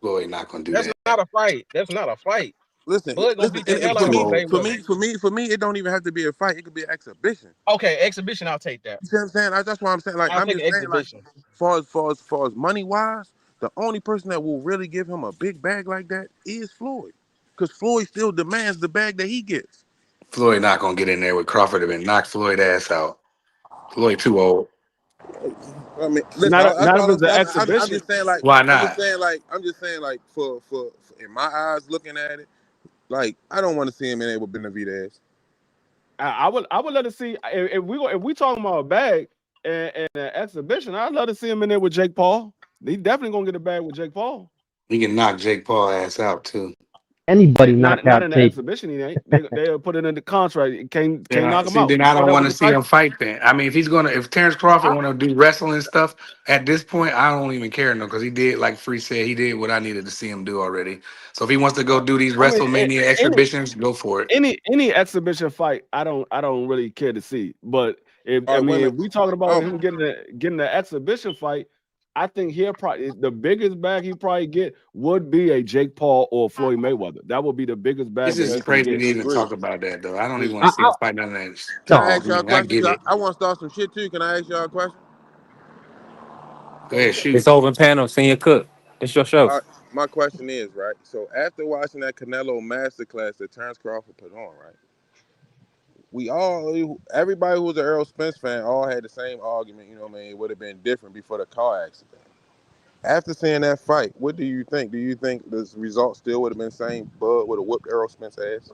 Floyd not gonna do That's that. not a fight. That's not a fight. Listen, Bud gonna listen. beat the He hell For out too of me, old. for Mayweather. me, for me, for me, it don't even have to be a fight. It could be an exhibition. Okay, exhibition. I'll take that. You see what I'm saying? That's why I'm saying. Like I'll I'm take an just saying. Like exhibition. far as money wise, the only person that will really give him a big bag like that is Floyd, because Floyd still demands the bag that he gets. Floyd not gonna get in there with Crawford and knock Floyd ass out. Floyd too old. I mean, listen, that's Not if all I'm it's an saying. I'm exhibition. just saying, like, Why not? I'm just saying, like, for in my eyes, looking at it, like, I don't want to see him in there with Benavidez. I would let to see if we talking about a bag and an exhibition. I'd love to see him in there with Jake Paul. He definitely gonna get a bag with Jake Paul. He can knock Jake Paul ass out too. Anybody knock Not out in the Jake. exhibition. He ain't. They'll put it in the contract. You can't knock him See, out. then You I don't fight want every to see fight. him fight. Then I mean, if Terrence Crawford want to do wrestling stuff at this point, I don't even care no, because he did, like Free said, he did what I needed to see him do already. So if he wants to go do these I mean, WrestleMania any exhibitions, go for it. any exhibition fight, I don't really care to see. But if All I right, wait a mean, if minute. we talking about Um, him getting the exhibition fight, I think he'll probably the biggest bag he probably get would be a Jake Paul or Floyd Mayweather. That would be the biggest It's bag that he just can crazy get. to even agree. talk about that though. I don't even Agree. want I, to see I, him fight none of that. Can I no, ask y'all a I question? get 'Cause it. I want to start some shit too. Can I ask y'all a question? Go ahead, It's shoot. over panel. Senior Cook. It's your show. All right, my question is, right? So after watching that Canelo masterclass that Terrence Crawford put on, right? Everybody who was an Earl Spence fan, all had the same argument. You know what I mean? It would have been different before the car accident. After seeing that fight, what do you think? Do you think the result still would have been the same? Bud would have whooped Errol Spence ass?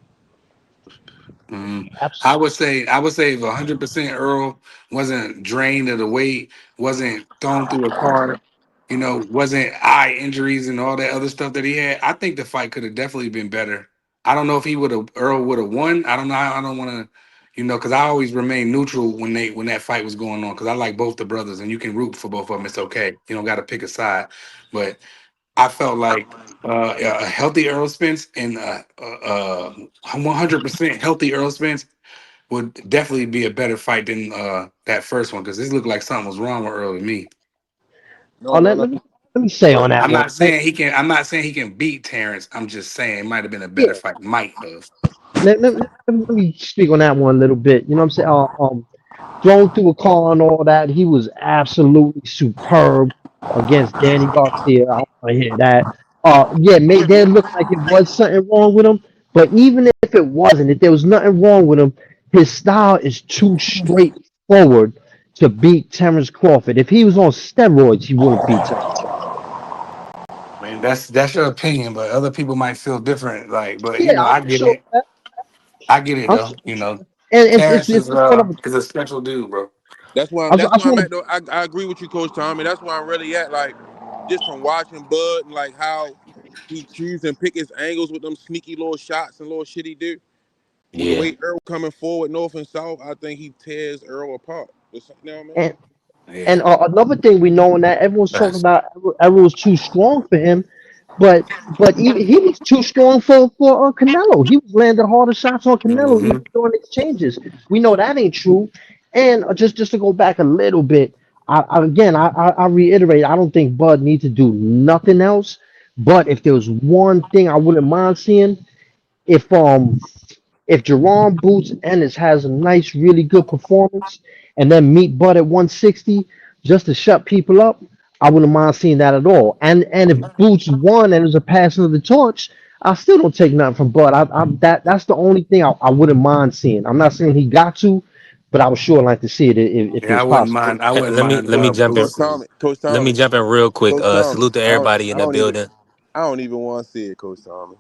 Mhm. abs- I would say if 100% Earl wasn't drained of the weight, wasn't thrown through a car, wasn't eye injuries and all that other stuff that he had, I think the fight could have definitely been better. I don't know if Earl would have won. I don't know. I don't want to, because I always remain neutral when that fight was going on, because I like both the brothers and you can root for both of them. It's okay. You don't got to pick a side, but I felt like a healthy Earl Spence and 100% healthy Earl Spence would definitely be a better fight than that first one, because this looked like something was wrong with Earl to me. No, no, no. let me say on that I'm one. not saying he can. I'm not saying he can beat Terrence. I'm just saying it might have been a better Yeah, fight. Might have. let me speak on that one a little bit. You know what I'm saying? Thrown through a car and all that. He was absolutely superb against Danny Garcia. I don't want to hear that. Yeah, they looked like it was something wrong with him. But even if it wasn't, if there was nothing wrong with him, his style is too straightforward to beat Terrence Crawford. If he was on steroids, he wouldn't beat Terrence Crawford. I mean, that's your opinion, but other people might feel different. Like, but Yeah, I I'm get sure. it. I get it I'm though. sure. And Terrence it's just one of is a special dude, bro. That's why I that's just where I'm want at though. I agree with you, Coach Tommy. That's where I'm really at. Like just from watching Bud and like how he choose and pick his angles with them sneaky little shots and little shit he do. With the Yeah. way Earl coming forward, north and south, I think he tears Earl apart. You know what I mean? to. And Yeah. another thing we know, and that everyone's talking Facts. about, Errol was too strong for him, but he was too strong for Canelo. He was landing harder shots on Canelo Hmm. even during exchanges. We know that ain't true. And just to go back a little bit, I reiterate, I don't think Bud needs to do nothing else. But if there was one thing I wouldn't mind seeing, if um if Jerome Boots Ennis has a nice, really good performance, and then meet Bud at 160 just to shut people up, I wouldn't mind seeing that at all. And if Boots won and it was a passing of the torch, I still don't take nothing from Bud. That's the only thing I wouldn't mind seeing. I'm not saying he got to, but I would sure like to see it if it Yeah, I was wouldn't possible. mind. I Hey, wouldn't mind let me jump in. Coach Boots. Tommy, Coach Let me Tommy, jump in real quick. Coach Tommy. Salute to everybody in the building. I don't even want to see it, Coach Tommy.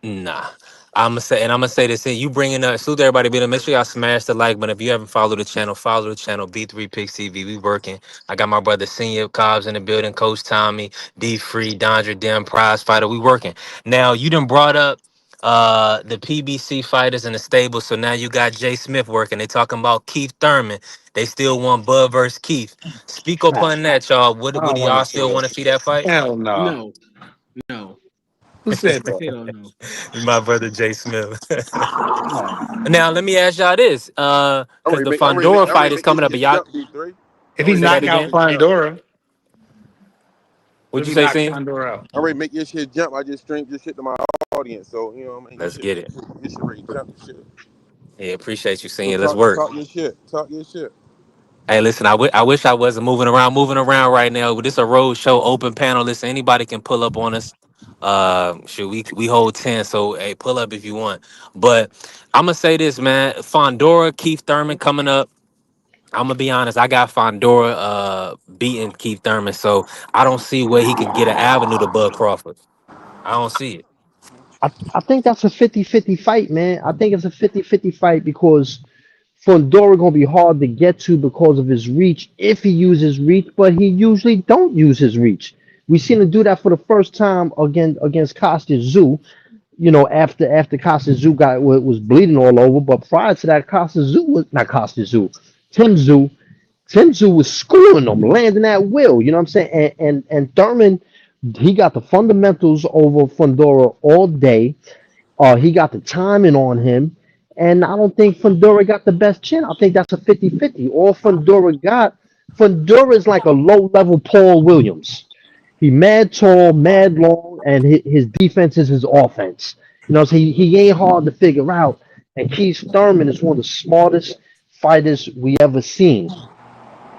Nah. I'm gonna say this. You bringing up salute to everybody. Be make sure y'all smash the like. But if you haven't followed the channel, follow the channel. B3 Picks TV. We working. I got my brother Senior Cobbs in the building. Coach Tommy, D Free, Dondra Dem, Prize Fighter. We working. Now you done brought up the PBC fighters in the stable. So now you got Jay Smith working. They talking about Keith Thurman. They still want Bud versus Keith. Speak upon Facts. that, y'all. I Would don't want to y'all see still want it. to see that fight? Hell no. No, no, Who said that? hell no. My brother Jay Smith. No. Now let me ask y'all this, because the Fondora I'm ready fight to is make your coming up, and shit y'all jump, D3. If I'm he ready to say make that knock your out again. shit jump. Pandora, What'd if you he say, knock Sin? Pandora out. I'm ready to make your shit jump. I just streamed your shit to my audience. So, you know what I mean? Let's get it. Your shit ready to jump and shit. Yeah, appreciate you So seeing. Let's work. talk your shit. Talk your shit. Hey, listen, I wish I wasn't moving around right now. But this a road show, open panel. Listen, anybody can pull up on us. Shoot, we hold 10, so hey, pull up if you want. But I'm gonna say this, man. Fondora, Keith Thurman coming up. I'm gonna be honest. I got Fondora beating Keith Thurman, so I don't see where he can get an avenue to Bud Crawford. I don't see it. I think that's a 50-50 fight, man. I think it's a 50-50 fight because Fundora gonna be hard to get to because of his reach if he uses reach, but he usually don't use his reach. We seen him do that for the first time against Costa Zoo. After Costa Zoo was bleeding all over, but prior to that, Costa Zoo was not Costa Zoo, Tim Zoo. Tim Zoo was schooling him, landing at will. You know what I'm saying? And Thurman, he got the fundamentals over Fundora all day. He got the timing on him. And I don't think Fundora got the best chin. I think that's a 50-50. All Fundora is like a low level Paul Williams. He mad tall, mad long, and his defense is his offense. So he ain't hard to figure out. And Keith Thurman is one of the smartest fighters we ever seen.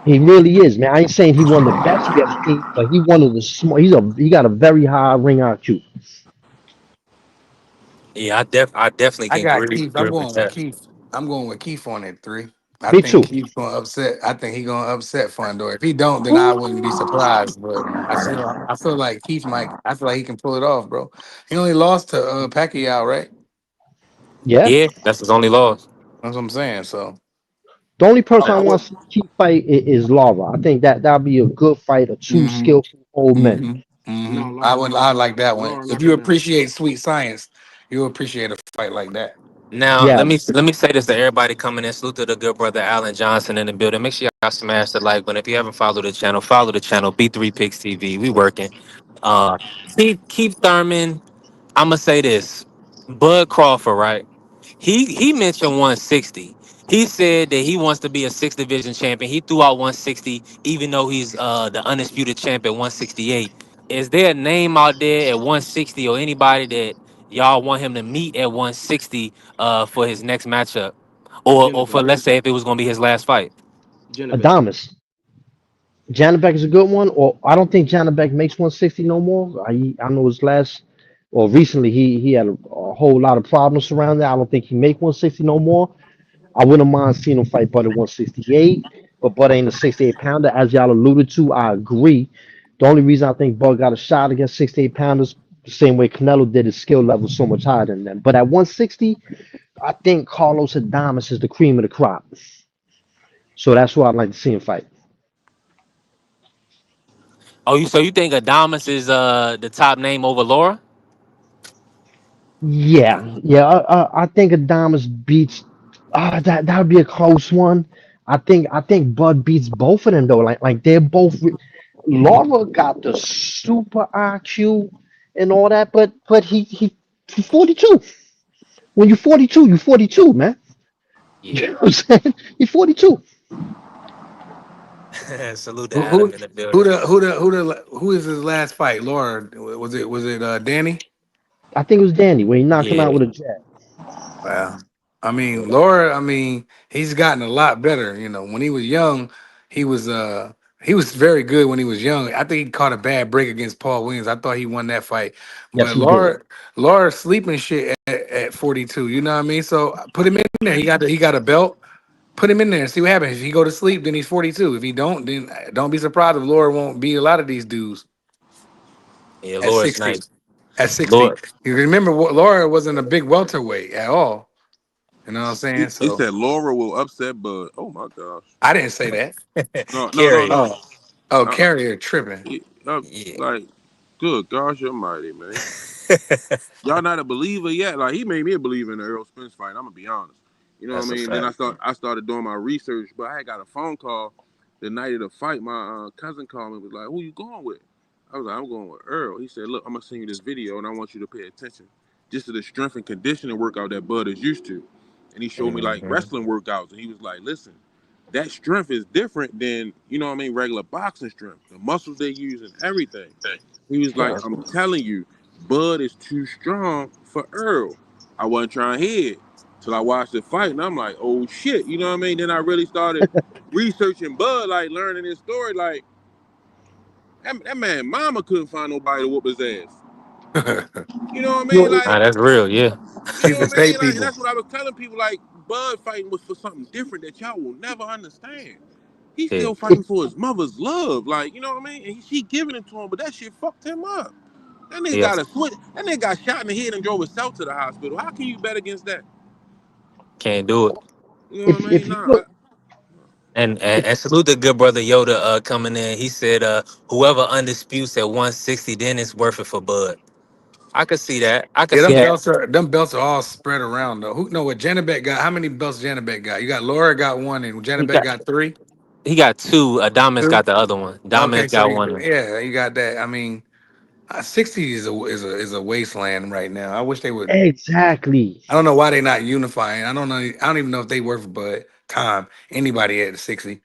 He really is, man. I ain't saying he won the best we ever seen, but he one of the smart. He got a very high ring IQ. Yeah, I definitely I can got agree, Keith. I'm agree with going with that. Keith. I'm going with Keith on it 3. I Me think too. Keith's gonna upset. I think he gonna upset Fondor. If he don't, then I wouldn't be surprised. But I feel like Keith might. I feel like he can pull it off, bro. He only lost to Pacquiao, right? Yeah. Yeah, that's his only loss. That's what I'm saying. So The only person I I want would. to see Keith fight is Lara. I think that'll be a good fight of two hmm skillful old men. No, I like that one. Laura If knock you him out. appreciate sweet science, you'll appreciate a fight like that. Now Yeah. let me say this to everybody coming in. Salute to the good brother Alan Johnson in the building. Make sure y'all smash the like button. If you haven't followed the channel, follow the channel. B3 Picks TV. We working. Uh, keep Thurman. I'm gonna say this. Bud Crawford, right? He mentioned 160. He said that he wants to be a six division champion. He threw out 160, even though he's the undisputed champ at 168. Is there a name out there at 160 or anybody that y'all want him to meet at 160 for his next matchup? Or Genevieve. for let's say if it was gonna be his last fight? Genevieve. Adamas. Janabek is a good one, or I don't think Janabek makes 160 no more. I know his last or recently he had a whole lot of problems around that. I don't think he make 160 no more. I wouldn't mind seeing him fight Bud at 168, but Bud ain't a 68 pounder, as y'all alluded to. I agree. The only reason I think Bud got a shot against 68 pounders, the same way Canelo did, his skill level so much higher than them. But at 160, I think Carlos Adames is the cream of the crop. So that's why I'd like to see him fight. Oh, you think Adamas is the top name over Laura? Yeah. I think Adamas beats. That would be a close one. I think Bud beats both of them though. Like they're both. Laura got the super IQ and all that, but he's 42. When you're 42, you're 42, man. You Yeah. know what I'm saying? He's 42. Salute to Who Adam who in the building. who is his last fight? Laura, was it Danny? I think it was Danny when he knocked him out Yeah. with a jab. Wow. I mean, Laura, I mean, he's gotten a lot better. You know, when he was young, he was he was very good when he was young. I think he caught a bad break against Paul Williams. I thought he won that fight. Yes, But he did. Laura sleeping shit at 42. You know what I mean? So put him in there. He got a belt. Put him in there and see what happens. If he go to sleep, then he's 42. If he don't, then don't be surprised if Laura won't beat a lot of these dudes Yeah, at Laura's 60. nice. At 60. Laura. You remember Laura wasn't a big welterweight at all. You know what I'm He, saying? he So said Laura will upset Bud. Oh my gosh. I didn't say that. No, no, no, Carry. no. Oh, oh, Uh, Carrier tripping. he, Yeah. like, good gosh almighty, man. Y'all not a believer yet. Like he made me a believer in the Earl Spence fight. I'm gonna be honest. You know what I That's a mean? Then fact. I started doing my research, but I had got a phone call the night of the fight. My cousin called me and was like, "Who you going with?" I was like, "I'm going with Earl." He said, "Look, I'm gonna send you this video, and I want you to pay attention just to the strength and conditioning workout that Bud is used to." And he showed me like Hmm. wrestling workouts, and he was like, "Listen, that strength is different than you know what I mean regular boxing strength. The muscles they use and everything." He was like, Yeah. "I'm telling you, Bud is too strong for Earl." I wasn't trying to hear it till I watched the fight, and I'm like, "Oh shit," you know what I mean? Then I really started researching Bud, like learning his story. Like that man, Mama couldn't find nobody to whoop his ass. You know what I You mean? know, Like, Nah, that's real. Yeah. you She's know the what I mean? state Like, and people. that's what I was telling people. Like, Bud fighting was for something different that y'all will never understand. He's Yeah. still fighting for his mother's love. Like, you know what I mean? And she giving it to him, but that shit fucked him up. That nigga Yeah. got a switch. That nigga got shot in the head and drove himself to the hospital. How can you bet against that? Can't do it. You know what I if mean? you Nah. look, And salute the good brother Yoda coming in. He said, whoever undisputes at 160, then it's worth it for Bud. I could see that. I could Yeah, see yeah, that. them belts are all spread around though. Who know what Janabek got? How many belts Janabek got? You got Laura got one and He Janabek got got three? he got two. Adamas Two? got the other one. Okay, Damas so got one. yeah, you got that. I mean, 60 is a wasteland right now. I wish they would. exactly. I don't know why they're not unifying. I don't know. I don't even know if they work for Bud time. Anybody at 60.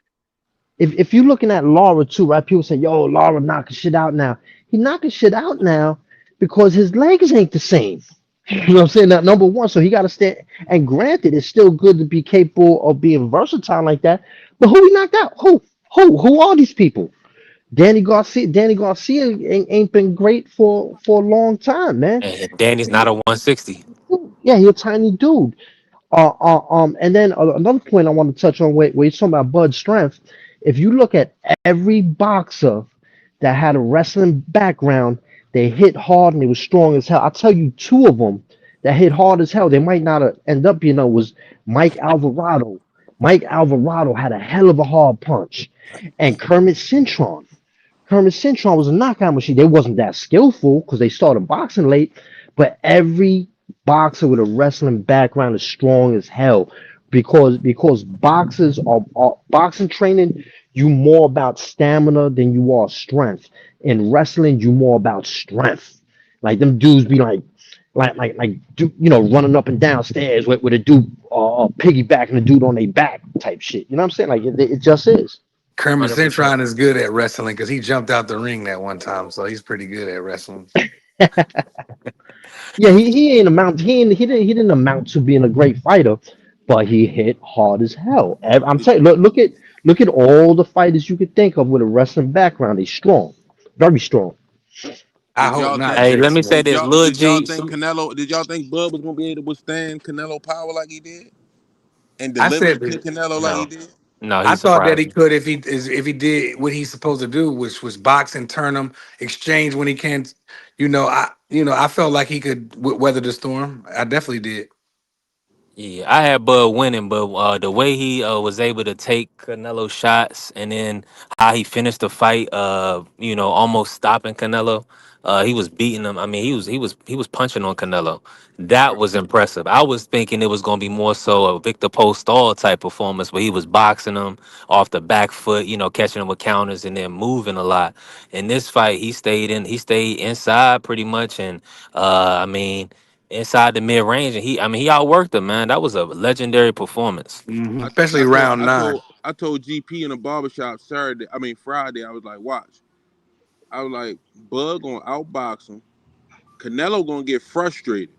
If you're looking at Laura too, right? People say, "Yo, Laura knocking shit out now." He knocking shit out now because his legs ain't the same. You know what I'm saying? That number one, so he got to stand. And granted, it's still good to be capable of being versatile like that. But who he knocked out? Who are these people? Danny Garcia. Danny Garcia ain't been great for a long time, man. And Danny's not a 160. Yeah, he a tiny dude. And then another point I want to touch on where you're talking about Bud's strength. If you look at every boxer that had a wrestling background, they hit hard and they were strong as hell. I'll tell you two of them that hit hard as hell. They might not end up, was Mike Alvarado. Mike Alvarado had a hell of a hard punch, and Kermit Cintron. Kermit Cintron was a knockout machine. They wasn't that skillful because they started boxing late, but every boxer with a wrestling background is strong as hell because boxers are boxing training. You more about stamina than you are strength. In wrestling, you more about strength. Like them dudes be running up and down stairs with a dude piggybacking the dude on their back type shit. You know what I'm saying? Like it just is. Kermit 100%. Cintron is good at wrestling because he jumped out the ring that one time, so he's pretty good at wrestling. Yeah, he ain't amount he didn't amount to being a great fighter, but he hit hard as hell. I'm Did, telling you, look at all the fighters you could think of with a wrestling background. They strong, very strong. I did hope y'all not, think? Hey, let me Jason. say Did this, y'all Lil did y'all G. think Canelo? Did y'all think Bud was gonna be able to withstand Canelo power like he did, and I deliver said to that. Canelo like he No, did? no, he I thought that surprised he me. could if he did what he's supposed to do, which was box and turn him, exchange when he can't. I felt like he could weather the storm. I definitely did. Yeah, I had Bud winning, but the way he was able to take Canelo shots and then how he finished the fight, almost stopping Canelo, he was beating him. I mean, he was punching on Canelo. That was impressive. I was thinking it was going to be more so a Victor Postol type performance where he was boxing him off the back foot, catching him with counters and then moving a lot. In this fight, he stayed inside pretty much, and I mean inside the mid range, and he outworked him, man. That was a legendary performance. Especially I told round I nine. told I told GP in a barbershop Friday. I was like, watch. I was like, Bud gonna outbox him. Canelo gonna get frustrated.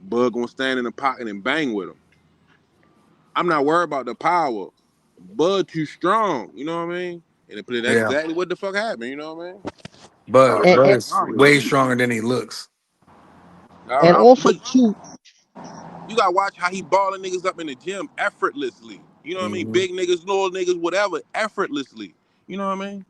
Bud gonna stand in the pocket and bang with him. I'm not worried about the power. Bud too strong. You know what I mean? That's Yeah, exactly what the fuck happened. You know what I mean? but And, but and, it's way stronger than he looks. and also But too, you gotta watch how he balling niggas up in the gym effortlessly. You know what I mean? hmm Big niggas, little niggas, whatever, effortlessly. You know what I mean?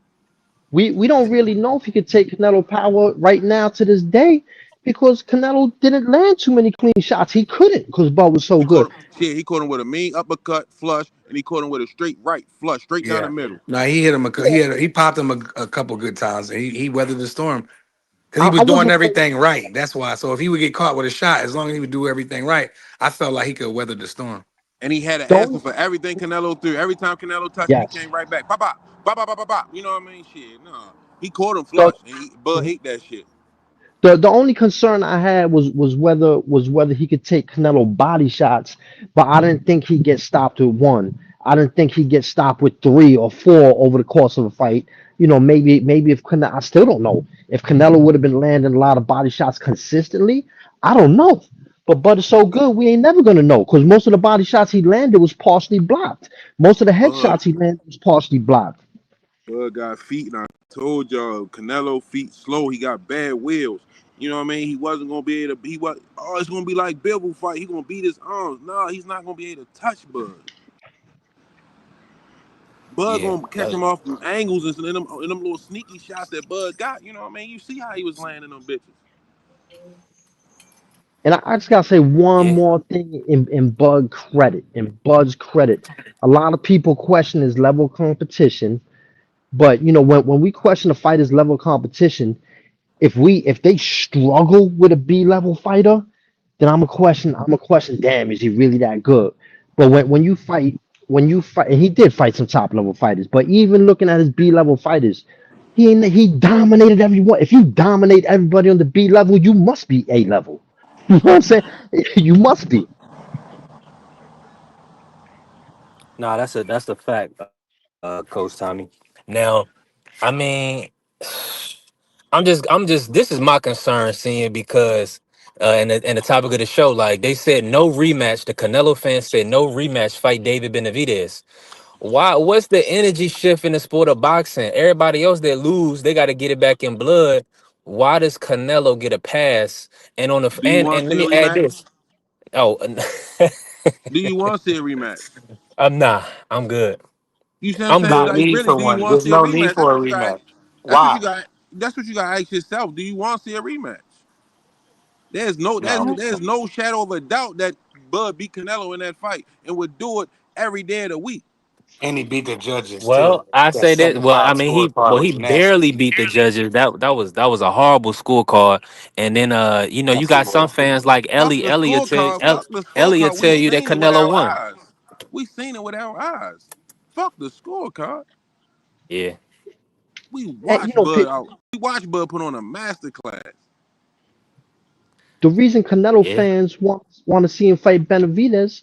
we don't really know if he could take Canelo power right now to this day because Canelo didn't land too many clean shots. He couldn't because Bud was so He good. caught him. Shit, he caught him with a mean uppercut flush, and he caught him with a straight right flush, straight down the Yeah. middle. No, he hit him. Yeah, He popped him a couple good times. And he weathered the storm because he I was doing wasn't quite everything right. That's why. So if he would get caught with a shot, as long as he would do everything right, I felt like he could weather the storm. And he had an the answer only for everything Canelo threw. Every time Canelo touched him, he yes. came right back. Bop, bop, bop, bop, bop, bop, bop. You know what I mean? Shit, nah. He caught him The, flush, and Bud ate that shit. the only concern I had was whether he could take Canelo body shots, but I didn't think he'd get stopped with one. I didn't think he'd get stopped with three or four over the course of a fight. Maybe if Canelo, I still don't know if Canelo would have been landing a lot of body shots consistently. I don't know. But Bud is so good, we ain't never gonna know because most of the body shots he landed was partially blocked. Most of the Bud, headshots he landed was partially blocked. Bud got feet, and I told y'all, Canelo feet slow. He got bad wheels. You know what I mean? He wasn't gonna be able to. He was. Oh, it's gonna be like Bivol fight. He gonna beat his arms. No, he's not gonna be able to touch Bud. Bud Yeah, gonna catch him off from angles and in them little sneaky shots that Bud got. You know what I mean? You see how he was landing them bitches. And I just gotta say one yeah. more thing in Bud credit. In Bud's credit, a lot of people question his level of competition, but when we question a fighter's level of competition, if they struggle with a B level fighter, then I'm a question. Damn, is he really that good? But when you fight, and he did fight some top level fighters. But even looking at his B level fighters, he dominated everyone. If you dominate everybody on the B level, you must be A level. You know what I'm saying? You must be. No, that's a fact, Coach Tommy. Now, I mean, I'm just. This is my concern, seeing because, and the topic of the show, like they said, no rematch. The Canelo fans said no rematch. Fight David Benavidez. Why? What's the energy shift in the sport of boxing? Everybody else that lose, they got to get it back in blood. Why does Canelo get a pass? And on the Do you want and to let see a me add rematch? this. Oh, Do you want to see a rematch? I'm nah. I'm good. You see what I'm I'm saying? good. Like really, do you want to see a rematch? That's what you got. That's what you got. That's what you got to ask yourself. Do you want to see a rematch? There's no there's No. there's no shadow of a doubt that Bud beat Canelo in that fight and would do it every day of the week. And he beat the judges too. Well, I That say that. second Well, I five mean, he scorecard well he was nasty. barely beat the judges. That was a horrible scorecard. And then you got some fans like Fuck Ellie. the Elliot tell scorecard. Fuck the Elliot scorecard. We tell you that seen it with Canelo our won. eyes. We seen it with our eyes. Fuck the scorecard. Yeah, We And watched Bud out. We watched Bud put on a master class. the reason Canelo yeah. fans want to see him fight Benavidez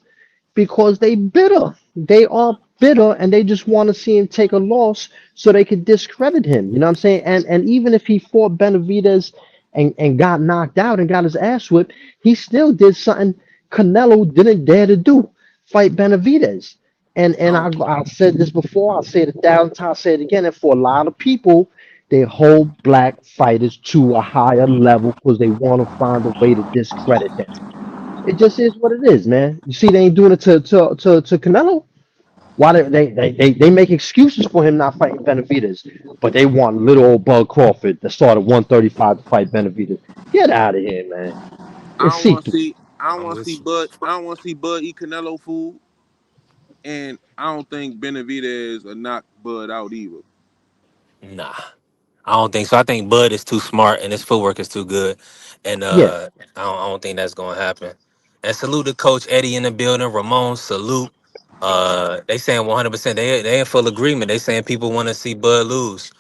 because they bitter. They are bitter, and they just want to see him take a loss so they could discredit him. You know what I'm saying? And even if he fought Benavidez and got knocked out and got his ass whipped, he still did something Canelo didn't dare to do. fight Benavidez. And Oh, I said this before, I'll say it a thousand times, I'll say it again. And for a lot of people, they hold black fighters to a higher level because they want to find a way to discredit him. It just is what it is, man. You see, they ain't doing it to Canelo. Why they make excuses for him not fighting Benavidez, but they want little old Bud Crawford that started 135 to fight Benavidez. Get out of here, man. I It's don't see want to through. see. I don't I'm want to with see you. Bud. I don't want to see Bud eat Canelo food, and I don't think Benavidez will knock Bud out either. Nah. I don't think so. I think Bud is too smart and his footwork is too good, and Yeah, I don't think that's gonna happen. And salute to Coach Eddie in the building. Ramon, salute. They saying 100%. They in full agreement. They saying people want to see Bud lose.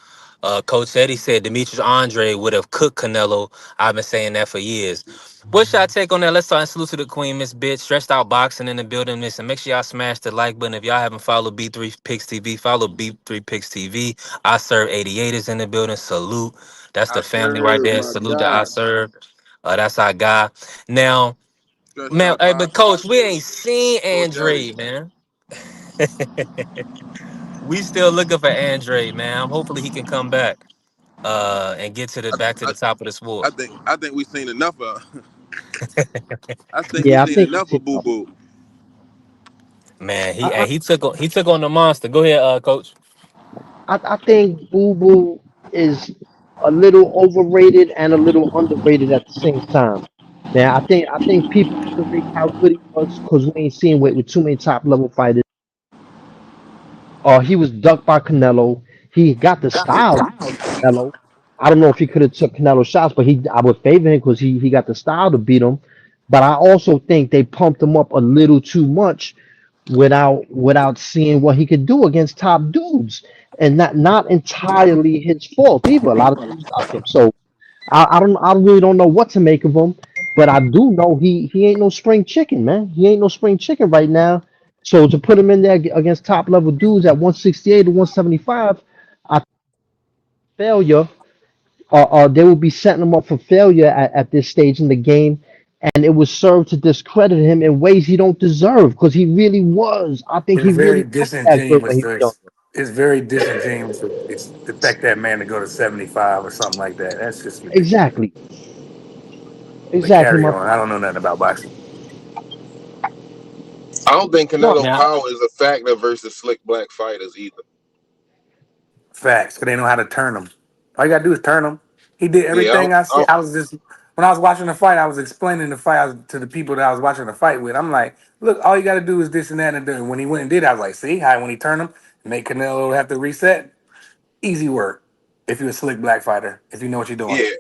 Coach Eddie said Demetrius Andre would have cooked Canelo. I've been saying that for years. What's your take on that? Let's start and salute to the Queen, Miss Bitch. Stretched out boxing in the building. Miss, and make sure y'all smash the like button. If y'all haven't followed B3 Picks TV, follow B3 Picks TV. I serve 88 is in the building. Salute. That's I the family right serve there. my Salute to I guy. serve. That's our guy. Now, Stretched man, out hey, but coach, we boxing. ain't seen Coach Eddie. Andre, man. We still looking for Andre, man. Hopefully he can come back. And get to the I, back to I, the top of the sport. I think we seen enough of. I think we yeah, I seen think we've enough seen of Boo enough. Boo. Man, I, he took on the monster. Go ahead, coach. I think Boo Boo is a little overrated and a little underrated at the same time. Man, I think people underrate how good he was because we ain't seen with too many top level fighters. He was ducked by Canelo. He got the style to beat Canelo. I don't know if he could have took Canelo shots, but I would favor him because he got the style to beat him. But I also think they pumped him up a little too much without seeing what he could do against top dudes, and not entirely his fault either. A lot of dudes duck him, so I really don't know what to make of him, but I do know he ain't no spring chicken, man. He ain't no spring chicken right now. So to put him in there against top level dudes at 168 to 175, I failure. They will be setting him up for failure at this stage in the game, and it was served to discredit him in ways he don't deserve because he really was. I think it's he very really was that good when disingenuous he was younger. it's very disingenuous to expect that man to go to 75 or something like that. That's just ridiculous. Exactly, But exactly, carry my on. I don't know nothing about boxing. I don't think no. Canelo Now, power is a factor versus slick black fighters either. Facts, because they know how to turn them. All you gotta do is turn them. He did Yeah, everything I see. I was just when I was watching the fight, I was explaining the fight to the people that I was watching the fight with. I'm like, look, all you gotta do is this and that and when he went and did, I was like, see how when he turned him, make Canelo have to reset. Easy work. If you're a slick black fighter, if you know what you're doing. yeah.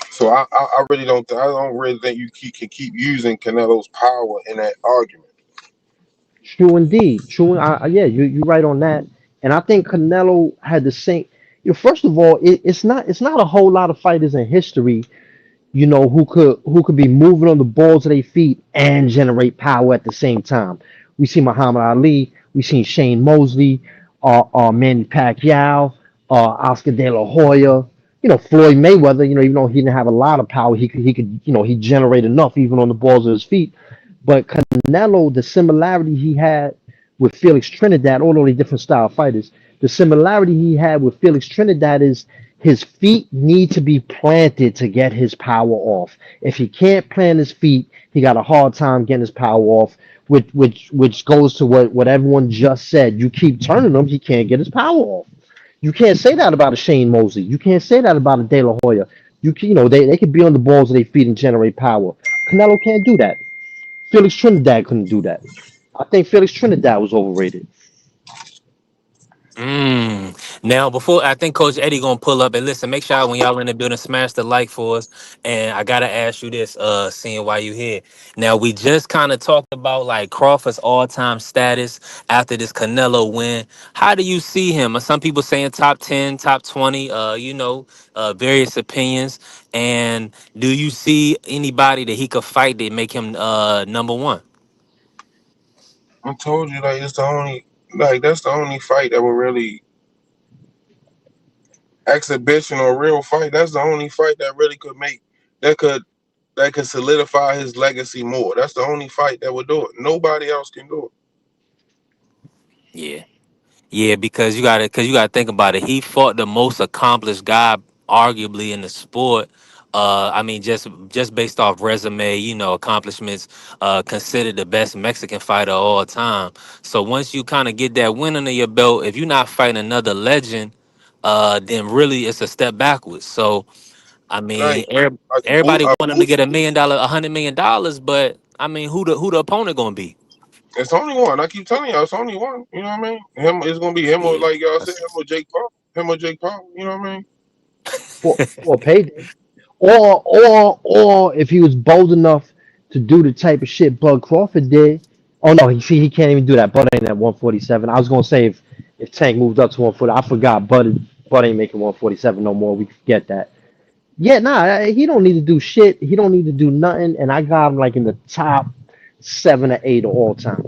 So I really don't. I don't really think can keep using Canelo's power in that argument. True indeed. True. Yeah, you're right on that. And I think Canelo had the same. First of all, it's not a whole lot of fighters in history, who could be moving on the balls of their feet and generate power at the same time. We see Muhammad Ali, we seen Shane Mosley, Manny Pacquiao, Oscar De La Hoya, Floyd Mayweather. Even though he didn't have a lot of power, he generate enough even on the balls of his feet. But Canelo, the similarity he had with Felix Trinidad, although they different style fighters, the similarity he had with Felix Trinidad is his feet need to be planted to get his power off. If he can't plant his feet, he got a hard time getting his power off. Which goes to what everyone just said. You keep turning him, he can't get his power off. You can't say that about a Shane Mosley. You can't say that about a De La Hoya. They could be on the balls of their feet and generate power. Canelo can't do that. Felix Trinidad couldn't do that. I think Felix Trinidad was overrated. now before I think Coach Eddie gonna pull up and listen. Make sure when y'all in the building, smash the like for us. And I gotta ask you this, seeing why you here. Now we just kind of talked about like Crawford's all-time status after this Canelo win. How do you see him? Some people saying top 10, top 20. Various opinions. And do you see anybody that he could fight that make him number one? I told you like it's the only like that's the only fight that will really exhibition or real fight. That's the only fight that really could make that could that could solidify his legacy more. That's the only fight that would do it. Nobody else can do it. Yeah. Yeah, because you gotta think about it. He fought the most accomplished guy arguably in the sport. I mean, just based off resume, accomplishments, considered the best Mexican fighter of all time. So once you kind of get that win under your belt, if you're not fighting another legend, then really it's a step backwards. So I mean, Like, everybody I want him to boot. get $1 million, $100 million, but I mean, who the opponent gonna be? It's only one. I keep telling y'all, it's only one. You know what I mean? Him. It's gonna be him or Yeah. like y'all said, him or Jake Paul. Him or Jake Paul. You know what I mean? for a payday. Or if he was bold enough to do the type of shit Bud Crawford did. Oh no, he can't even do that. Bud ain't at 147. I was gonna say if Tank moved up to 140, I forgot Bud ain't making 147 no more. We can forget that. Yeah, nah, he don't need to do shit. He don't need to do nothing. And I got him like in the top 7 or 8 of all time.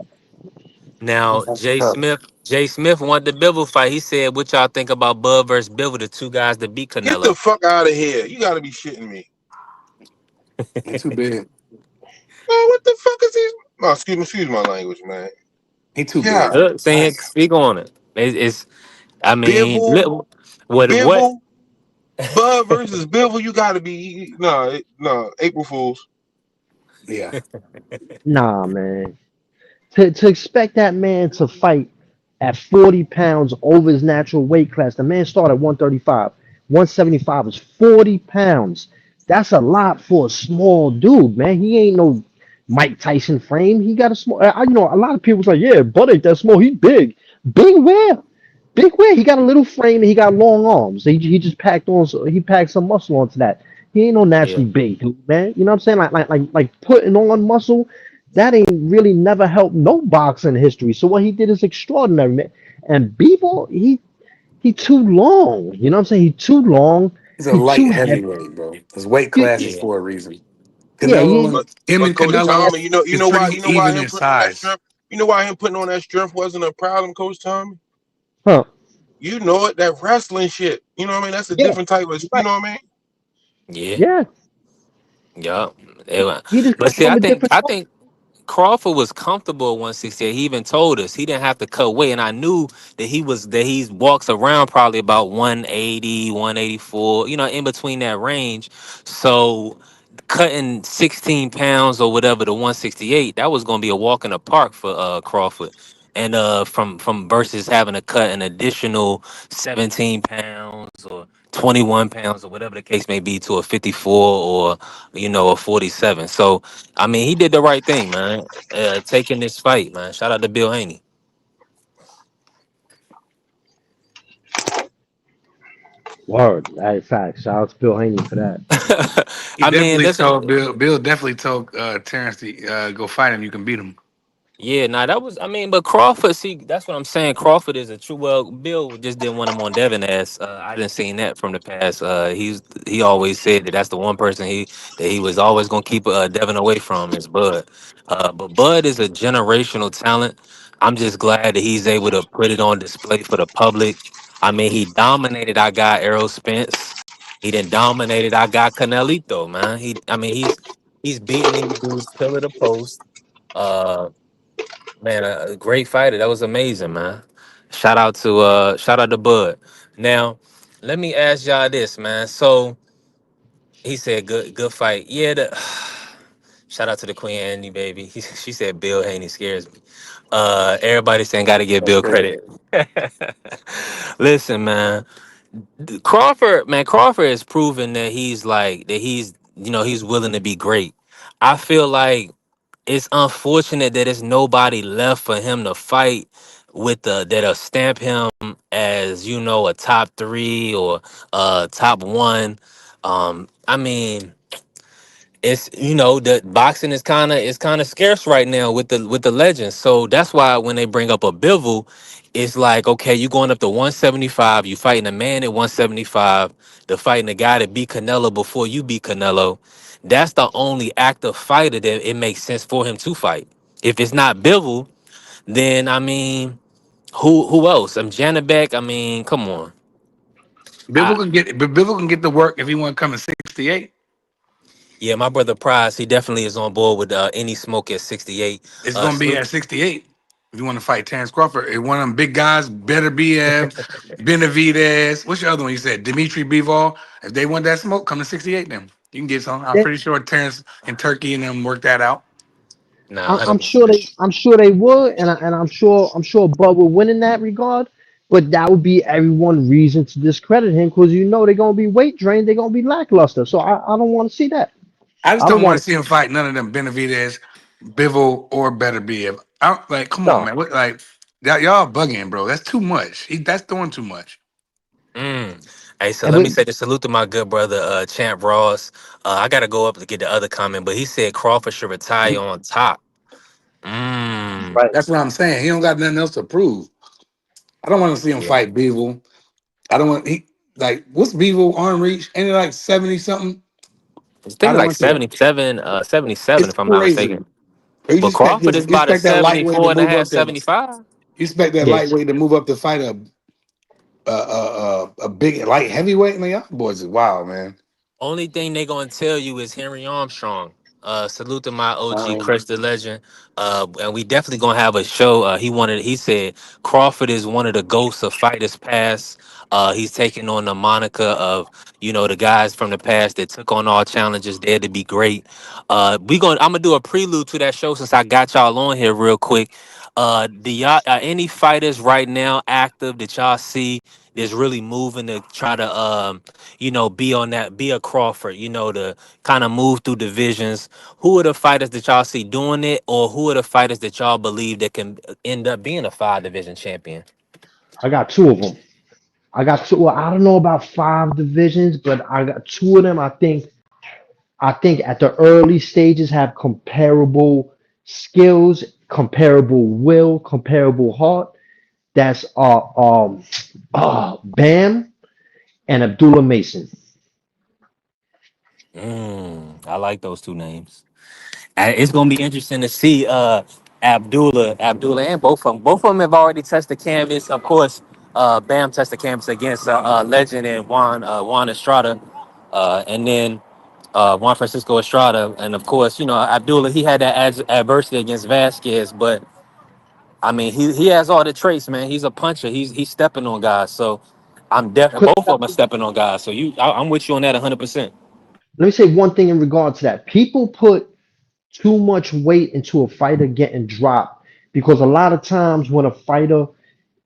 Now, That's Jay tough. Smith, Jay Smith wanted the Bivol fight. He said, "What y'all think about Bud versus Bivol, the two guys that beat Get the Canelo?" fuck out of here. You gotta be shitting me. He too big. Man, what the fuck is he? No, excuse my language, man. He too big. God Saying, damn. speak on it. It's I mean, Bivol, what? Bivol, Bud versus Bivol. You gotta be no April Fools. Yeah. Nah, man. To expect that man to fight at 40 pounds over his natural weight class. The man started at 135. 175 is 40 pounds. That's a lot for a small dude, man. He ain't no Mike Tyson frame. He got a small. A lot of people say, yeah, Bud ain't that small. He big. Big where? Big where? He got a little frame and he got long arms. He just packed on. He packed some muscle onto that. He ain't no Yeah, naturally big dude, man. You know what I'm saying? Like putting on muscle. That ain't really never helped no boxing history. So what he did is extraordinary, man. And Bebo, he too long. You know what I'm saying? He too long. He's a He light too heavy. heavyweight, bro. His weight You, class is yeah, for a reason. yeah, Canelo, But him and Coach he, Canelo Tommy, is you pretty know why even him in putting on that size. strength. You know why him putting on that strength wasn't a problem, Coach Tommy. huh? You know it, that wrestling shit. You know what I mean? That's a Yeah, different type of. you're You right. know what I mean? yeah, Yeah, yeah. he just But come see, from I a think different. I think Crawford was comfortable at 168. He even told us he didn't have to cut weight, and I knew that he walks around probably about 180, 184, in between that range. So cutting 16 pounds or whatever to 168, that was going to be a walk in the park for Crawford. And from versus having to cut an additional 17 pounds or 21 pounds or whatever the case may be to a 54 or a 47. So I mean, he did the right thing, man. Taking this fight, man. Shout out to Bill Haney. Word, that fact. Shout out to Bill Haney for that. He I mean, definitely listen. told Bill. Bill definitely told Terrence to go fight him. You can beat him. Yeah, nah, that was. I mean, but Crawford. See, that's what I'm saying. Crawford is a true. Well, Bill just didn't want him on Devin ass. I didn't seen that from the past. He always said that that's the one person he was always gonna keep Devin away from is Bud. But Bud is a generational talent. I'm just glad that he's able to put it on display for the public. I mean, he dominated. I got Errol Spence. He didn't dominated. I got Canelito, man. I mean, he's beating these dudes pillar to post. Uh, Man, a great fighter. That was amazing, man. Shout out to Bud. Now, let me ask y'all this, man. So he said good fight. Yeah, shout out to the Queen Andy, baby. She said Bill Haney scares me. Everybody saying gotta give That's Bill crazy. credit. Listen, man. Crawford has proven that he's willing to be great. I feel like it's unfortunate that there's nobody left for him to fight with that'll stamp him as a top three or top one. I mean, it's the boxing is kind of scarce right now with the legends. So that's why when they bring up a Bivol, it's like, okay, you going up to 175, you fighting a man at 175, the fighting a guy that beat Canelo before you beat Canelo. That's the only active fighter that it makes sense for him to fight. If it's not Bivol, then I mean, who else? I'm Janabek. I mean, come on. Bivol can get. But Bivol can get the work if he want to come in 68. Yeah, my brother Prize, he definitely is on board with any smoke at 68. It's gonna be Salute, at 68. If you want to fight Terrence Crawford, one of them big guys, better Benavidez. What's your other one? You said Dimitri Bivol. If they want that smoke, come to 68 then. You can get some. I'm They, pretty sure Terrence and Turkey and them work that out. Nah, I'm 100%. sure they would, and I'm sure Bud will win in that regard. But that would be everyone reason to discredit him because they're gonna be weight drained, they're gonna be lackluster. So I don't want to see that. I just I don't don't want want to see him fight none of them Benavidez, Bivol, or Better Biev. Like, come on, no. man. What, like, y'all bugging, bro. That's too much. That's doing too much. Mm. Hey, so And let me we say the salute to my good brother, Champ Ross. I got to go up to get the other comment, but he said Crawford should retire on top. Mm. right. That's what I'm saying. He don't got nothing else to prove. I don't want to see him Yeah. fight Bivol. I don't want like what's Bivol arm reach? Ain't it like 70 something? I I think don't like want to see that. 77, 77, It's if I'm not crazy. mistaken. You But expect Crawford this? is You about a expect that lightweight to 74 and a move half, up that? 75. You expect that Yeah. lightweight to move up to fight a big light heavyweight? Man, y'all boys is wild, man. Only thing they gonna tell you is Henry Armstrong. Salute to my OG Um, Chris the Legend. And we definitely gonna have a show. He said Crawford is one of the ghosts of fighters past. He's taking on the moniker of, the guys from the past that took on all challenges, dared to be great. I'm gonna do a prelude to that show since I got y'all on here real quick. Do y'all any fighters right now active that y'all see that's really moving to try to be on that, be a Crawford, to kind of move through divisions? Who are the fighters that y'all see doing it, or who are the fighters that y'all believe that can end up being a 5 division champion? I got two of them. I got two. Well, I don't know about five divisions, but I got two of them. I think at the early stages have comparable skills, comparable will, comparable heart. That's Bam and Abdullah Mason. I like those two names. It's gonna be interesting to see Abdullah, and both of them have already touched the canvas. Of course, Bam touched the canvas against Legend and Juan Estrada, and then Juan Francisco Estrada, and of course, Abdullah, he had that adversity against Vasquez, but I mean, he has all the traits, man. He's a puncher. He's stepping on guys. So I'm definitely, both of them are stepping on guys. So I'm with you on that 100%. Let me say one thing in regard to that. People put too much weight into a fighter getting dropped because a lot of times when a fighter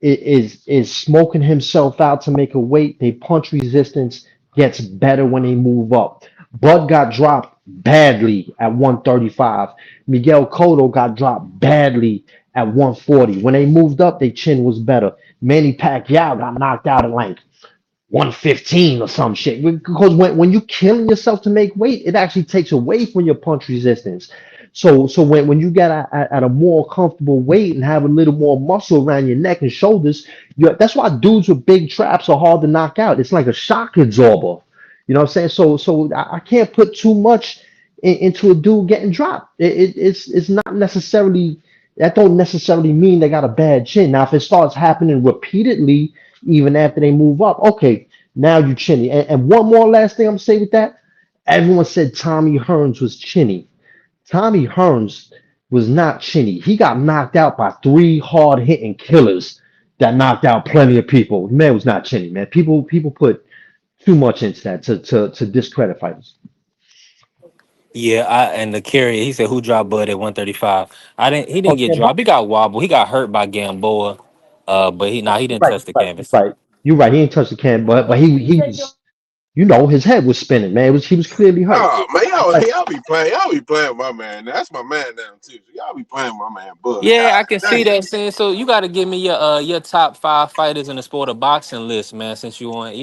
is smoking himself out to make a weight, they punch resistance gets better when they move up. Bud got dropped badly at 135. Miguel Cotto got dropped badly at 140. When they moved up, their chin was better. Manny Pacquiao got knocked out at like 115 or some shit. Because when you killing yourself to make weight, it actually takes away from your punch resistance. So when you get at a more comfortable weight and have a little more muscle around your neck and shoulders, that's why dudes with big traps are hard to knock out. It's like a shock absorber. You know what I'm saying? So I can't put too much into a dude getting dropped. It's not necessarily that don't necessarily mean they got a bad chin. Now, if it starts happening repeatedly, even after they move up, okay, now you chinny. And one more last thing I'm gonna say with that, everyone said Tommy Hearns was chinny. Tommy Hearns was not chinny. He got knocked out by three hard hitting killers that knocked out plenty of people. The man was not chinny, man. People put too much into that to discredit fighters. Yeah, and the carrier, he said who dropped Bud at 135. He Oh didn't get yeah, but dropped. He got wobbled. He got hurt by Gamboa. But he you're didn't right, touch the you're right, you're canvas. right. You're right. He didn't touch the can, but he was, his head was spinning, man. He was clearly hurt. Oh man, You're right. y'all be playing with my man. That's my man now too. So y'all be playing with my man, Bud. Yeah, God I can see dang. that, saying. So you got to give me your top 5 fighters in the sport of boxing list, man. Since you want,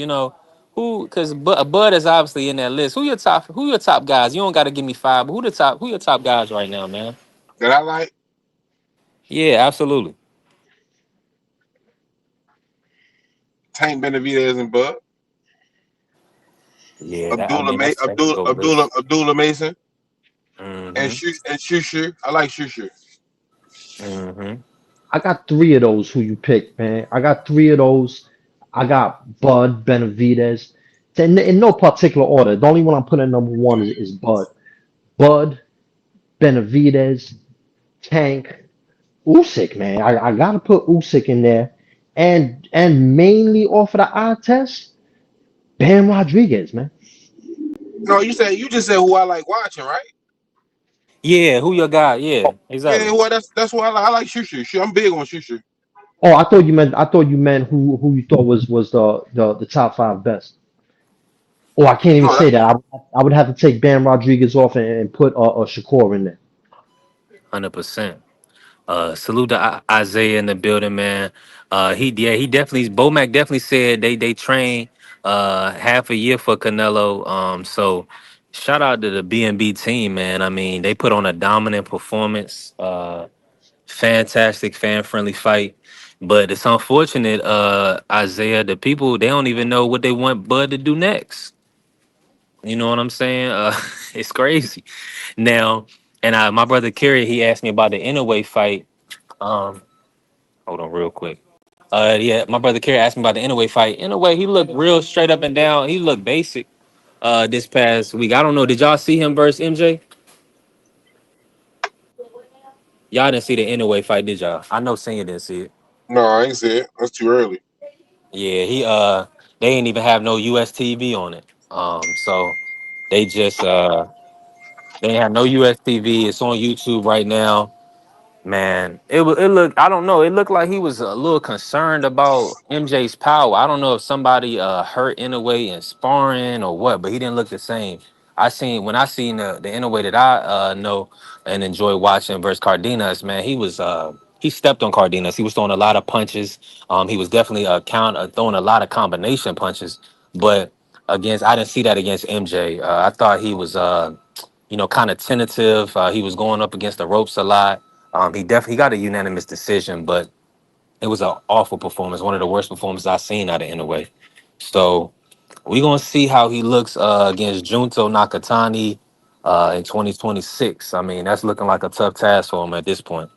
who, because Bud is obviously in that list. Who your top guys? You don't got to give me five, but who your top guys right now, man? That I like Yeah, absolutely. Tank Benavidez and Bud. Yeah, I mean that's a good list. Abdullah Mason and Mm-hmm. Shusher. I like Shusher. Mm-hmm. I got three of those who you picked, man. I got three of those. I got Bud, Benavidez. In no particular order. The only one I'm putting at number one is Bud. Bud, Benavidez, Tank, Usyk, man. I gotta put Usyk in there. And mainly off of the eye test, Bam Rodriguez, man. No, you just said who I like watching, right? Yeah, who your guy? Yeah, Yeah, exactly. well that's who I like. I like Shushu. I'm big on Shushu. Oh, I thought you meant who you thought was the top five best. Oh, I can't even No, say that. I would have to take Bam Rodriguez off and put Shakur in there. 100%. Salute to Isaiah in the building, man. He definitely Bomac definitely said they train half a year for Canelo. So shout out to the BNB team, man. I mean, they put on a dominant performance. Fantastic fan friendly fight. But it's unfortunate, Isaiah, the people they don't even know what they want Bud to do next. You know what I'm saying? It's crazy. Now, and my brother Kerry, he asked me about the Inouye fight. Um, Hold on, real quick. Yeah, my brother Kerry asked me about the Inouye fight. In a way, he looked real straight up and down. He looked basic. This past week, I don't know. Did y'all see him versus MJ? Y'all didn't see the Inouye fight, did y'all? I know Senior didn't see it. no, I ain't say it. That's too early. Yeah, they ain't even have no US TV on it. So they just they ain't have no US TV. It's on YouTube right now. Man, it looked, I don't know, it looked like he was a little concerned about MJ's power. I don't know if somebody hurt Inoue in sparring or what, but he didn't look the same. I seen the Inoue that I know and enjoy watching versus Cardenas, man, he stepped on Cardenas. He was throwing a lot of punches. He was definitely throwing a lot of combination punches, but against I didn't see that against MJ. I thought he was kind of tentative. He was going up against the ropes a lot. He got a unanimous decision, but it was an awful performance, one of the worst performances I've seen out of Inoue. So we're gonna see how he looks against Junto Nakatani in 2026. I mean, that's looking like a tough task for him at this point.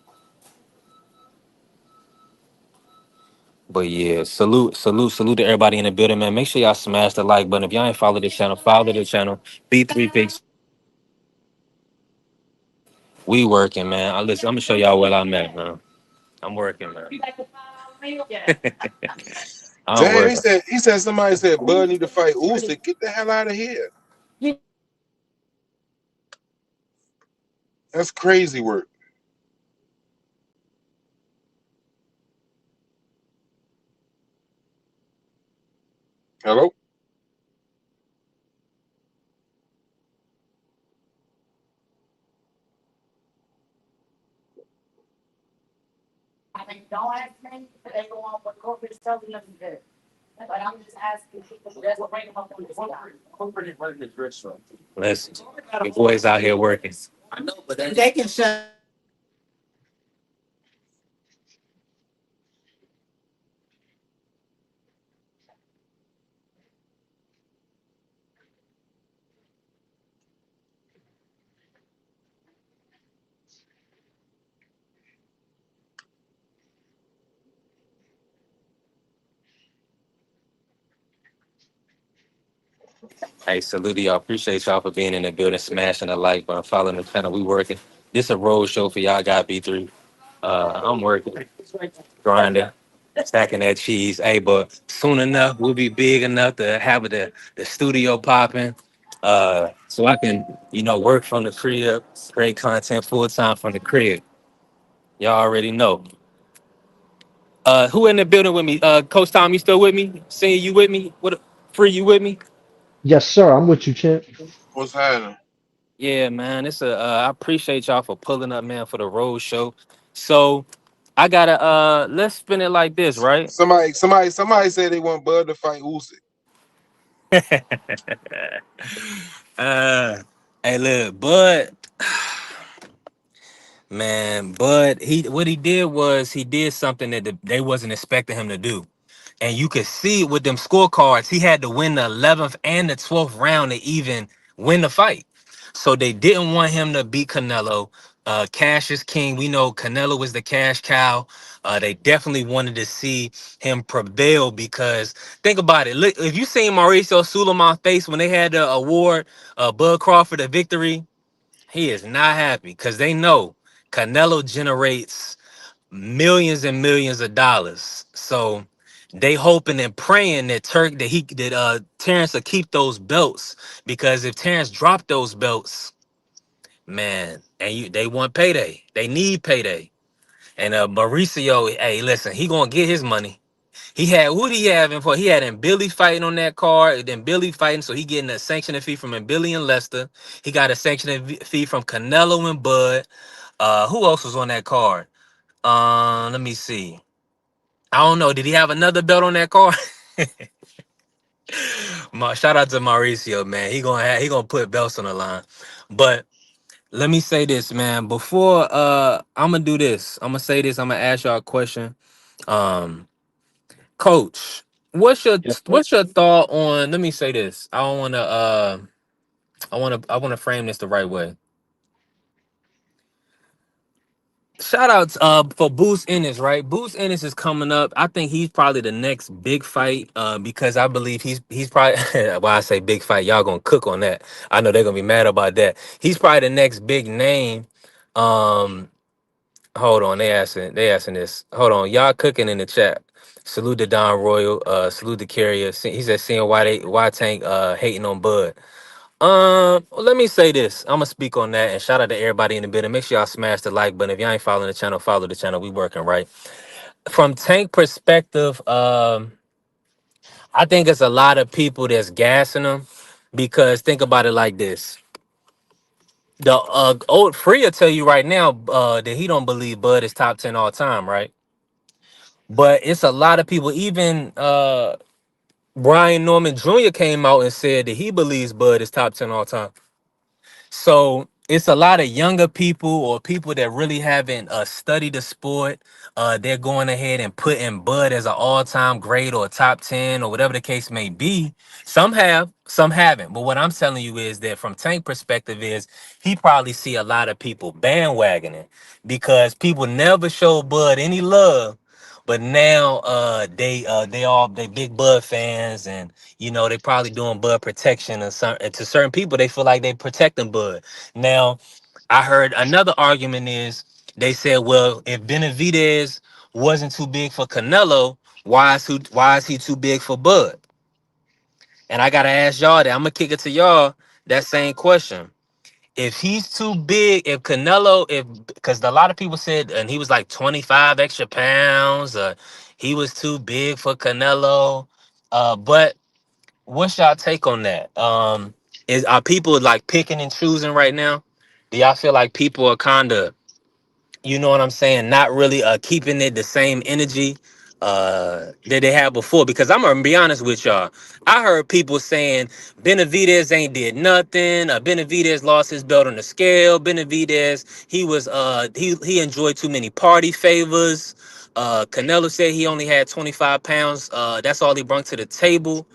But yeah, salute to everybody in the building, man. Make sure y'all smash the like button. If y'all ain't follow the channel, follow the channel. B3 Picks. We working, man. Listen, I'm gonna show y'all where I'm at, man. I'm working, man. I'm Damn, working. he said somebody said Bud need to fight Usyk. Get the hell out of here. That's crazy work. Hello? Listen, your boys out here working. Hey, salute to y'all. Appreciate y'all for being in the building, smashing the like button, following the channel. We working. This a road show for y'all. Got B3. I'm working, grinding, stacking that cheese. Hey, but soon enough, we'll be big enough to have the studio popping. So I can work from the crib, create content full time from the crib. Y'all already know. Who in the building with me? Coach Tom, you still with me? Seeing you with me? What? Free, you with me? Yes, sir. I'm with you, champ. What's happening? Yeah, man. I appreciate y'all for pulling up, man, for the road show. So I gotta let's spin it like this, right? Somebody said they want Bud to fight Usyk. uh hey look, Bud, man, Bud, what he did was he did something that they wasn't expecting him to do. And you could see with them scorecards, he had to win the 11th and the 12th round to even win the fight. So they didn't want him to beat Canelo. Cash is king. We know Canelo was the cash cow. They definitely wanted to see him prevail because think about it. Look, if you seen Mauricio Sulaiman's face when they had the award, Bud Crawford a victory, he is not happy because they know Canelo generates millions and millions of dollars. So they hoping and praying that Terrence will keep those belts, because if Terrence drop those belts, man, and they want payday. They need payday. And Mauricio, hey, listen, he gonna get his money. He had who did he have him for? He had him Billy fighting on that card, then Billy fighting, so he getting a sanctioning fee from Billy and Lester. He got a sanctioning fee from Canelo and Bud. Who else was on that card? Let me see. I don't know. Did he have another belt on that card? Shout out to Mauricio, man. He gonna put belts on the line. But let me say this, man. Before I'm gonna do this. I'm gonna say this. I'm gonna ask y'all a question. Um, Coach, Yes, sir. what's your thought on? Let me say this. I don't wanna. I wanna frame this the right way. Shout outs for Boost Ennis, right? Boost Ennis is coming up. I think he's probably the next big fight, because I believe he's probably why I say big fight, y'all gonna cook on that. I know they're gonna be mad about that. He's probably the next big name. Um Hold on, they asking this. Hold on, y'all cooking in the chat. Salute to Don Royal, salute to Carrier. He said seeing why Tank hating on Bud. Well, let me say this. I'm gonna speak on that, and shout out to everybody in the building. Make sure y'all smash the like button. If y'all ain't following the channel, follow the channel. We working right. From Tank perspective, I think it's a lot of people that's gassing him, because think about it like this. The old Free will tell you right now that he don't believe Bud is top 10 all time, right? But it's a lot of people, even Brian Norman Jr. came out and said that he believes Bud is top 10 all time. So it's a lot of younger people, or people that really haven't studied the sport. They're going ahead and putting Bud as an all-time great or a top 10 or whatever the case may be. Some have, some haven't. But what I'm telling you is that from Tank perspective is he probably see a lot of people bandwagoning, because people never show Bud any love. But now they big Bud fans, and they probably doing Bud protection, and to certain people they feel like they protecting Bud. Now, I heard another argument is they said, well, if Benavidez wasn't too big for Canelo, why is he too big for Bud? And I gotta ask y'all that. I'm gonna kick it to y'all that same question. If he's too big, if Canelo, if because a lot of people said, and he was like 25 extra pounds, he was too big for Canelo. But what's y'all take on that? Are people like picking and choosing right now? Do y'all feel like people are kind of, you know what I'm saying, not really keeping it the same energy that they had before? Because I'm gonna be honest with y'all. I heard people saying Benavidez ain't did nothing. Benavidez lost his belt on the scale. Benavidez, he enjoyed too many party favors. Canelo said he only had 25 pounds. That's all he brought to the table.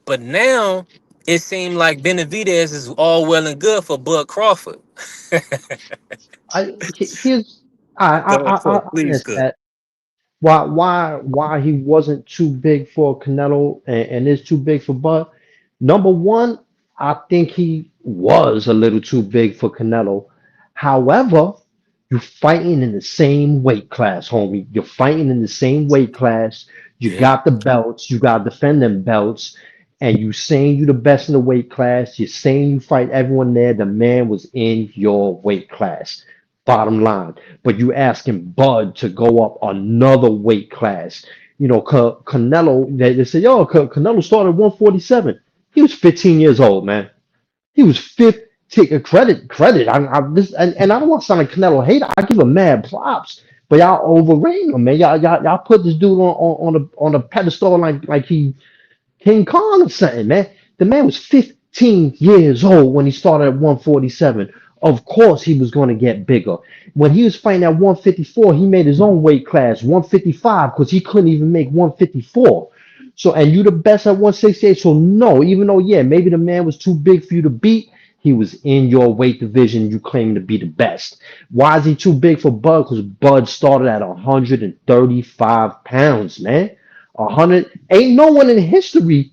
But now it seemed like Benavidez is all well and good for Bud Crawford. Here's Go ahead, I cook. Please, honest cook. that why he wasn't too big for Canelo and is too big for Bud. Number one, I think he was a little too big for Canelo. However, you're fighting in the same weight class, homie. You're fighting in the same weight class. You Yeah. got the belts. You got to defend them belts. And you saying you the best in the weight class. You're saying you fight everyone there. The man was in your weight class. Bottom line. But you asking Bud to go up another weight class. Canelo, they say, yo, Canelo started at 147. He was 15 years old, man. He was 15. Credit. And I don't want to sound like Canelo hater. I give him mad props. But y'all overrating him, man. Y'all put this dude on a pedestal like he King Kong or something, man. The man was 15 years old when he started at 147. Of course, he was going to get bigger. When he was fighting at 154, he made his own weight class, 155, because he couldn't even make 154. So, and you the best at 168. So, no, even though, yeah, maybe the man was too big for you to beat, he was in your weight division. You claim to be the best. Why is he too big for Bud? Because Bud started at 135 pounds, man. 100. Ain't no one in history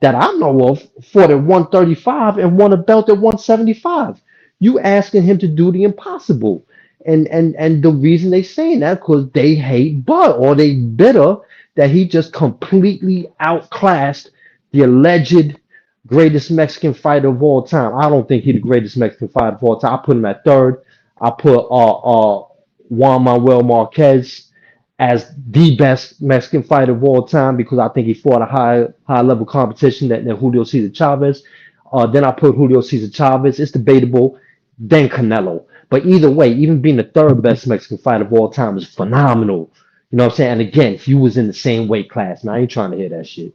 that I know of fought at 135 and won a belt at 175. You asking him to do the impossible. And the reason they saying that because they hate Bud or they bitter that he just completely outclassed the alleged greatest Mexican fighter of all time. I don't think he's the greatest Mexican fighter of all time. I put him at third. I put Juan Manuel Marquez as the best Mexican fighter of all time because I think he fought a high level competition than Julio Cesar Chavez. Then I put Julio Cesar Chavez. It's debatable. Then Canelo. But either way, even being the third best Mexican fighter of all time is phenomenal. You know what I'm saying? And again, he was in the same weight class. Now I ain't trying to hear that shit.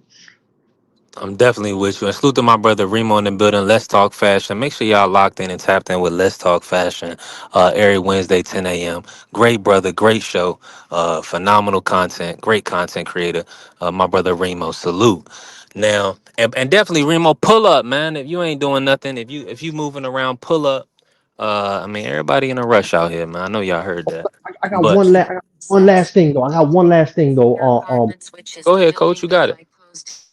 I'm definitely with you. And salute to my brother Remo in the building. Let's talk fashion. Make sure y'all locked in and tapped in with Let's Talk Fashion every Wednesday, 10 a.m. Great brother, great show, phenomenal content, great content creator. My brother Remo, salute. Now, and definitely Remo, pull up, man. If you ain't doing nothing, if you moving around, pull up. I mean, everybody in a rush out here, man. I know y'all heard that, I got but I got one last thing though. I got one last thing though. go ahead, coach. You got it.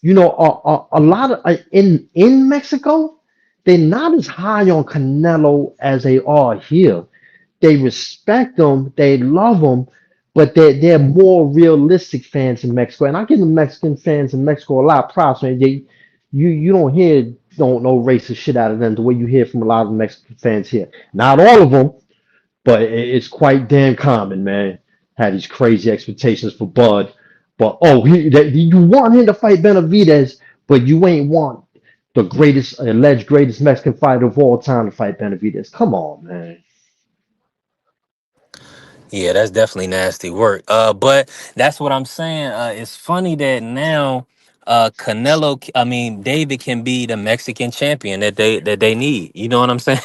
A lot of in Mexico, they're not as high on Canelo as they are here. They respect them, they love them, but they're more realistic fans in Mexico. And I give the Mexican fans in Mexico a lot of props, man. You don't hear don't no racist shit out of them the way you hear from a lot of the Mexican fans here. Not all of them, but it's quite damn common, man. Had these crazy expectations for Bud, but you want him to fight Benavidez, but you ain't want the greatest alleged greatest Mexican fighter of all time to fight Benavidez. Come on, man. Yeah, that's definitely nasty work. But that's what I'm saying. It's funny that now Canelo, I mean David can be the Mexican champion that they need. You know what I'm saying?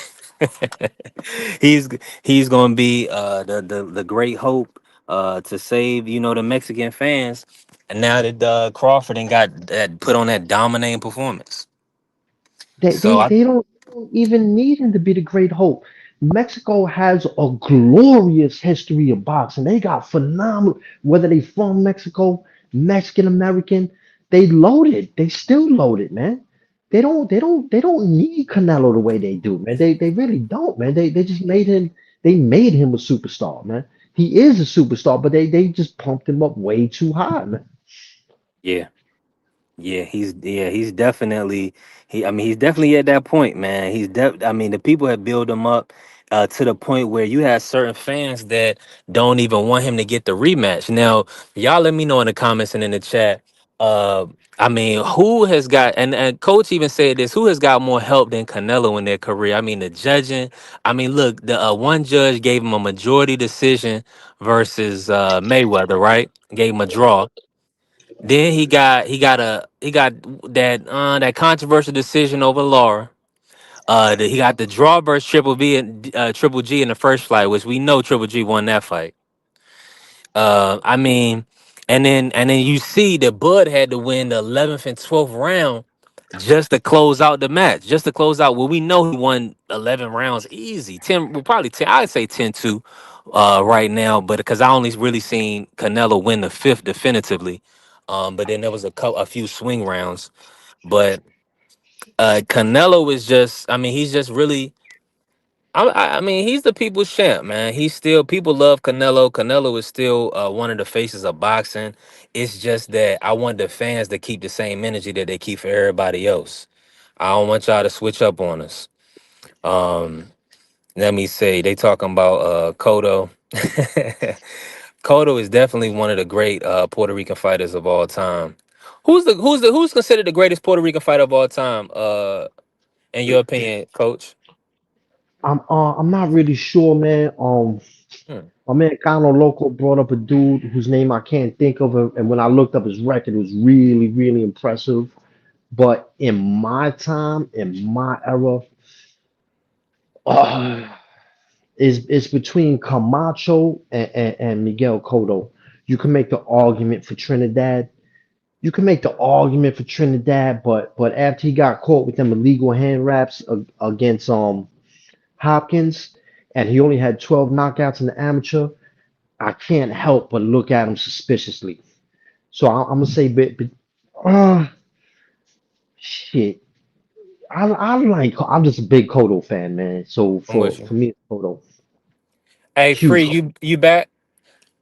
he's he's gonna be the great hope to save, the Mexican fans. And now that Crawford and got that put on that dominating performance. They, So they, I they don't, they don't even need him to be the great hope. Mexico has a glorious history of boxing. They got phenomenal, whether they from Mexico, Mexican American, they loaded. They still loaded, man. They don't need Canelo the way they do, man. They really don't, man. They just made him a superstar, man. He is a superstar, but they just pumped him up way too high, man. yeah. Yeah, he's definitely I mean, he's definitely at that point, man. I mean, the people have built him up to the point where you have certain fans that don't even want him to get the rematch. Now, y'all let me know in the comments and in the chat. Uh I mean, who has got, and coach even said this, who has got more help than Canelo in their career? I mean, the judging. I mean, look, the one judge gave him a majority decision versus Mayweather, right? Gave him a draw. Then he got that controversial decision over Laura. He got the draw versus Triple G in the first fight, which we know Triple G won that fight. I mean, and then you see that Bud had to win the 11th and 12th round just to close out the match, just to close out. Well, we know he won 11 rounds easy. 10, well, probably 10. I'd say 10-2 right now, but because I only really seen Canelo win the fifth definitively. But then there was a few swing rounds. But Canelo is just, I mean, he's just really. I mean, he's the people's champ, man. He's still, people love Canelo. Canelo is still one of the faces of boxing. It's just that I want the fans to keep the same energy that they keep for everybody else. I don't want y'all to switch up on us. Um, Let me say, they talking about Cotto. Cotto is definitely one of the great Puerto Rican fighters of all time. Who's considered the greatest Puerto Rican fighter of all time? In your opinion, Coach? I'm not really sure, man. Hmm. My man Cano Loco brought up a dude whose name I can't think of, and when I looked up his record, it was really, really impressive. But in my time, in my era, uh, is between Camacho and Miguel Cotto. You can make the argument for Trinidad. You can make the argument for Trinidad, but after he got caught with them illegal hand wraps against Hopkins, and he only had 12 knockouts in the amateur, I can't help but look at him suspiciously. So I'm gonna say, uh, shit. I'm just a big Kodo fan, man. So I'm with for you. me, it's Kodo. Hey, Free, Huge. you back?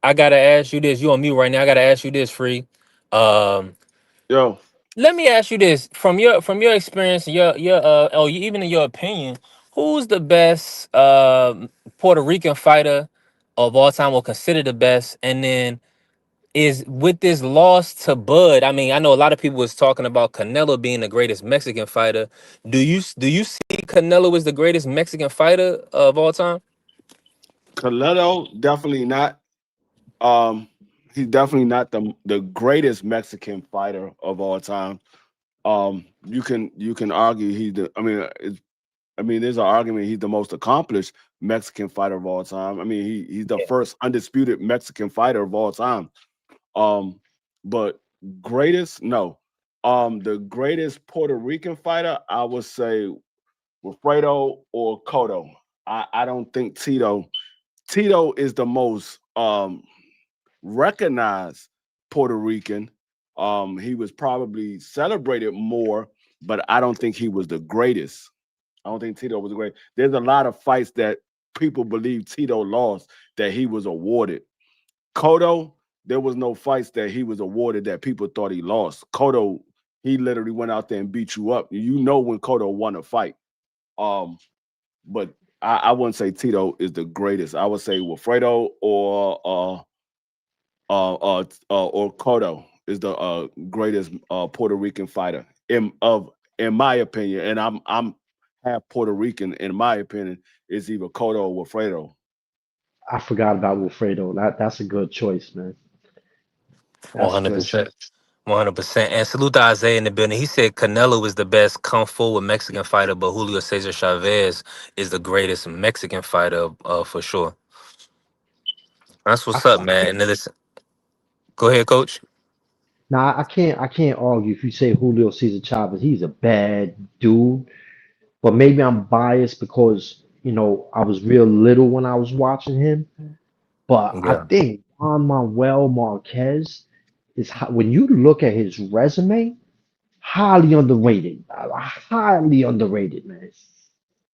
I gotta ask you this. You on mute right now? I gotta ask you this, Free. Um, Yo, Let me ask you this from your experience, your even in your opinion, who's the best Puerto Rican fighter of all time, or considered the best? And then is with this loss to Bud. I mean, I know a lot of people was talking about Canelo being the greatest Mexican fighter. Do you see Canelo as the greatest Mexican fighter of all time? Canelo definitely not. Um, he's definitely not the greatest Mexican fighter of all time. You can argue he's the. I mean, there's an argument he's the most accomplished Mexican fighter of all time. I mean, he's the first undisputed Mexican fighter of all time. Um, but greatest, no. The greatest Puerto Rican fighter, I would say Wilfredo or Cotto. I don't think Tito. Tito is the most recognized Puerto Rican. He was probably celebrated more, but I don't think he was the greatest. I don't think Tito was great. There's a lot of fights that people believe Tito lost that he was awarded. Cotto, there was no fights that he was awarded that people thought he lost. Cotto, he literally went out there and beat you up. You know when Cotto won a fight. Um, but I wouldn't say Tito is the greatest. I would say Wilfredo or Cotto is the greatest Puerto Rican fighter in my opinion. And I'm half Puerto Rican. In my opinion, is either Cotto or Wilfredo. I forgot about Wilfredo. That's a good choice, man. One That's a hundred good choice. percent. 100%. And salute to Isaiah in the building. He said Canelo is the best kung fu with Mexican fighter, but Julio Cesar Chavez is the greatest Mexican fighter, for sure. That's I, what's up, I man. can't. And then listen, go ahead, coach. Nah, I can't argue if you say Julio Cesar Chavez. He's a bad dude, but maybe I'm biased because I was real little when I was watching him. But I Yeah. think Juan Manuel Marquez when you look at his resume, highly underrated. Highly underrated, man.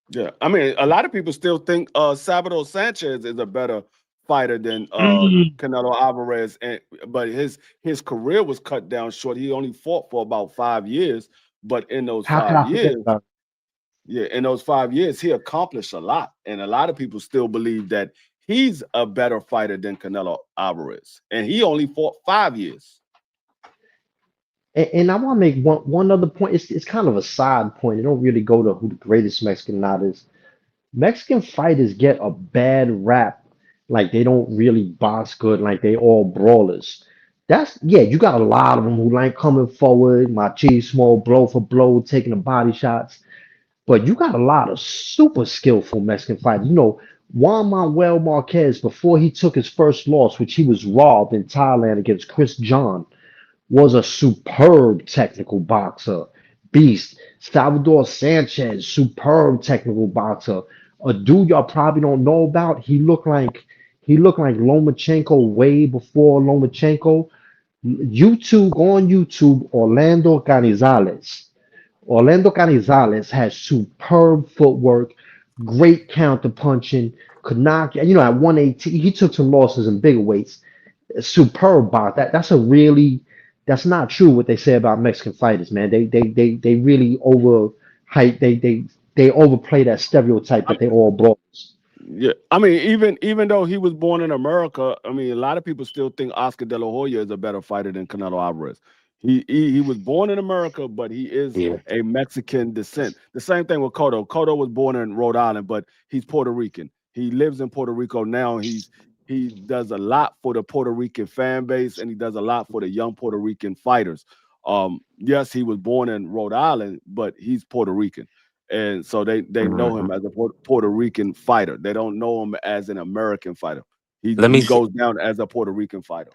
Yeah, I mean, a lot of people still think Salvador Sanchez is a better fighter than Mm. Canelo Alvarez, but his career was cut down short. He only fought for about 5 years, but in those How could five I forget years, about yeah, in those 5 years, he accomplished a lot, and a lot of people still believe that he's a better fighter than Canelo Alvarez, and he only fought 5 years. And I want to make one other point. It's kind of a side point. It don't really go to who the greatest Mexican not is. Mexican fighters get a bad rap, like they don't really box good, like they all brawlers. That's yeah, you got a lot of them who like coming forward, machismo, blow for blow, taking the body shots. But you got a lot of super skillful Mexican fighters. Juan Manuel Marquez, before he took his first loss, which he was robbed in Thailand against Chris John, was a superb technical boxer. Beast. Salvador Sanchez, superb technical boxer. A dude y'all probably don't know about. He looked like Lomachenko way before Lomachenko. YouTube go on YouTube, Orlando Canizales. Orlando Canizales has superb footwork, great counter punching, could knock. At 118, he took some losses in bigger weights. Superb box. That's not true what they say about Mexican fighters, man. They really overhype. They overplay that stereotype that they all brawlers. Yeah, I mean, even though he was born in America, I mean, a lot of people still think Oscar De La Hoya is a better fighter than Canelo Alvarez. He was born in America, but he is Yeah. a Mexican descent. The same thing with Cotto. Cotto was born in Rhode Island, but he's Puerto Rican. He lives in Puerto Rico now. He does a lot for the Puerto Rican fan base, and he does a lot for the young Puerto Rican fighters. Yes, he was born in Rhode Island, but he's Puerto Rican, and so they know him Mhm. as a Puerto Rican fighter. They don't know him as an American fighter. He Let me he goes down as a Puerto Rican fighter.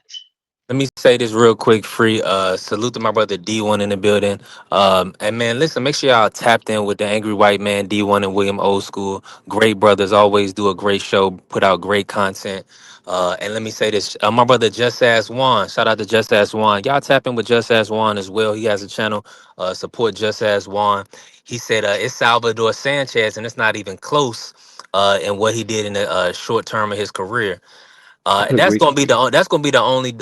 Let me say this real quick, free. Salute to my brother D1 in the building. And man, listen, make sure y'all tapped in with the Angry White Man, D1 and William Old School. Great brothers, always do a great show, put out great content. And let me say this, my brother Just Ask Juan. Shout out to Just Ask Juan. Y'all tap in with Just Ask Juan as well. He has a channel. Support Just Ask Juan. He said it's Salvador Sanchez, and it's not even close. and what he did in the short term of his career. I could That's agree. gonna be the only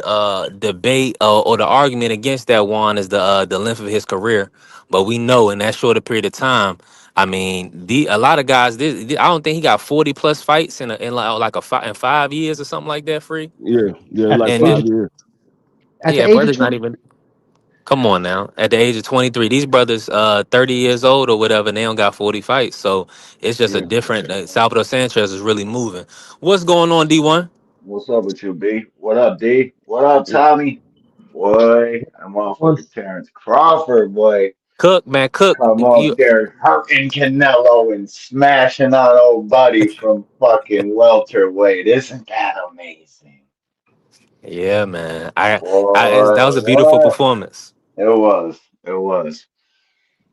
debate or the argument against that one is the length of his career. But we know in that shorter period of time, I mean, a lot of guys. I don't think he got 40 plus fights in 5 years or something like that. Free Yeah, At like the and age of 5 years. at the yeah, age of brother's not 20, even. Come on now, at the age of 23, these brothers 30 years old or whatever, and they don't got 40 fights. So it's just a Yeah. different. Salvador Sanchez is really moving. What's going on, D1? What's up with you, B? What up, D? What up, Tommy? Boy, that one, motherfucker Terrence Crawford, boy, Cook, man, Cook. come up You there hurting Canelo and smashing on old buddy from fucking welterweight. Isn't that amazing? Yeah, man. That Boy, was a beautiful what? performance. It was. It was.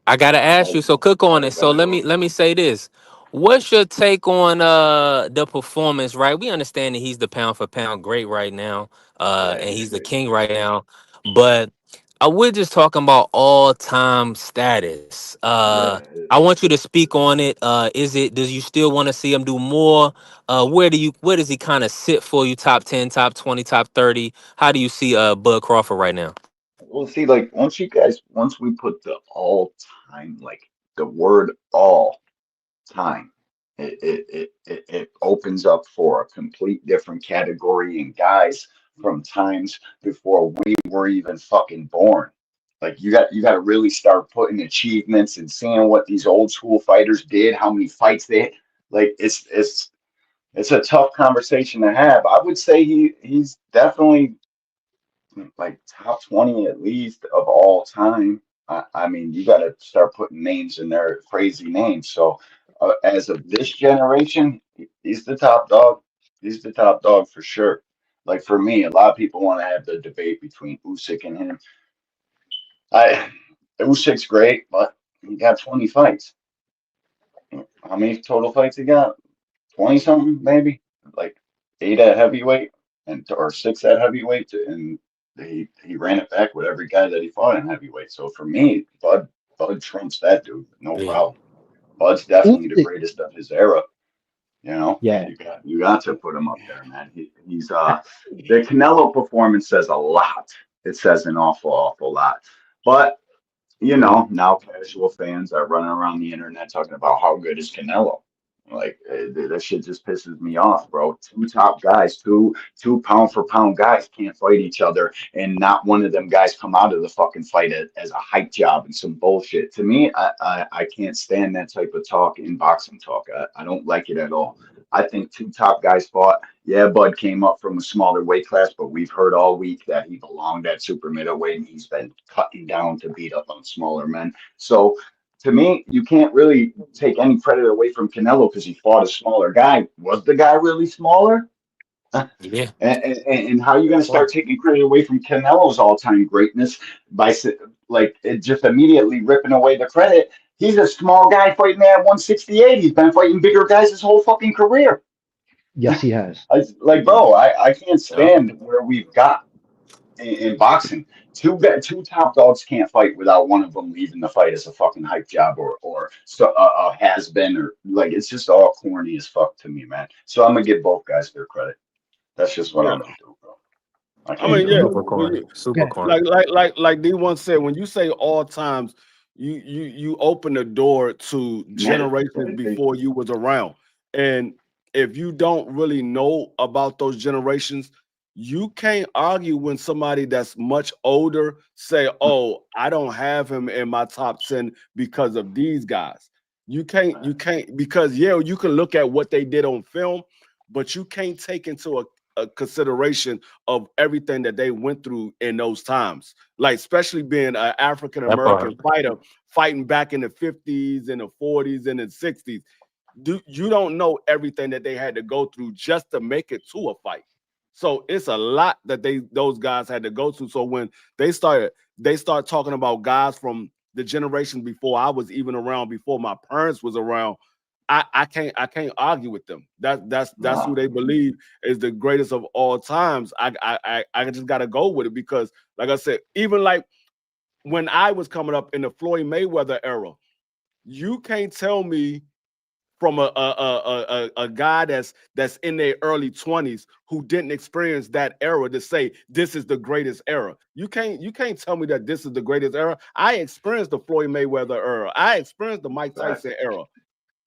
I gotta ask No, you. So cook on no it. So doubt. let me say this. What's your take on the performance? Right, we understand that he's the pound for pound great right now, Yeah, and he's he's the great. king right now. But we're just talking about all time status. Yeah. I want you to speak on it. Is it? Does you still want to see him do more? Where does he kind of sit for you? Top 10, top 20, top 30? How do you see Bud Crawford right now? Well, see, like once we put the all time, like the word all time. It opens up for a complete different category and guys from times before we were even fucking born. Like you got to really start putting achievements and seeing what these old school fighters did, how many fights they like. It's a tough conversation to have. I would say he's definitely like top 20 at least of all time. I mean, you got to start putting names in there, crazy names. So, as of this generation, he's the top dog. He's the top dog for sure. Like for me, a lot of people want to have the debate between Usyk and him. I Usyk's great, but he got 20 fights. How many total fights he got? 20 something, maybe like eight at heavyweight and or six at heavyweight, and he ran it back with every guy that he fought in heavyweight. So for me, Bud trumps that dude, no Yeah, problem. Bud's definitely the Usyk, greatest of his era. You know, yeah, you got to put him up there, man. He's the Canelo performance says a lot. It says an awful lot, but now casual fans are running around the internet talking about how good is Canelo. Like that shit just pisses me off, bro. Two top guys, two pound for pound guys can't fight each other, and not one of them guys come out of the fucking fight as a hype job and some bullshit. To me, I can't stand that type of talk in boxing talk. I don't like it at all. I think two top guys fought. Yeah, Bud came up from a smaller weight class, but we've heard all week that he belonged at super middleweight and he's been cutting down to beat up on smaller men. So to me, you can't really take any credit away from Canelo because he fought a smaller guy. Was the guy really smaller? yeah. And how are you going Good to start point. taking credit away from Canelo's all-time greatness by like it just immediately ripping away the credit? He's a small guy fighting at 168. He's been fighting bigger guys his whole fucking career. yes, he has. Like, Yeah. bro, I can't Yeah. stand where we've got in boxing. Two top dogs can't fight without one of them leaving the fight as a fucking hype job or so, a has been or like it's just all corny as fuck to me, man. So I'm gonna give both guys their credit. That's just what Yeah. I'm gonna do, bro. I I can't mean, do yeah. it. Super When corny. you Super Okay. corny. like D1 said, when you say all times, you open the door to Yeah, generations before you was around. And if you don't really know about those generations, you can't argue when somebody that's much older say, "Oh, I don't have him in my top 10 because of these guys." You can't because yeah, you can look at what they did on film, but you can't take into a consideration of everything that they went through in those times. Like especially being an African That American part. fighter fighting back in the 50s and the 40s and the 60s. You don't know everything that they had to go through just to make it to a fight. So it's a lot that those guys had to go through. So when they start talking about guys from the generation before I was even around, before my parents was around, I can't argue with them. That's who no, they believe is the greatest of all times. I just gotta go with it because, like I said, even like when I was coming up in the Floyd Mayweather era, you can't tell me from a guy that's in their early 20s who didn't experience that era to say this is the greatest era. You can't tell me that this is the greatest era. I experienced the Floyd Mayweather era. I experienced the Mike Tyson Facts. era.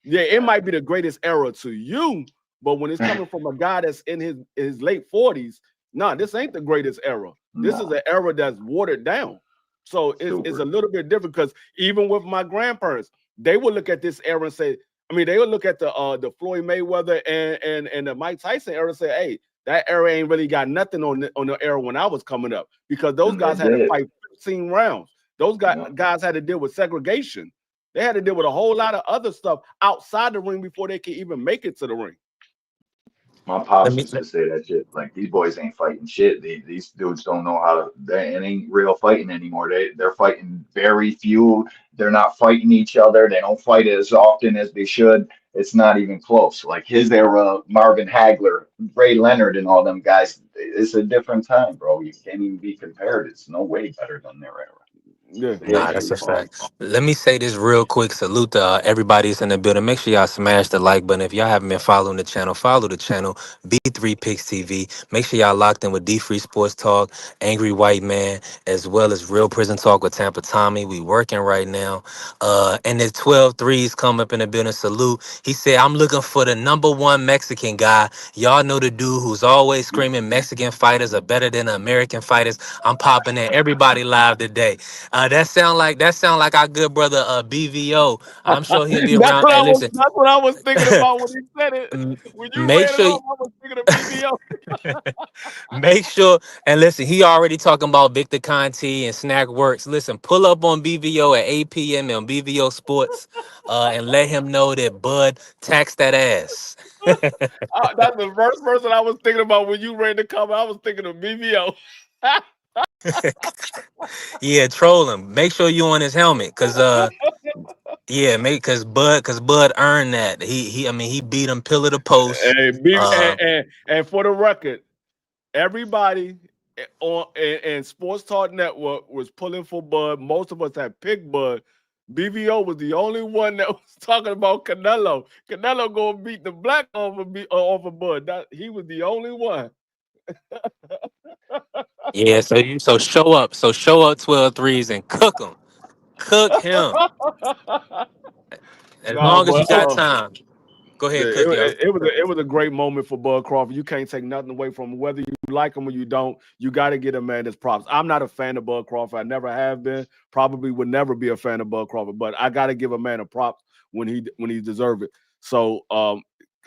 Yeah, it might be the greatest era to you, but when it's coming from a guy that's in his late 40s, nah, this ain't the greatest era. This is No, an era that's watered down. So it's a super. little bit different because even with my grandparents, they would look at this era and say, I mean, they would look at the Floyd Mayweather and the Mike Tyson era and say, hey, that era ain't really got nothing on the era when I was coming up because those And they guys had to did. fight 15 rounds. Those Yeah. guys had to deal with segregation. They had to deal with a whole lot of other stuff outside the ring before they could even make it to the ring. My Let pops me. used to say that shit. Like these boys ain't fighting shit. These dudes don't know how to. It ain't real fighting anymore. They're fighting very few. They're not fighting each other. They don't fight as often as they should. It's not even close. Like his era, Marvin Hagler, Ray Leonard, and all them guys. It's a different time, bro. You can't even be compared. It's no way better than their era. Yeah. But yeah, Nah, Jay, that's you a going? fact. Let me say this real quick. Salute to everybody that's in the building. Make sure y'all smash the like button. If y'all haven't been following the channel, follow the channel. B3 Picks TV. Make sure y'all locked in with D Free Sports Talk, Angry White Man, as well as Real Prison Talk with Tampa Tommy. We working right now. And the 12 threes come up in the building. Salute. He said, I'm looking for the number one Mexican guy. Y'all know the dude who's always screaming Mexican fighters are better than American fighters. I'm popping in everybody live today. That sound like our good brother BVO. I'm sure he'll be around. Hey, listen, That's what I was thinking about when he said it. m- When you make read him sure, off, I was thinking of BBO. make sure, and listen. He already talking about Victor Conti and Snack Works. Listen, pull up on BVO at 8 p.m. on BVO Sports, and let him know that Bud taxed that ass. That's the first person I was thinking about when you read the comment. I was thinking of BBO. Yeah, troll him. Make sure you on his helmet, yeah, cause Bud earned that. I mean, he beat him pillar to post. And for the record, everybody in Sports Talk Network was pulling for Bud. Most of us had picked Bud. BVO was the only one that was talking about Canelo. Canelo gonna beat the black off of Bud. He was the only one. Yeah, so show up 12 threes and cook him. As No, long as you but got time, go yeah, ahead, cook, yo. it was a great moment for Bud Crawford. You can't take nothing away from him. Whether you like him or you don't, you got to get a man his props. I'm not a fan of Bud Crawford. I never have been. Probably would never be a fan of Bud Crawford. But I got to give a man a props when he deserve it. So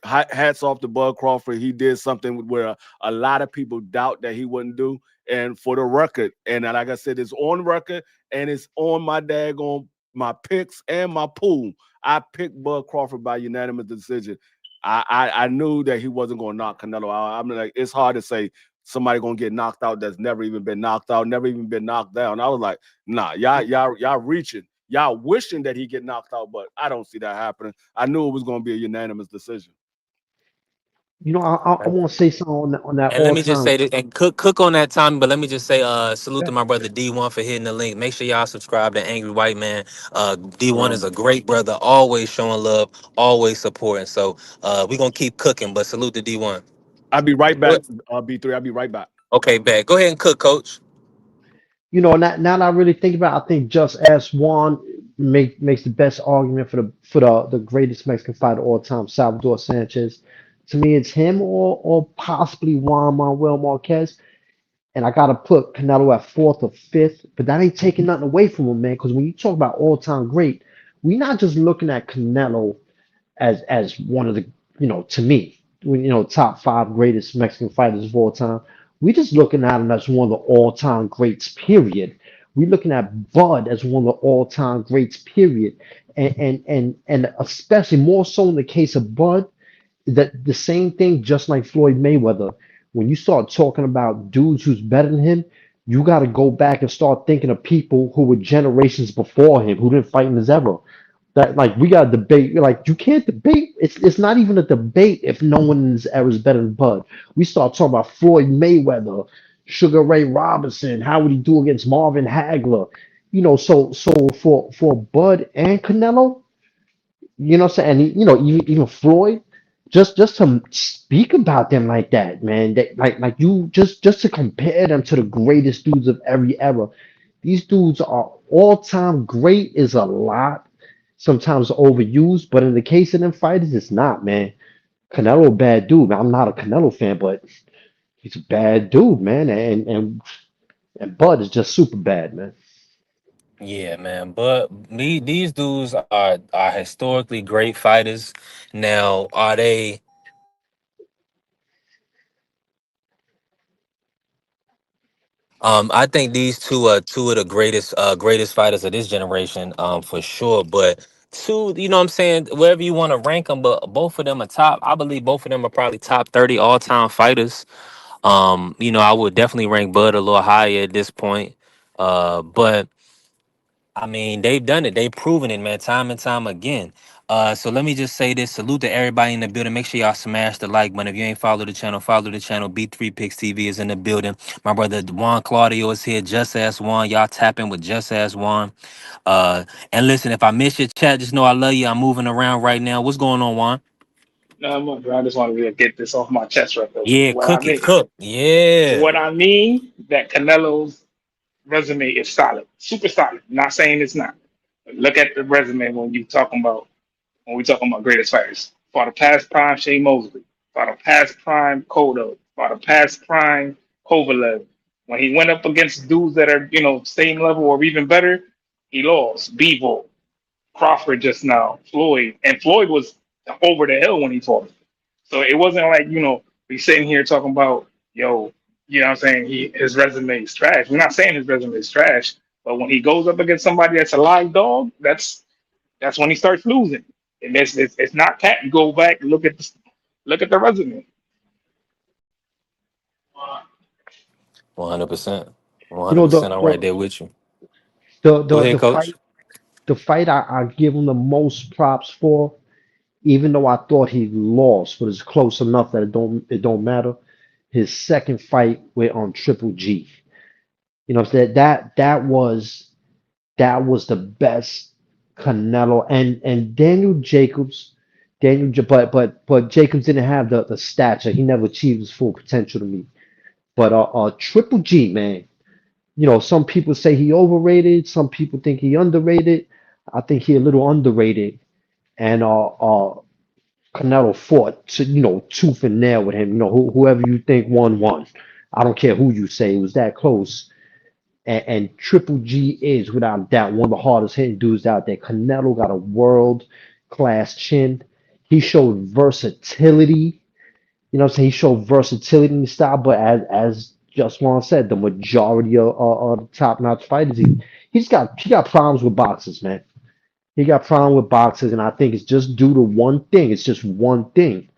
hats off to Bud Crawford. He did something where a lot of people doubt that he wouldn't do. And for the record, and like I said, it's on record and it's on my daggone my picks and my pool. I picked Bud Crawford by unanimous decision. I knew that he wasn't going to knock Canelo out. I mean, like it's hard to say somebody going to get knocked out that's never even been knocked out, never even been knocked down. I was like, nah, y'all reaching, y'all wishing that he get knocked out, but I don't see that happening. I knew it was going to be a unanimous decision. You know, I want to say something on that And let all me just time. say this, and cook on that time. But let me just say, salute to my brother D1 for hitting the link. Make sure y'all subscribe to Angry White Man. D1 is a great brother, always showing love, always supporting. So we gonna keep cooking. But salute to D1. I'll be right back, What? B3. I'll be right back. Okay, bet. Go ahead and cook, Coach. You know, now that I really think about it, I think just as Juan makes the best argument for the greatest Mexican fighter of all time, Salvador Sanchez. To me, it's him or possibly Juan Manuel Marquez. And I gotta put Canelo at fourth or fifth, but that ain't taking nothing away from him, man. Because when you talk about all time great, we're not just looking at Canelo as one of the, to me, top five greatest Mexican fighters of all time. We just looking at him as one of the all time greats. Period. We're looking at Bud as one of the all time greats. Period. And especially more so in the case of Bud, that the same thing, just like Floyd Mayweather. When you start talking about dudes who's better than him, you got to go back and start thinking of people who were generations before him who didn't fight in his era. That like we got to debate. Like you can't debate. It's not even a debate if no one in his era is better than Bud. We start talking about Floyd Mayweather, Sugar Ray Robinson. How would he do against Marvin Hagler? So for Bud and Canelo, You know what I'm saying? And even Floyd, just to speak about them like that, man. Like you just to compare them to the greatest dudes of every era. These dudes are all time great is a lot, sometimes overused, but in the case of them fighters, it's not, man. Canelo, a bad dude. I'm not a Canelo fan, but he's a bad dude, man. And Bud is just super bad, man. Yeah, man. But these dudes are historically great fighters. Now, are they? I think these two are two of the greatest fighters of this generation, for sure. But two, you know what I'm saying, wherever you want to rank them, but both of them are top. I believe both of them are probably top 30 all time fighters. I would definitely rank Bud a little higher at this point. But I mean, they've done it. They've proven it, man, time and time again. So let me just say this. Salute to everybody in the building. Make sure y'all smash the like button. If you ain't followed the channel, follow the channel. B3 Picks TV is in the building. My brother Juan Claudio is here. Just Ask Juan. Y'all tap in with Just Ask Juan. And listen, if I miss your chat, just know I love you. I'm moving around right now. What's going on, Juan? No, bro, I just wanted to get this off my chest right quick. Yeah, cook it, cook. Yeah. What I mean that Canelo's resume is solid, super solid. Not saying it's not. But look at the resume when we talking about greatest fighters. For the past prime Shea Mosley, for the past prime Kodo, for the past prime Kovalev. When he went up against dudes that are, same level or even better, he lost. Bevo, Crawford just now, Floyd. And Floyd was over the hill when he fought. So it wasn't like, we sitting here talking about, yo, you know what I'm saying? His resume is trash. We're not saying his resume is trash, but when he goes up against somebody that's a live dog, that's when he starts losing. And it's not cat. You go back, look at the resume. 100%. You know 100%. I'm right there with you. the Go the ahead, the coach. fight the fight I give him the most props for, even though I thought he lost, but it's close enough that it don't matter. His second fight with on Triple G. You know what I'm saying? That was the best Canelo and Daniel Jacobs. But Jacobs didn't have the stature. He never achieved his full potential to me. But Triple G, man. Some people say he overrated. Some people think he underrated. I think he a little underrated. And Canelo fought to, tooth and nail with him. Whoever you think won. I don't care who you say. It was that close. And Triple G is without doubt one of the hardest hitting dudes out there. Canelo got a world class chin. He showed versatility. You know what I'm saying? He showed versatility in the style, but as just Juan said, the majority of the top notch fighters, he got problems with boxers, man. He got problem with boxers, and I think it's just due to one thing. It's just one thing.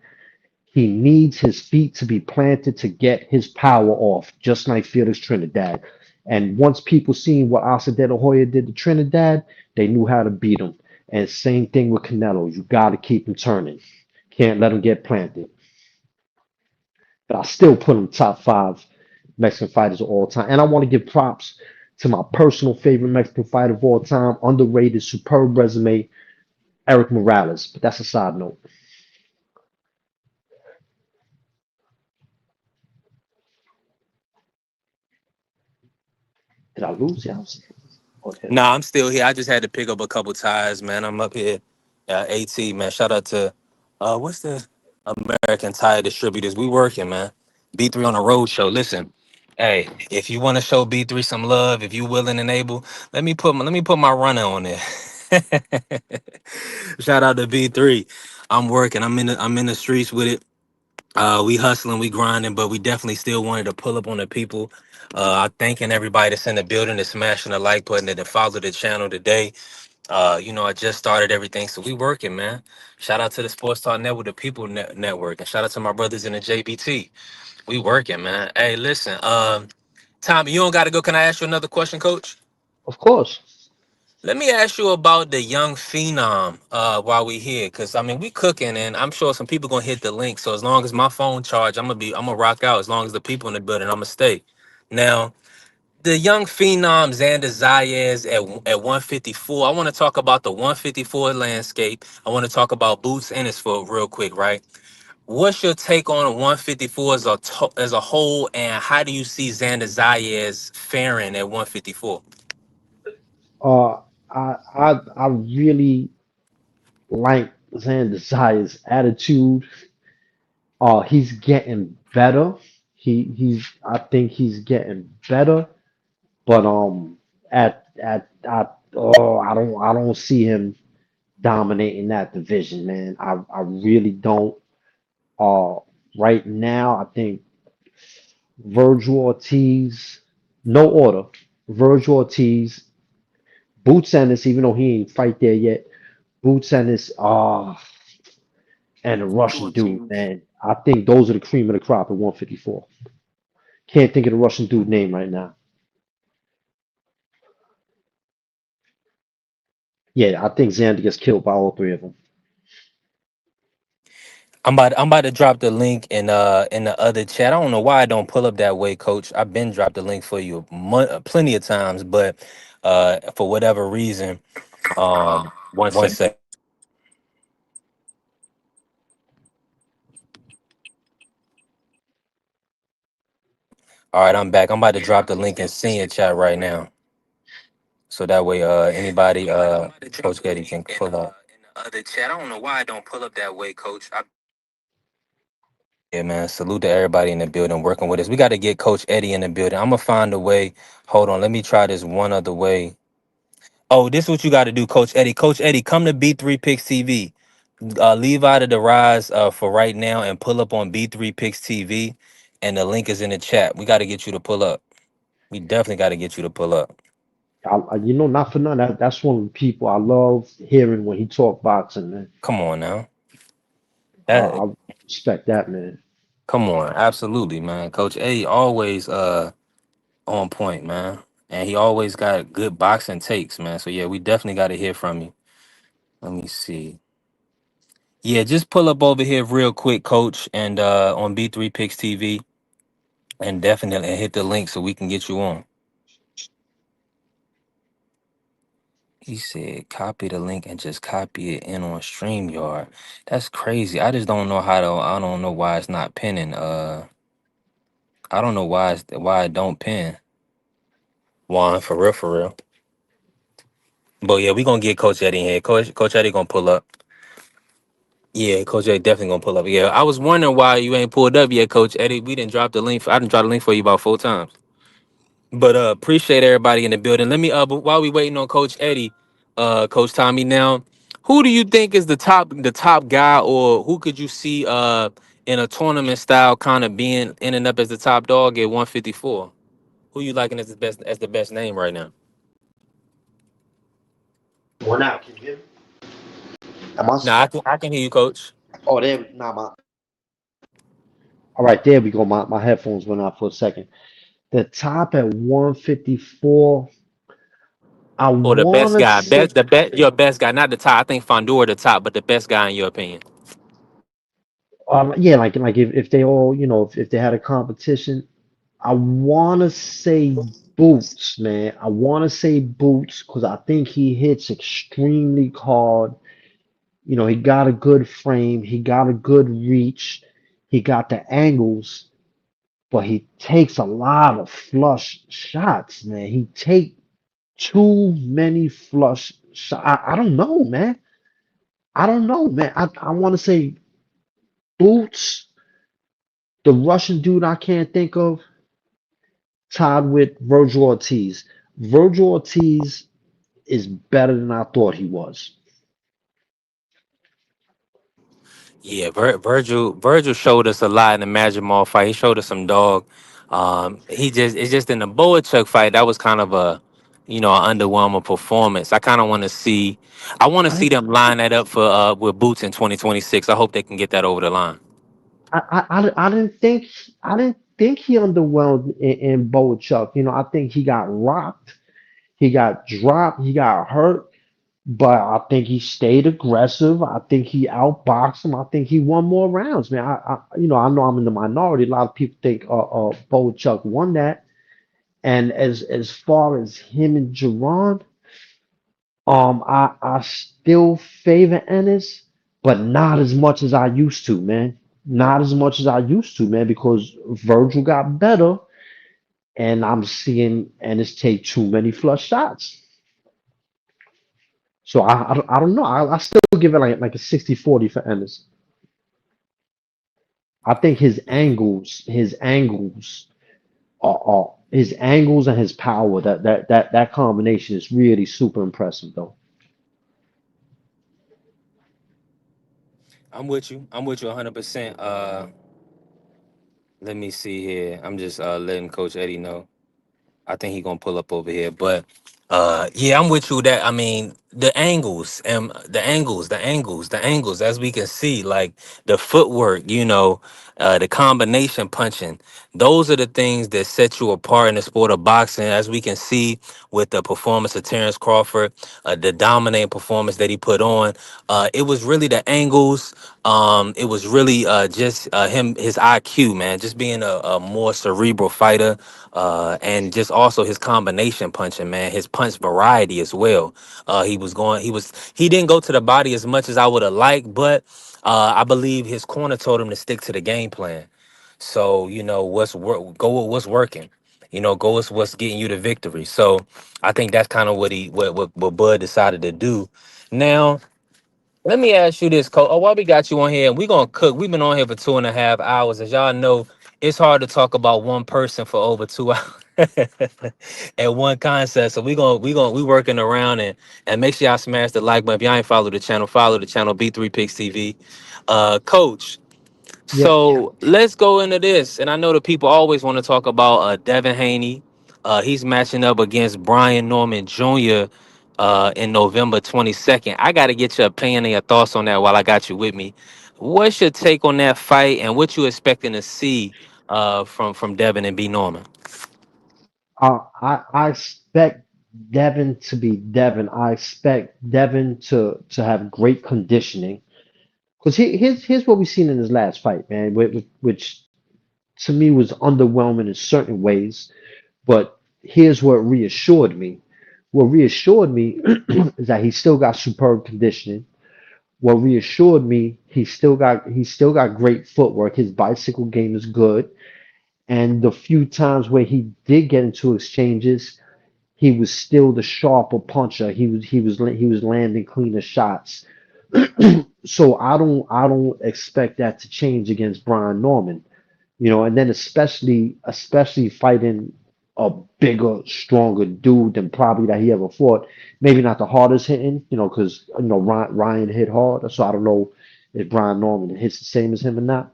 He needs his feet to be planted to get his power off, just like Felix Trinidad. And once people seen what Asa De La Hoya did to Trinidad, they knew how to beat him. And same thing with Canelo. You got to keep him turning. Can't let him get planted. But I still put him top five Mexican fighters of all time. And I want to give props to my personal favorite Mexican fighter of all time, underrated, superb resume, Eric Morales. But that's a side note. Did I lose? Yeah, I was okay. Nah, I'm still here. I just had to pick up a couple ties, man. I'm up here. AT, man. Shout out to what's the American Tire Distributors. We working, man. B3 on the road show. Listen, hey, if you want to show B3 some love, if you willing and able, let me put my runner on there. Shout out to B3. I'm working. I'm in the streets with it. We hustling, we grinding, but we definitely still wanted to pull up on the people. I thanking everybody that's in the building, that's smashing the like button, that follow the channel today. I just started everything, so we working, man. Shout out to the Sports Talk Network, the People Network, and shout out to my brothers in the JBT. We working, man. Hey, listen, Tommy, you don't got to go. Can I ask you another question, Coach? Of course. Let me ask you about the young phenom while we here, cause I mean we cooking, and I'm sure some people gonna hit the link. So as long as my phone charge, I'm gonna rock out. As long as the people in the building, I'm gonna stay. Now, the young phenom Xander Zayas at 154. I want to talk about the 154 landscape. I want to talk about Boots Ennisford real quick, right? What's your take on 154 as a whole, and how do you see Xander Zayas faring at 154? Uh, I really like Xander Zayas' attitude. He's getting better. I think he's getting better. But I don't see him dominating that division, man. I really don't. Uh, right now, I think Virgil Ortiz, no order. Virgil Ortiz, Boots Ennis, even though he ain't fight there yet. Boots Ennis, and the Russian dude, man. I think those are the cream of the crop at 154. Can't think of the Russian dude name right now. Yeah, I think Xander gets killed by all three of them. I'm about to drop the link in the other chat. I don't know why I don't pull up that way, Coach. I've been dropped the link for you plenty of times, but for whatever reason, one sec. All right, I'm back. I'm about to drop the link in senior chat right now, so that way anybody Coach Getty can pull up. In the other chat, I don't know why I don't pull up that way, Coach. Yeah, man. Salute to everybody in the building working with us. We got to get Coach Eddie in the building. I'm gonna find a way. Hold on, let me try this one other way. Oh, this is what you got to do, Coach Eddie. Coach Eddie, come to B3 Picks TV. Leave out of the rise for right now and pull up on B3 Picks TV, and the link is in the chat. We got to get you to pull up. We definitely got to get you to pull up. Not for nothing. That's one of the people I love hearing when he talk boxing, man. Come on now. That I respect that, man. come on, absolutely, man. Coach Eddie always on point, man. And he always got good boxing takes, man. So yeah, we definitely got to hear from you. Let me see. Yeah, just pull up over here real quick, Coach, and on B3 Picks TV, and definitely hit the link so we can get you on. He said, copy the link and just copy it in on StreamYard. That's crazy. I just don't know how to. I don't know why it's not pinning. I don't know why it don't pin. Juan, for real, for real. But yeah, we gonna get Coach Eddie in here. Coach Eddie gonna pull up. Yeah, Coach Eddie definitely gonna pull up. Yeah, I was wondering why you ain't pulled up yet, Coach Eddie. We didn't drop the link. I didn't drop the link for you about 4 times. But appreciate everybody in the building. Let me but while we waiting on Coach Eddie, Coach Tommy now, who do you think is the top guy, or who could you see in a tournament style kind of being ending up as the top dog at 154? Who you liking as the best name right now? One out. Can you hear me? Am I? Now I can hear you, Coach. Oh, there. Nah, my. All right, there we go. My headphones went out for a second. The top at 154. I Or the best wanna guy, say, your best guy, not the top. I think Fondor the top, but the best guy in your opinion. yeah, like if they all, if they had a competition, I wanna say Boots, man. I wanna say Boots because I think he hits extremely hard. He got a good frame, he got a good reach, he got the angles, but he takes a lot of flush shots, man. He take too many flush shots. I don't know, man. I don't know, man. I want to say Boots, the Russian dude I can't think of, tied with Virgil Ortiz. Virgil Ortiz is better than I thought he was. Yeah, Virgil showed us a lot in the Magic Mall fight. He showed us some dog. It's just in the Boachuk fight that was kind of an underwhelming performance. I want to I see them line that up for with Boots in 2026. I hope they can get that over the line. I didn't think he underwhelmed in Boachuk. I think he got rocked, he got dropped, he got hurt. But I think he stayed aggressive. I think he outboxed him. I think he won more rounds, man. I know I'm in the minority. A lot of people think Bo Chuck won that. And as far as him and Jerron, I still favor Ennis, but not as much as I used to, man. Not as much as I used to, man, because Virgil got better, and I'm seeing Ennis take too many flush shots. So I don't know. I still give it like a 60-40 for Ennis. I think his angles and his power, that combination is really super impressive though. I'm with you. I'm with you 100%. Let me see here. I'm just letting Coach Eddie know. I think he gonna pull up over here. But yeah, I'm with you that I mean the angles and the angles, as we can see, like the footwork, the combination punching. Those are the things that set you apart in the sport of boxing, as we can see with the performance of Terrence Crawford, the dominating performance that he put on. It was really the angles. It was really just him, his IQ, man, just being a more cerebral fighter, and just also his combination punching, man, his punch variety as well. He didn't go to the body as much as I would have liked, but I believe his corner told him to stick to the game plan. So go with what's working. Go with what's getting you the victory. So I think that's kind of what Bud decided to do. Now let me ask you this, Cole. Oh, while we got you on here, we gonna cook. We've been on here for 2.5 hours. As y'all know, it's hard to talk about one person for over 2 hours at one concept. So we working around and make sure y'all smash the like button. If y'all ain't follow the channel B3 Picks TV. Coach. Yep. So let's go into this. And I know the people always want to talk about Devin Haney. He's matching up against Brian Norman Jr. In November 22nd. I got to get your opinion and your thoughts on that while I got you with me. What's your take on that fight and what you expecting to see from Devin and B Norman? I expect Devin to be Devin. I expect Devin to have great conditioning. Because here's what we've seen in his last fight, man, which to me was underwhelming in certain ways. But here's what reassured me. What reassured me is that he still got superb conditioning. What reassured me, he still got great footwork. His bicycle game is good. And the few times where he did get into exchanges, he was still the sharper puncher. He was landing cleaner shots. So I don't expect that to change against Brian Norman. And then especially fighting a bigger, stronger dude than probably that he ever fought. Maybe not the hardest hitting, because Ryan hit hard. So I don't know if Brian Norman hits the same as him or not.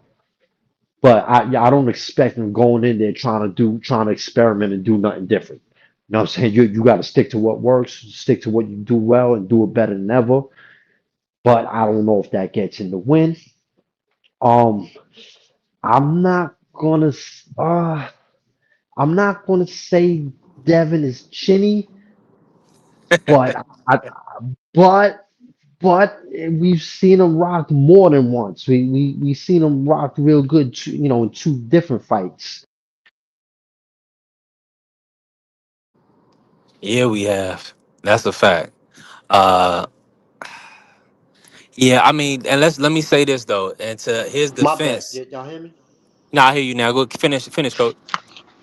But yeah, I don't expect him going in there trying to experiment and do nothing different. You know what I'm saying? You got to stick to what works, stick to what you do well, and do it better than ever. But I don't know if that gets in the win. Um, I'm not gonna I'm not gonna say Devin is chinny, but I but we've seen him rock more than once. We seen him rock real good, in two different fights. Yeah, we have. That's a fact. Uh, yeah, I mean, and let me say this though, and to his My bad. defense. Y'all hear me? Now I hear you now. Go finish, Coach.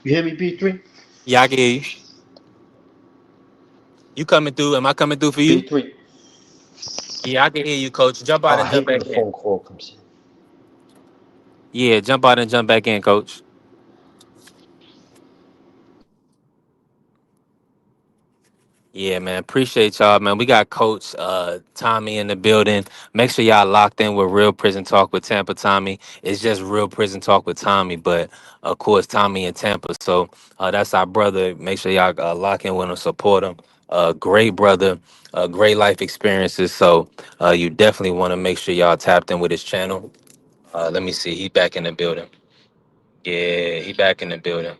You hear me, B3? Yeah, I can hear you. You coming through? Am I coming through for you? B3. Yeah, I can hear you, Coach. Jump out I and jump hate when back a in. phone call comes in. Yeah, jump out and jump back in, Coach. Yeah, man. Appreciate y'all, man. We got Coach Tommy in the building. Make sure y'all locked in with Real Prison Talk with Tampa Tommy. It's just Real Prison Talk with Tommy, but of course Tommy in Tampa. So that's our brother. Make sure y'all lock in with him, support him. Great brother, great life experiences. So you definitely want to make sure y'all tapped in with his channel. Let me see. He back in the building. Yeah, he back in the building.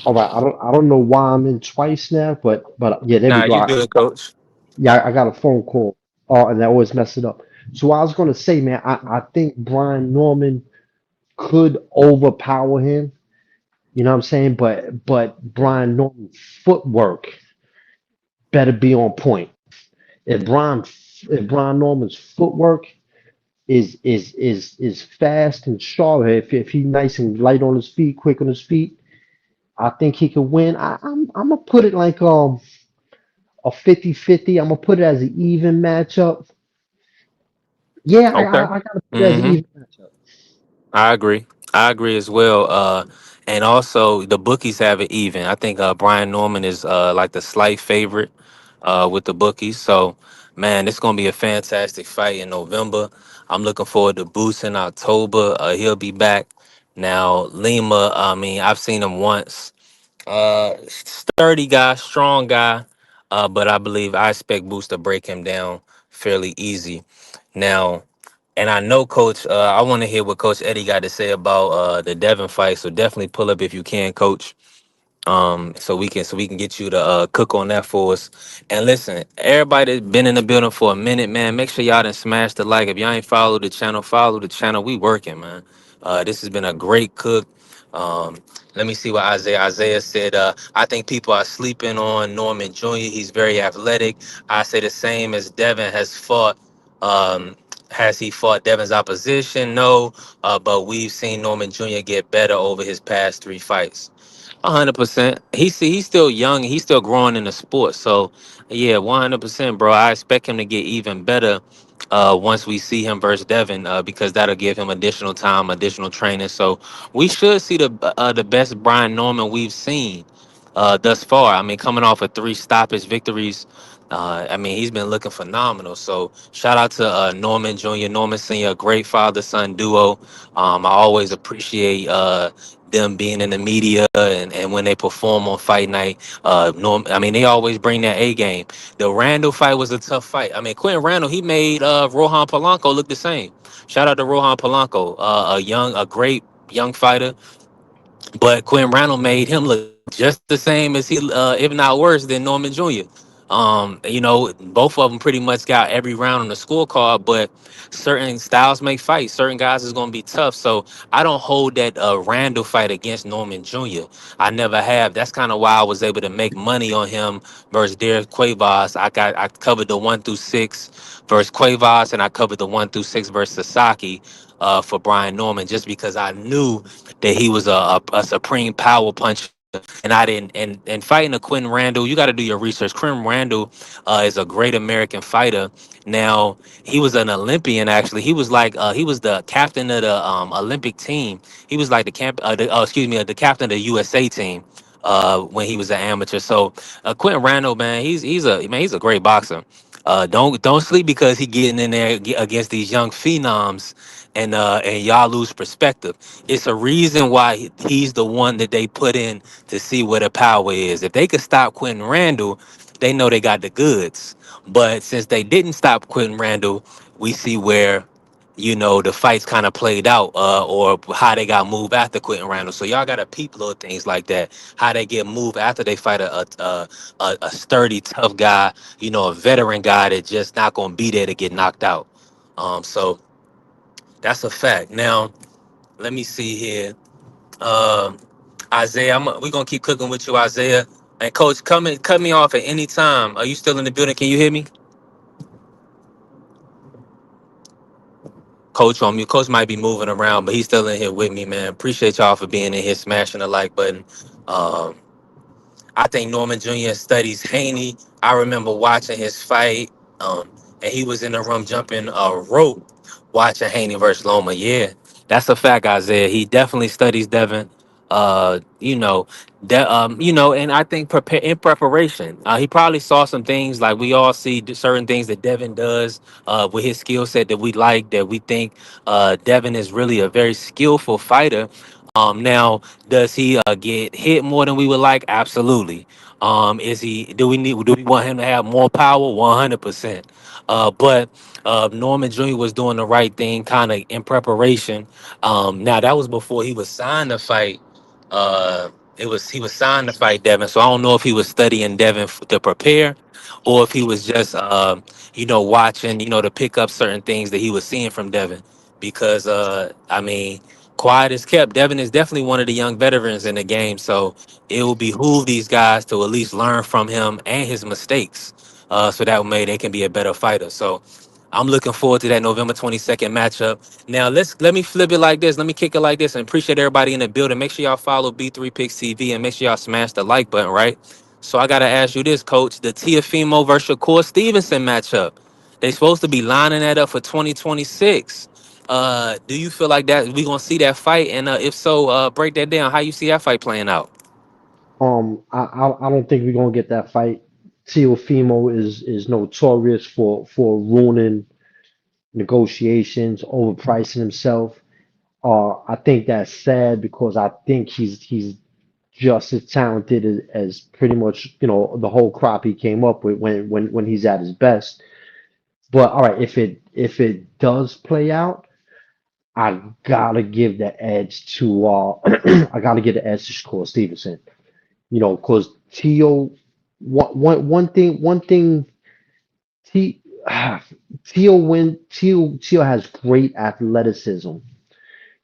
All right, I don't know why I'm in twice now, but yeah, there we Nah, go. you good, Coach. Yeah, I got a phone call. Oh, and I always mess it up. So I was gonna say, man, I think Brian Norman could overpower him, You know what I'm saying? But Brian Norman's footwork better be on point. If Brian if Brian Norman's footwork is fast and sharp, if he's nice and light on his feet, quick on his feet, I think he could win. I'm gonna put it like a 50-50. I'm gonna put it as an even matchup. Yeah, Okay. I gotta put it as an Hmm. even matchup. I agree. I agree as well. And also the bookies have it even. I think Brian Norman is like the slight favorite with the bookies. So, man, it's gonna be a fantastic fight in November. I'm looking forward to Boots in October. He'll be back. Now, Lima, I mean, I've seen him once. Sturdy guy, strong guy. But I expect Boots to break him down fairly easy. Now, and I know Coach, I want to hear what Coach Eddie got to say about the Devin fight. So definitely pull up if you can, Coach. So we can get you to cook on that for us. And listen, everybody that's been in the building for a minute, man, make sure y'all done smash the like. If y'all ain't followed the channel, follow the channel. We working, man. This has been a great cook. Um, let me see what Isaiah said. I think people are sleeping on Norman Jr. He's very athletic. I say the same as Devin has fought. Um, has he fought Devin's opposition? No, but we've seen Norman Jr. get better over his past three fights. 100%. He's still young. He's still growing in the sport. So, yeah, 100%, bro. I expect him to get even better once we see him versus Devin because that'll give him additional time, additional training. So we should see the best Brian Norman we've seen thus far. I mean, coming off of three stoppage victories. I mean, he's been looking phenomenal. So shout out to Norman Jr., Norman Sr., great father-son duo. I always appreciate them being in the media and when they perform on fight night. I mean, they always bring that A game. The Randall fight was a tough fight. I mean, Quentin Randall, he made Rohan Polanco look the same. Shout out to Rohan Polanco, a great young fighter, but Quinn Randall made him look just the same as if not worse than Norman Jr. Both of them pretty much got every round on the scorecard, but certain styles make fights. Certain guys is going to be tough. So I don't hold that Randall fight against Norman Jr. I never have. That's kind of why I was able to make money on him versus Derek Cuevas. I covered the 1 through 6 versus Cuevas, and I covered the 1 through 6 versus Sasaki for Brian Norman, just because I knew that he was a supreme power puncher. And I didn't and fighting a Quinn Randall, you got to do your research. Quinn Randall is a great American fighter. Now he was an Olympian. Actually, he was the captain of the Olympic team. He was like the captain of the USA team when he was an amateur. So Quentin Randall, man, he's a great boxer. Don't sleep because he getting in there against these young phenoms, and y'all lose perspective. It's a reason why he's the one that they put in to see where the power is. If they could stop Quentin Randall, they know they got the goods. But since they didn't stop Quentin Randall, we see where the fights kind of played out, or how they got moved after Quentin Randall. So y'all got to peep little things like that. How they get moved after they fight a sturdy, tough guy, a veteran guy that just not gonna be there to get knocked out. So that's a fact. Now let me see here. Um, Isaiah, we're gonna keep cooking with you, Isaiah. And Coach, cut me off at any time. Are you still in the building? Can you hear me? Coach on me. Coach might be moving around, but he's still in here with me, man. Appreciate y'all for being in here, smashing the like button. Um, I think Norman Jr. studies Haney. I remember watching his fight, and he was in the room jumping a rope watching Haney versus Loma. Yeah, that's a fact, Isaiah. He definitely studies Devin. And I think in preparation, he probably saw some things like we all see certain things that Devin does with his skill set that we like, that we think Devin is really a very skillful fighter. Now, does he get hit more than we would like? Absolutely. Is he? Do we want him to have more power? 100%. But Norman Jr. was doing the right thing, kind of in preparation. Now that was before he was signed to fight. Uh, he was signed to fight Devin, so I don't know if he was studying Devin to prepare, or if he was just watching, to pick up certain things that he was seeing from Devin. Because I mean, quiet as kept. Devin is definitely one of the young veterans in the game, so it will behoove these guys to at least learn from him and his mistakes, so that way they can be a better fighter. So I'm looking forward to that November 22nd matchup. Now let me flip it like this. Let me kick it like this, and appreciate everybody in the building. Make sure y'all follow B3 Picks TV and make sure y'all smash the like button, right? So I gotta ask you this, Coach: the Tiafimo versus Shakur Stevenson matchup. They supposed to be lining that up for 2026. Do you feel like that we gonna see that fight? And if so, break that down. How you see that fight playing out? I don't think we're gonna get that fight. Teofimo is notorious for ruining negotiations, overpricing himself. I think that's sad because I think he's just as talented as pretty much the whole crop he came up with when he's at his best. But all right, if it does play out, I gotta give the edge to I gotta give the edge to Shakur Stevenson. Because Tio, one thing T, Tio has great athleticism.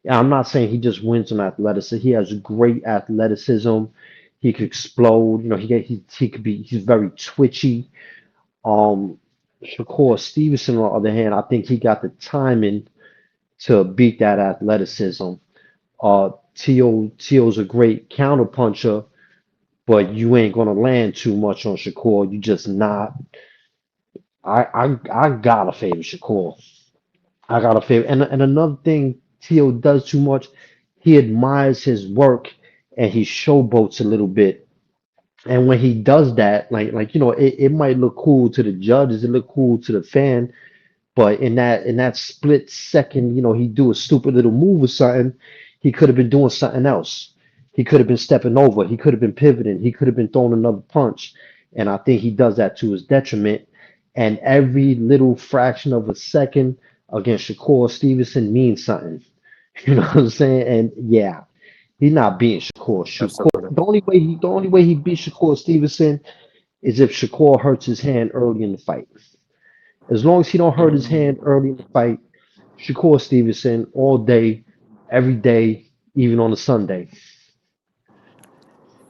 Yeah, I'm not saying he just wins on athleticism. He has great athleticism. He could explode. He could be. He's very twitchy. Um, Shakur Stevenson, on the other hand, I think he got the timing to beat that athleticism. Tio's a great counterpuncher, but you ain't gonna land too much on Shakur. You just not. I gotta favor Shakur. I gotta favor. And another thing Tio does too much, he admires his work and he showboats a little bit. And when he does that, it might look cool to the judges, it look cool to the fan, but in that split second, he do a stupid little move or something, he could have been doing something else. He could have been stepping over. He could have been pivoting. He could have been throwing another punch. And I think he does that to his detriment. And every little fraction of a second against Shakur Stevenson means something. You know what I'm saying? And yeah, he's not beating Shakur. Shakur. Absolutely. The only way he beats Shakur Stevenson is if Shakur hurts his hand early in the fight. As long as he don't hurt his hand early in the fight, Shakur Stevenson all day, every day, even on a Sunday.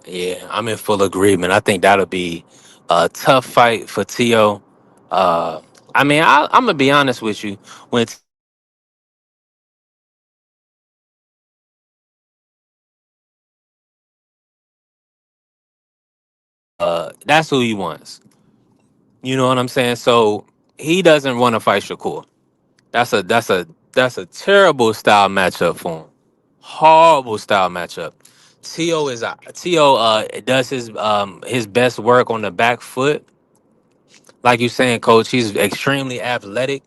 Yeah, I'm in full agreement. I think that'll be a tough fight for Tio. Uh, I mean, I'm gonna be honest with you. When Tio wants to fight, that's who he wants. You know what I'm saying? So he doesn't want to fight Shakur. That's a terrible style matchup for him. Horrible style matchup. Tio does his best work on the back foot. Like you saying, coach, he's extremely athletic.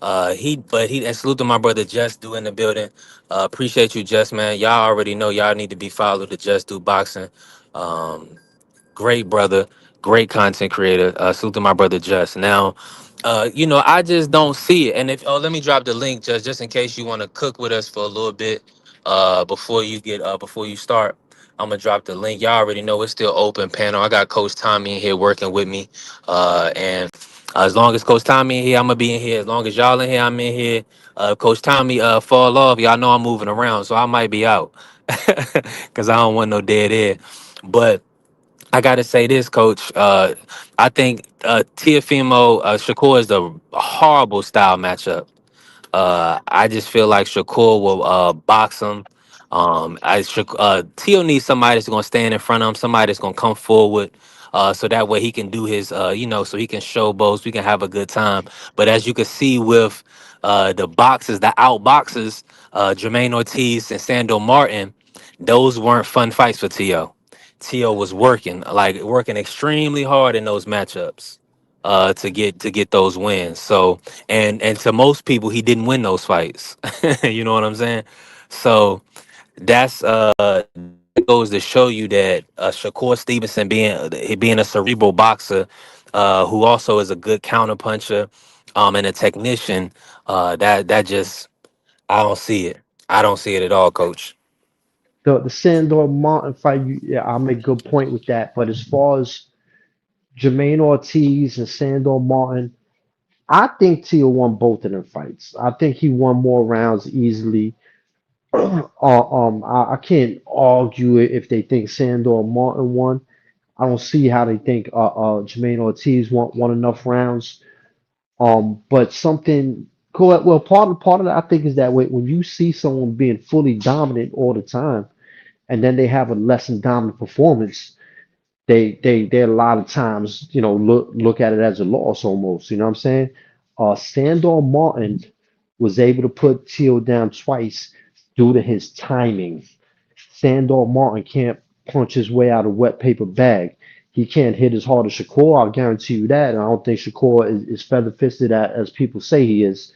And salute to my brother Just Do in the building. Appreciate you, Just, man. Y'all already know y'all need to be followed to Just Do Boxing. Um, Great brother, great content creator. Salute to my brother Just. Now, I just don't see it. And if let me drop the link just in case you want to cook with us for a little bit before you start. I'm gonna drop the link. Y'all already know it's still open panel. I got Coach Tommy in here working with me. And as long as Coach Tommy in here, I'm gonna be in here. As long as y'all in here, I'm in here. Coach Tommy fall off. Y'all know I'm moving around, so I might be out. Cause I don't want no dead air. But I gotta say this, Coach. I think Tiafimo Shakur is a horrible style matchup. I just feel like Shakur will box him. Tio needs somebody that's gonna stand in front of him, somebody that's gonna come forward, so that way he can do his, so he can show bows, we can have a good time. But as you can see with the out boxes, Jermaine Ortiz and Sandor Martin, those weren't fun fights for Tio. Tio was working extremely hard in those matchups to get those wins. So and to most people, he didn't win those fights. You know what I'm saying? So that goes to show you that Shakur Stevenson being a cerebral boxer, who also is a good counter puncher, and a technician, that just I don't see it. I don't see it at all, Coach. The Sandor Martin fight, yeah, I'll make a good point with that. But as far as Jermaine Ortiz and Sandor Martin, I think Tio won both of them fights. I think he won more rounds easily. I can't argue if they think Sandor Martin won. I don't see how they think Jermaine Ortiz won enough rounds. But something cool. Well, part of that I think is that when you see someone being fully dominant all the time, and then they have a less than dominant performance, they a lot of times look at it as a loss almost. You know what I'm saying? Sandor Martin was able to put Teal down twice due to his timing. Sandor Martin can't punch his way out of wet paper bag. He can't hit as hard as Shakur. I'll guarantee you that. And I don't think Shakur is feather fisted as people say he is.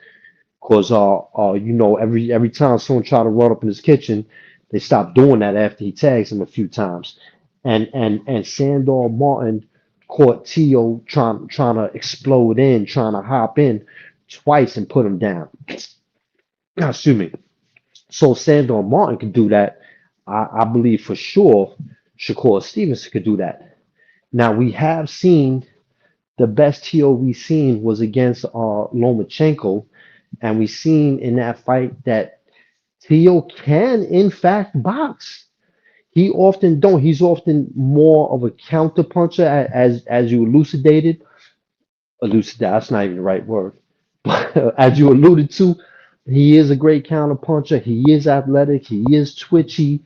Cause every time someone try to run up in his kitchen, they stop doing that after he tags him a few times. And Sandor Martin caught Tio trying to explode in, trying to hop in twice and put him down. Excuse me. So Sandor Martin could do that. I believe for sure Shakur Stevenson could do that. Now we have seen the best TO we seen was against Lomachenko, and we seen in that fight that Tio can in fact box. He often don't. He's often more of a counter puncher, as you elucidated. That's not even the right word. But as you alluded to, he is a great counter puncher. He is athletic. He is twitchy.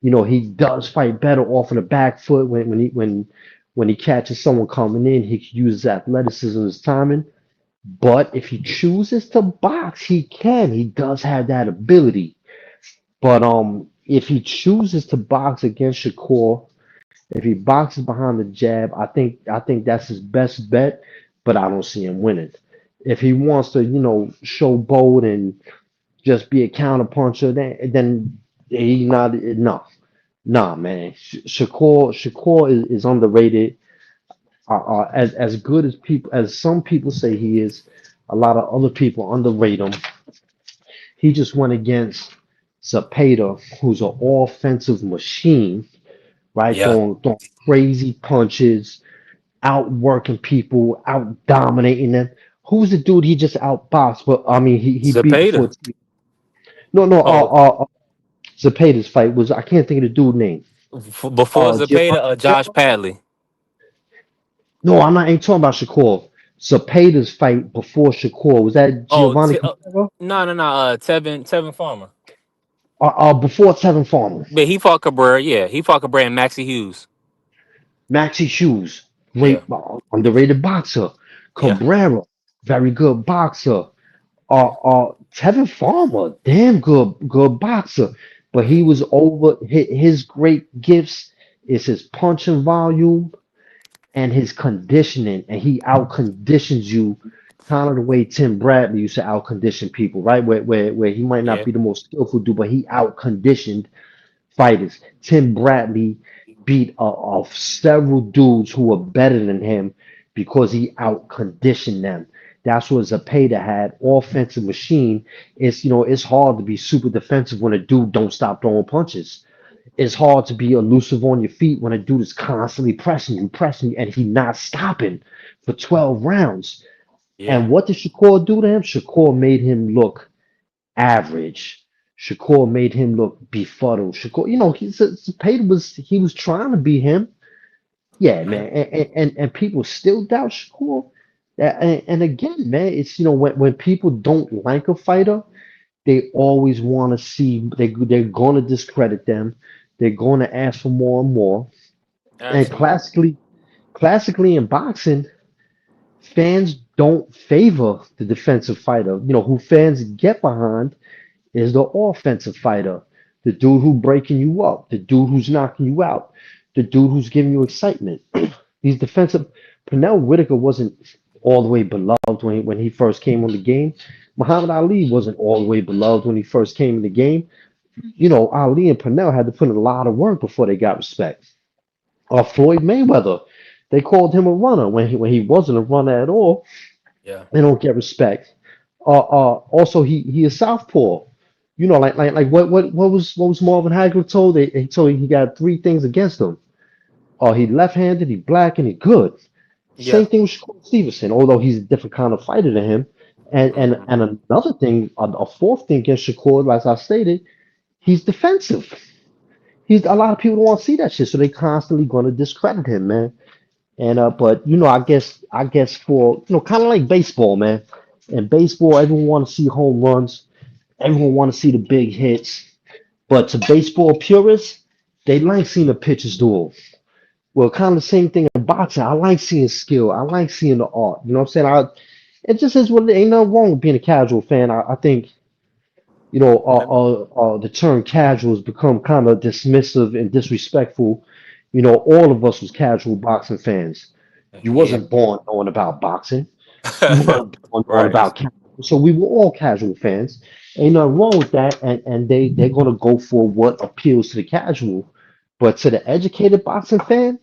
He does fight better off of the back foot when he catches someone coming in. He can use his athleticism, his timing. But if he chooses to box, he can. He does have that ability. But if he chooses to box against Shakur, if he boxes behind the jab, I think that's his best bet. But I don't see him winning. If he wants to, show bold and just be a counter puncher, then he not no. Nah, man. Shakur is underrated. As good as people as some people say he is, a lot of other people underrate him. He just went against Zapata, who's an offensive machine, right? Yeah, Throwing crazy punches, outworking people, out dominating them. Who's the dude he just outboxed? But I mean, he beat before. Zepeda. No, no. Oh, Zapata's fight was I can't think of the dude name. before Zepeda, Giovanni Josh Taylor? Padley. No, I'm not. Ain't talking about Shakur. Zapata's fight before Shakur was that Oh, Giovanni Cabrera? no, no, no. Tevin Farmer. Before Tevin Farmer. But he fought Cabrera. Yeah, he fought Cabrera and Maxie Hughes. Maxie Hughes, Yeah, great underrated boxer. yeah, Cabrera, very good boxer. Tevin Farmer, damn good boxer. But he yeah, was over. His great gifts is his punching volume and his conditioning, and he out conditions you, kind of the way Tim Bradley used to out condition people, right? Where he might not yeah, be the most skillful dude, but he out conditioned fighters. Tim Bradley beat several dudes who were better than him because he out conditioned them. That's what Zapata had. Offensive machine. It's hard to be super defensive when a dude don't stop throwing punches. It's hard to be elusive on your feet when a dude is constantly pressing you, and he not stopping for 12 rounds. yeah. And what did Shakur do to him? Shakur made him look average. Shakur made him look befuddled. Shakur, Payton was trying to be him. Yeah, Yeah. man. And people still doubt Shakur. And again, man, it's when people don't like a fighter, they always want to see they're going to discredit them. They're going to ask for more and more. And Absolutely. classically in boxing, fans don't favor the defensive fighter. Who fans get behind is the offensive fighter, the dude who breaking you up, the dude who's knocking you out, the dude who's giving you excitement. These defensive Pernell Whitaker wasn't all the way beloved when he first came on the game. Muhammad Ali wasn't all the way beloved when he first came in the game. Ali and Pernell had to put in a lot of work before they got respect. Floyd Mayweather, they called him a runner when he wasn't a runner at all. Yeah. They don't get respect. Also he is southpaw. Like what was Marvin Hagler told? He told he got three things against him. He left-handed, he black, and he good. Yeah. Same thing with Shakur Stevenson, although he's a different kind of fighter than him. And and Hmm. and another thing, a fourth thing against Shakur, as I stated, he's defensive. He's a lot of people don't want to see that shit, so they constantly going to discredit him, man. And but I guess for kind of like baseball, man. In baseball, everyone want to see home runs. Everyone want to see the big hits. But to baseball purists, they like seeing the pitchers duel. Well, kind of the same thing in boxing. I like seeing skill. I like seeing the art. You know what I'm saying? It just is what it ain't nothing wrong with being a casual fan. I think the term casual has become kind of dismissive and disrespectful. All of us was casual boxing fans. You Yeah. wasn't born knowing about boxing. You weren't born knowing Right. about casual. So we were all casual fans. Ain't nothing wrong with that. And they're gonna go for what appeals to the casual. But to the educated boxing fan,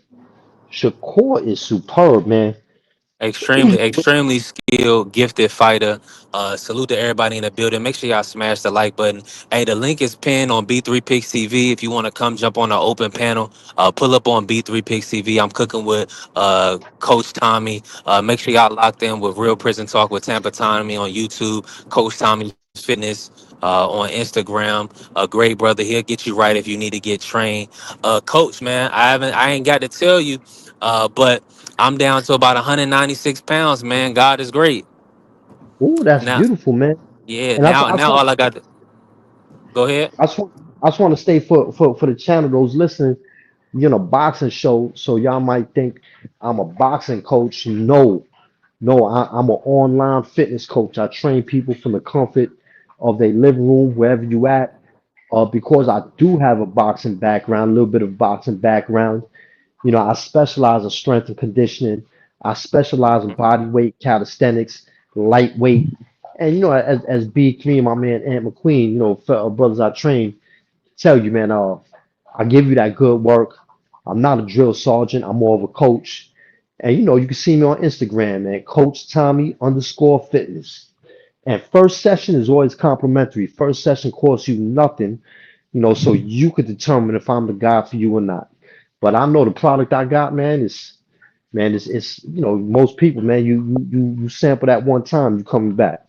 Shakur is superb, man. Extremely skilled, gifted fighter. Salute to everybody in the building. Make sure y'all smash the like button. Hey, the link is pinned on B3 Picks TV. If you want to come jump on the open panel, pull up on B3 Picks TV. I'm cooking with Coach Tommy. Make sure y'all locked in with Real Prison Talk with Tampa Tommy on YouTube. Coach Tommy Fitness on Instagram. A great brother. He'll get you right if you need to get trained. Coach, man, I ain't got to tell you, but I'm down to about 196 pounds, man. God is great. Oh, that's Now, beautiful, man. yeah, And now all I got to go ahead. I just want I just want to stay for the channel, those listening, boxing show. So y'all might think I'm a boxing coach. No, no, I'm an online fitness coach. I train people from the comfort of their living room, wherever you at. Because I do have a boxing background, a little bit of boxing background. I specialize in strength and conditioning. I specialize in body weight calisthenics, lightweight, and as Big Clean, my man Ant McQueen, fellow brothers I train, tell you, man, I give you that good work. I'm not a drill sergeant. I'm more of a coach. And you can see me on Instagram, man, Coach Tommy underscore fitness. And first session is always complimentary. First session costs you nothing, so you could determine if I'm the guy for you or not. But I know the product I got, man, it's most people, man, you sample that one time, you coming back.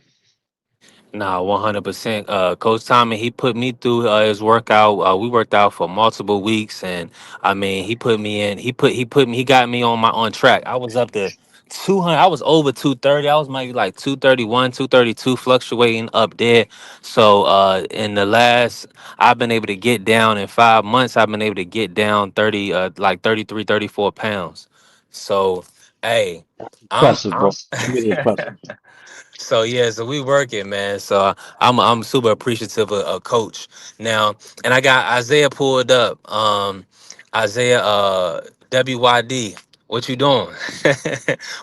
Nah, 100%. Coach Tommy, he put me through his workout. We worked out for multiple weeks, and I mean, he put me in. He got me on track. I was up to 200. I was over 230. I was maybe like 231, 232, fluctuating up there. So in the last, I've been able to get down in 5 months. I've been able to get down 30, like 33, 34 pounds. So, hey, Impressive, I'm bro. Really impressive. So yeah, so we working, man. So I'm super appreciative of Coach now, and I got Isaiah pulled up. Isaiah, WYD, what you doing?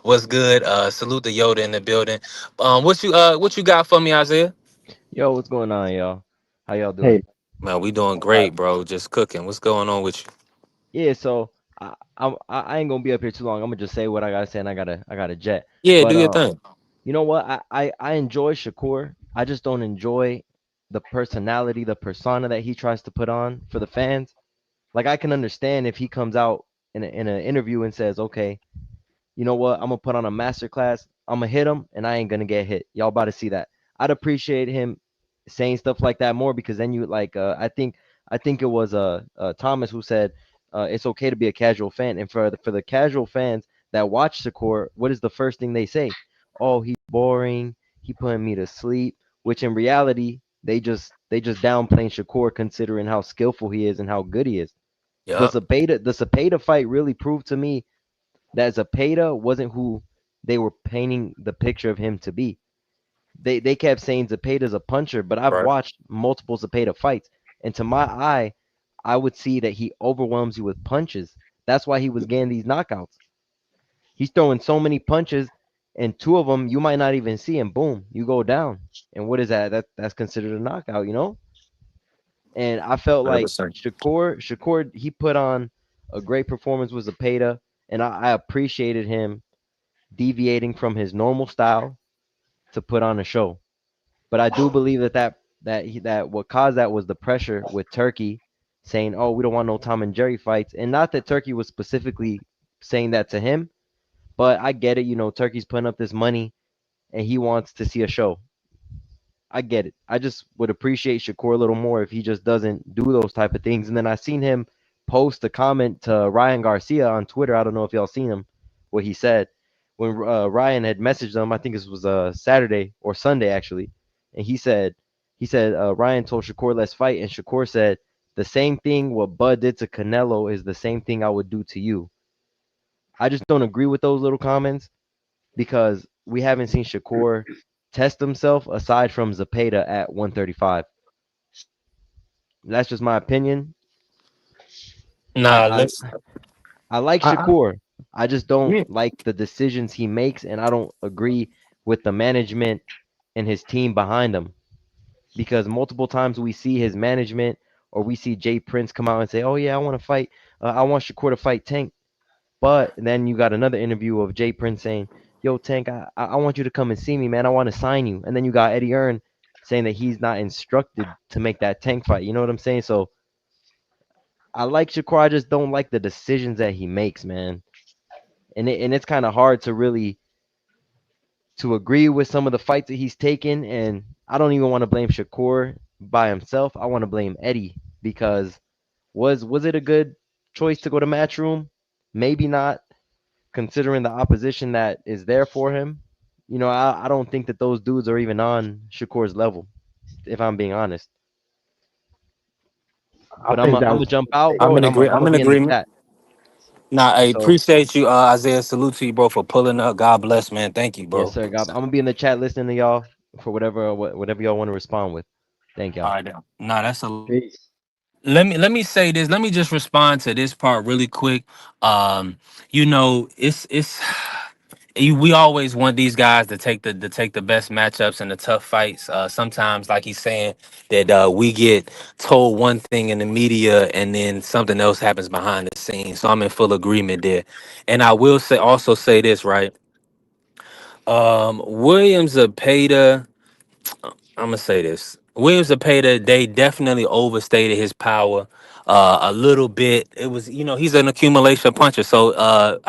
What's good? Salute to Yoda in the building. What you got for me, Isaiah? Yo, what's going on, y'all? How y'all doing? Hey, Man, we doing great, bro. Just cooking. What's going on with you? Yeah, so I ain't gonna be up here too long. I'm gonna just say what I gotta say, and I got a jet. Yeah, do But your thing. you know what? I enjoy Shakur. I just don't enjoy the personality, the persona that he tries to put on for the fans. Like I can understand if he comes out in an interview and says, "Okay, you know what? I'm gonna put on a master class. I'm gonna hit him, and I ain't gonna get hit. Y'all about to see that. I'd appreciate him saying stuff like that more because then you like. I think it was Thomas who said it's okay to be a casual fan, and for the casual fans that watch Secor, what is the first thing they say? Oh, he's boring. He putting me to sleep. Which in reality, they just downplaying Shakur considering how skillful he is and how good he is. The Yup. Zapata fight really proved to me that Zapata wasn't who they were painting the picture of him to be. They kept saying Zapata's a puncher, but I've Right. watched multiple Zapata fights, and to my eye, I would see that he overwhelms you with punches. That's why he was getting these knockouts. He's throwing so many punches, and two of them you might not even see, and boom, you go down. And what is that? That's considered a knockout, you know? And I felt like 100%. Shakur, he put on a great performance with Zapata, and I appreciated him deviating from his normal style to put on a show. But I do believe that what caused that was the pressure with Turkey saying, "Oh, we don't want no Tom and Jerry fights," and not that Turkey was specifically saying that to him, but I get it. Turkey's putting up this money and he wants to see a show. I get it. I just would appreciate Shakur a little more if he just doesn't do those type of things. And then I seen him post a comment to Ryan Garcia on Twitter. I don't know if y'all seen him, what he said when Ryan had messaged him. I think this was Saturday or Sunday actually, and he said Ryan told Shakur let's fight, and Shakur said the same thing what Bud did to Canelo is the same thing I would do to you. I just don't agree with those little comments because we haven't seen Shakur test himself aside from Zapata at 135. That's just my opinion. I Nah, I, let's. I like I Shakur. I just don't Yeah. like the decisions he makes, and I don't agree with the management and his team behind him because multiple times we see his management or we see Jay Prince come out and say, "Oh yeah, I want to fight. I want Shakur to fight Tank." But then you got another interview of Jay Prince saying, "Yo, Tank, I want you to come and see me, man. I want to sign you." And then you got Eddie Earn saying that he's not instructed to make that Tank fight. You know what I'm saying? So I like Shakur. I just don't like the decisions that he makes, man. And it's kind of hard to really to agree with some of the fights that he's taken. And I don't even want to blame Shakur by himself. I want to blame Eddie because was it a good choice to go to Matchroom? Maybe not, considering the opposition that is there for him. I don't think that those dudes are even on Shakur's level, if I'm being honest. I But I'm think I'm that's gonna jump out, bro, I'm in and agree. I'm I'm gonna in be in the agreement. chat. Nah, I So appreciate you, Isaiah. Salute to you, bro, for pulling up. God bless, man. Thank you, yes, bro. sir. God, I'm gonna be in the chat listening to y'all for whatever y'all want to respond with. Thank All y'all. right, nah, that's a. peace. Let me say this. Let me just respond to this part really quick. Um, it's we always want these guys to take the best matchups and the tough fights. Sometimes, like he's saying, that we get told one thing in the media and then something else happens behind the scenes. So I'm in full agreement there. And I will say this, right? Williams Zapata. I'm gonna say this. Williams Zepeda, they definitely overstated his power a little bit. It was, he's an accumulation puncher. So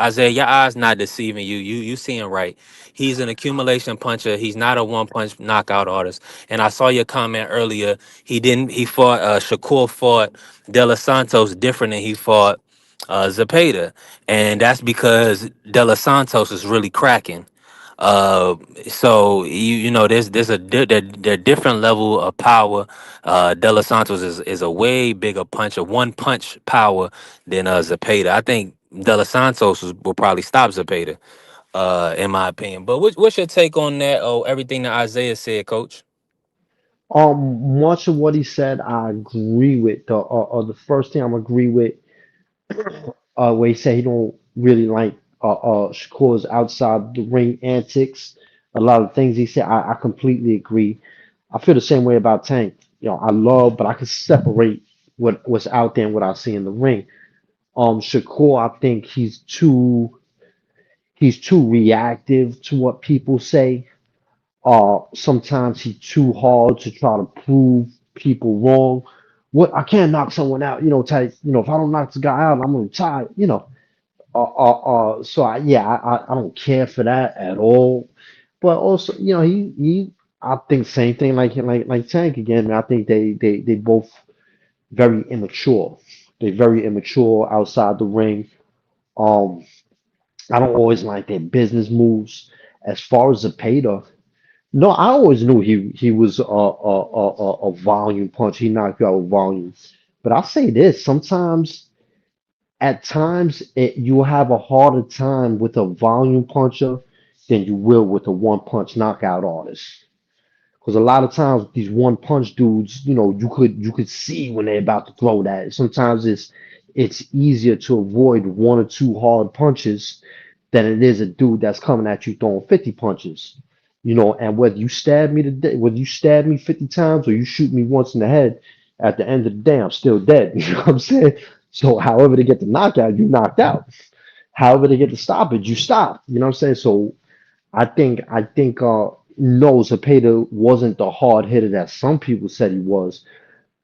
Isaiah, your eyes not deceiving you. You seeing right. He's an accumulation puncher. He's not a one punch knockout artist. And I saw your comment earlier. He fought Shakur fought De Los Santos different than he fought Zepeda. And that's because De Los Santos is really cracking. Uh, so there's a different level of power. De Los Santos is a way bigger puncher, one punch power than Zapata. I think De Los Santos will probably stop Zapata, in my opinion. But what's your take on that? Oh, everything that Isaiah said, Coach. Much of what he said, I agree with. The first thing I'm agree with, where he said he don't really like Shakur's outside the ring antics. A lot of things he said, I completely agree. I feel the same way about Tank. I love, but I can separate what's out there and what I see in the ring. Shakur, I think he's too reactive to what people say. Sometimes he's too hard to try to prove people wrong. What I can't knock someone out, type. If I don't knock this guy out, I'm gonna retire. So I don't care for that at all. But also, I think same thing like Tank again. Man, I think they both very immature. They're very immature outside the ring. Um, I don't always like their business moves. As far as Zepeda, no, I always knew he was a volume punch. He knocked you out with volume. But I'll say this: sometimes, at times, you'll have a harder time with a volume puncher than you will with a one punch knockout artist. Because a lot of times these one punch dudes, you could see when they're about to throw that. Sometimes it's easier to avoid one or two hard punches than it is a dude that's coming at you throwing 50 punches. And whether you stab me 50 times or you shoot me once in the head, at the end of the day, I'm still dead. You know what I'm saying? So however they get the knockout, you knocked out. However they get the stoppage, you stop. You know what I'm saying? So I think no, Zepeda wasn't the hard hitter that some people said he was,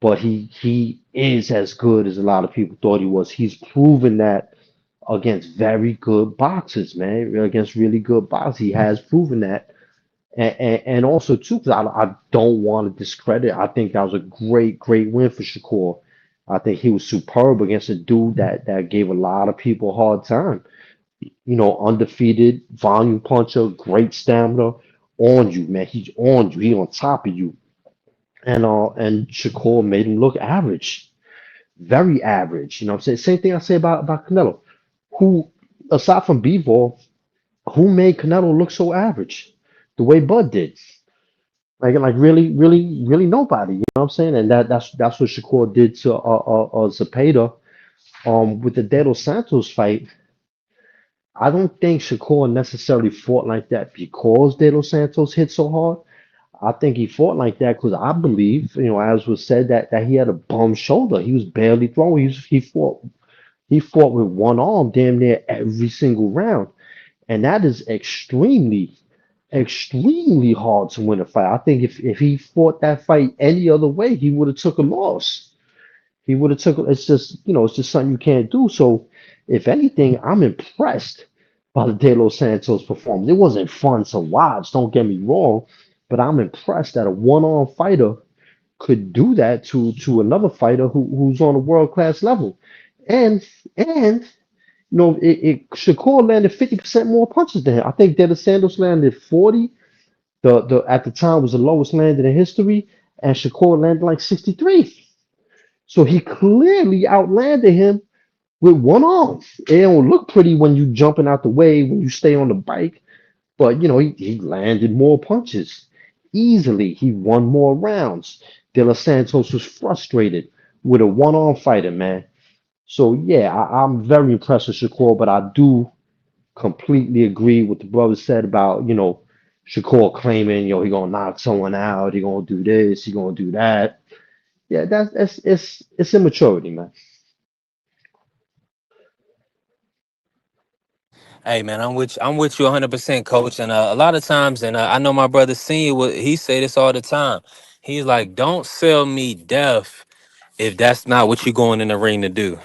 but he is as good as a lot of people thought he was. He's proven that against very good boxers, man. Against really good boxers. He has proven that. And also too, because I don't want to discredit. I think that was a great win for Shakur. I think he was superb against a dude that gave a lot of people a hard time. Undefeated, volume puncher, great stamina, on you, man. He's on you. He on top of you. And Shakur made him look average, very average. You know what I'm saying? Same thing I say about Canelo. Who, aside from B-ball, who made Canelo look so average? The way Bud did. Like really nobody. You know what I'm saying? And that's what Shakur did to Zepeda. With the De Los Santos fight, I don't think Shakur necessarily fought like that because De Los Santos hit so hard. I think he fought like that because I believe, as was said, that he had a bum shoulder. He was barely throwing. He fought with one arm damn near every single round, and that is extremely hard to win a fight. I think if he fought that fight any other way, he would have took a loss. He would have took. It's just something you can't do. So, if anything, I'm impressed by the De Los Santos performance. It wasn't fun to watch. Don't get me wrong, but I'm impressed that a one-on fighter could do that to another fighter who's on a world-class level. And and Shakur landed 50% more punches than him. I think De Los Santos landed 40. The at the time was the lowest landed in history, and Shakur landed like 63. So he clearly outlanded him with one arm. It don't look pretty when you jumping out the way when you stay on the bike, but he landed more punches easily. He won more rounds. De Los Santos was frustrated with a one-arm fighter, man. So yeah, I'm very impressed with Shakur, but I do completely agree with the brother said about Shakur claiming he gonna knock someone out, he gonna do this, he gonna do that. Yeah, that's it's immaturity, man. Hey man, I'm with you 100%, coach. And a lot of times, and I know my brother Senior, he say this all the time. He's like, "Don't sell me death if that's not what you going in the ring to do.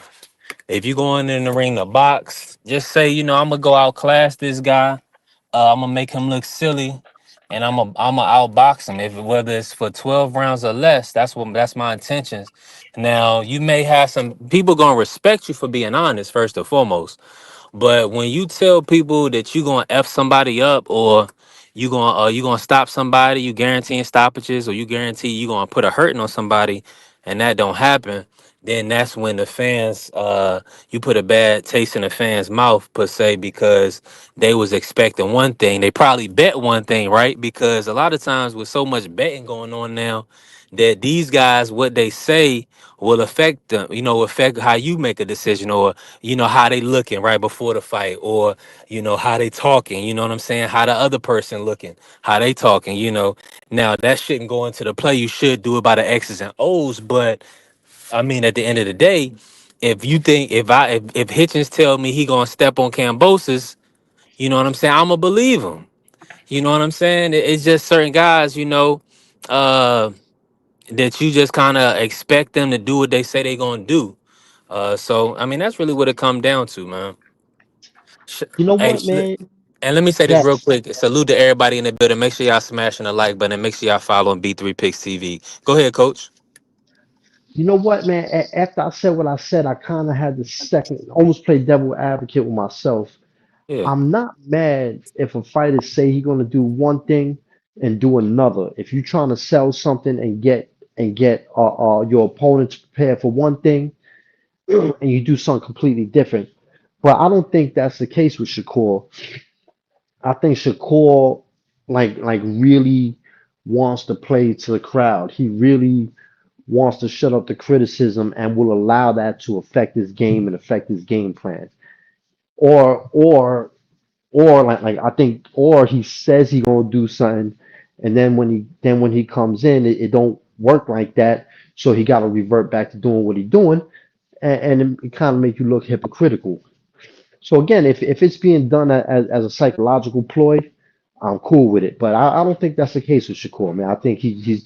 If you going in the ring to box, just say, I'm gonna go outclass this guy. I'm gonna make him look silly, and I'm gonna outbox him. If whether it's for 12 rounds or less, that's my intentions. Now you may have some people gonna respect you for being honest first and foremost, but when you tell people that you gonna f somebody up, or you gonna stop somebody, you guaranteeing stoppages, or you guarantee you gonna put a hurting on somebody, and that don't happen, then that's when the fans you put a bad taste in the fans' mouth per se, because they was expecting one thing. They probably bet one thing, right? Because a lot of times with so much betting going on now, that these guys, what they say will affect them, affect how you make a decision, or how they looking right before the fight, or how they talking, you know what I'm saying, how the other person looking, how they talking. Now that shouldn't go into the play. You should do it by the X's and O's. But I mean, at the end of the day, if you think, if Hitchens tell me he gonna step on Cambosis, you know what I'm saying, I'm gonna believe him. You know what I'm saying? It's just certain guys, uh that you just kind of expect them to do what they say they gonna do. So I mean, that's really what it come down to, man. Sh- You know Hey, what, man? and let me say this That real quick. Salute to everybody in the building. Make sure y'all smashing the like button. Make sure y'all following B3 Picks TV. Go ahead, Coach. you know what, man? After I said what I said, I kind of had the second, almost play devil advocate with myself. Yeah. I'm not mad if a fighter say he gonna do one thing and do another. If you're trying to sell something and get your opponent to prepare for one thing and you do something completely different. But I don't think that's the case with Shakur. I think Shakur like really wants to play to the crowd. He really wants to shut up the criticism and will allow that to affect his game and affect his game plan. Or or or like I think or he says he gonna do something and then when he comes in it don't work like that. So he gotta revert back to doing what he's doing and it kind of make you look hypocritical. So again, if it's being done as a psychological ploy, I'm cool with it. But I don't think that's the case with Shakur, man. I think he's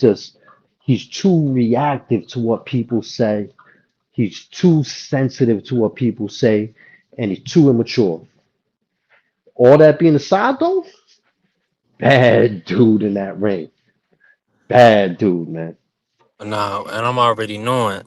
too reactive to what people say. He's too sensitive to what people say, and he's too immature. All that being aside, though, bad dude in that ring. Bad dude, man. No, and I'm already knowing.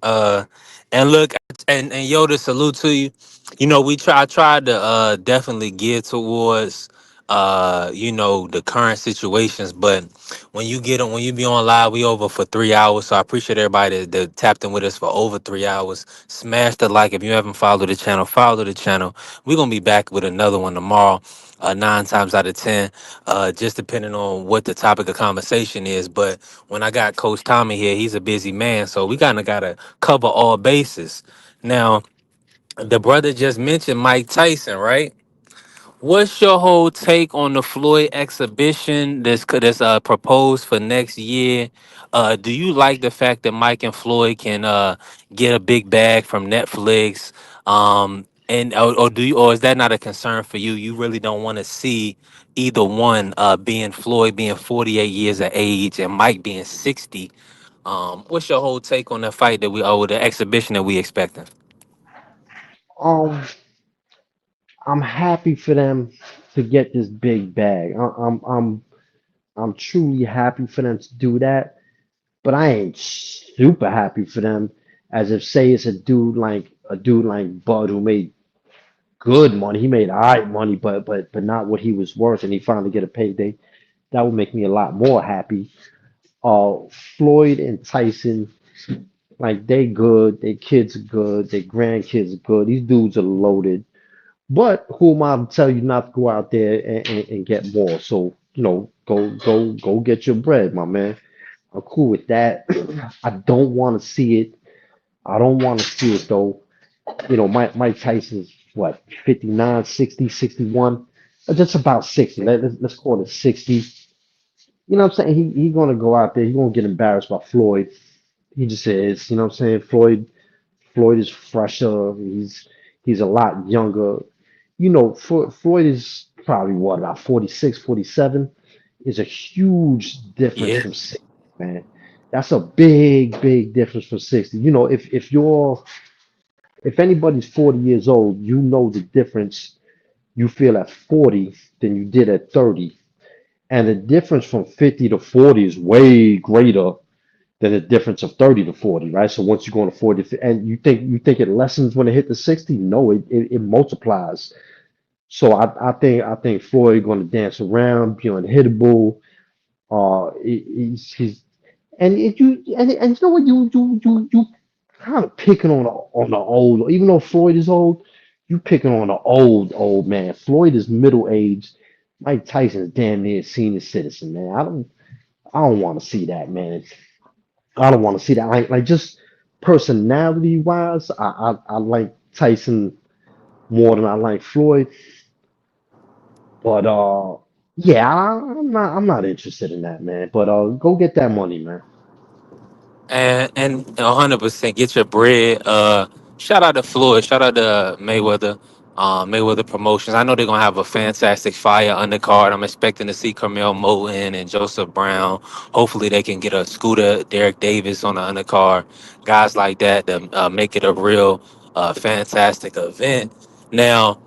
And look, and Yoda, salute to you. You know, I tried to definitely gear towards the current situations, but when you be on live, we over for 3 hours. So I appreciate everybody that tapped in with us for over 3 hours. Smash the like if you haven't followed the channel. Follow the channel. We're gonna be back with another one tomorrow. 9 times out of 10, just depending on what the topic of conversation is. But when I got Coach Tommy here, he's a busy man, so we kind of gotta cover all bases. Now, the brother just mentioned Mike Tyson, right? What's your whole take on the Floyd exhibition that's proposed for next year? Do you like the fact that Mike and Floyd can get a big bag from Netflix? Or is that not a concern for you? You really don't want to see either one, being Floyd being 48 years of age and Mike being 60. What's your whole take on the fight the exhibition that we expecting? Um, I'm happy for them to get this big bag. I'm truly happy for them to do that, but I ain't super happy for them. As if say it's a dude like Bud who made good money. He made all right money, but not what he was worth, and he finally get a payday. That would make me a lot more happy. Uh, Floyd and Tyson, like they good, their kids are good, their grandkids are good. These dudes are loaded. But who am I to tell you not to go out there and get more? So, go get your bread, my man. I'm cool with that. I don't want to see it. I don't want to see it though. Mike Tyson's what, 59, 60, 61? Just about 60. Let's call it 60. You know what I'm saying? He gonna go out there. He gonna get embarrassed by Floyd. He just is. You know what I'm saying? Floyd is fresher. He's a lot younger. Floyd is probably what, about 46, 47. Is a huge difference Yeah, from 60, man. That's a big, big difference from 60. If anybody's 40 years old, you know the difference you feel at 40 than you did at 30. And the difference from 50 to 40 is way greater than the difference of 30 to 40, right? So once you go on to 40, and you think it lessens when it hit the 60? No, it multiplies. So I think Floyd going to dance around, be unhittable. He's and it, you and you know what, you kind of picking on the old, even though Floyd is old, you picking on the old man. Floyd is middle aged. Mike Tyson's damn near senior citizen, man. I don't want to see that, man. I don't want to see that. Like just personality wise, I like Tyson more than I like Floyd. But yeah, I'm not interested in that, man. But go get that money, man. and 100% get your bread. Shout out to Floyd. Shout out to Mayweather. Mayweather Promotions. I know they're gonna have a fantastic fire undercard. I'm expecting to see Carmel Moulton and Joseph Brown. Hopefully, they can get a Scooter, Derek Davis on the undercard. Guys like that to make it a real fantastic event. Now,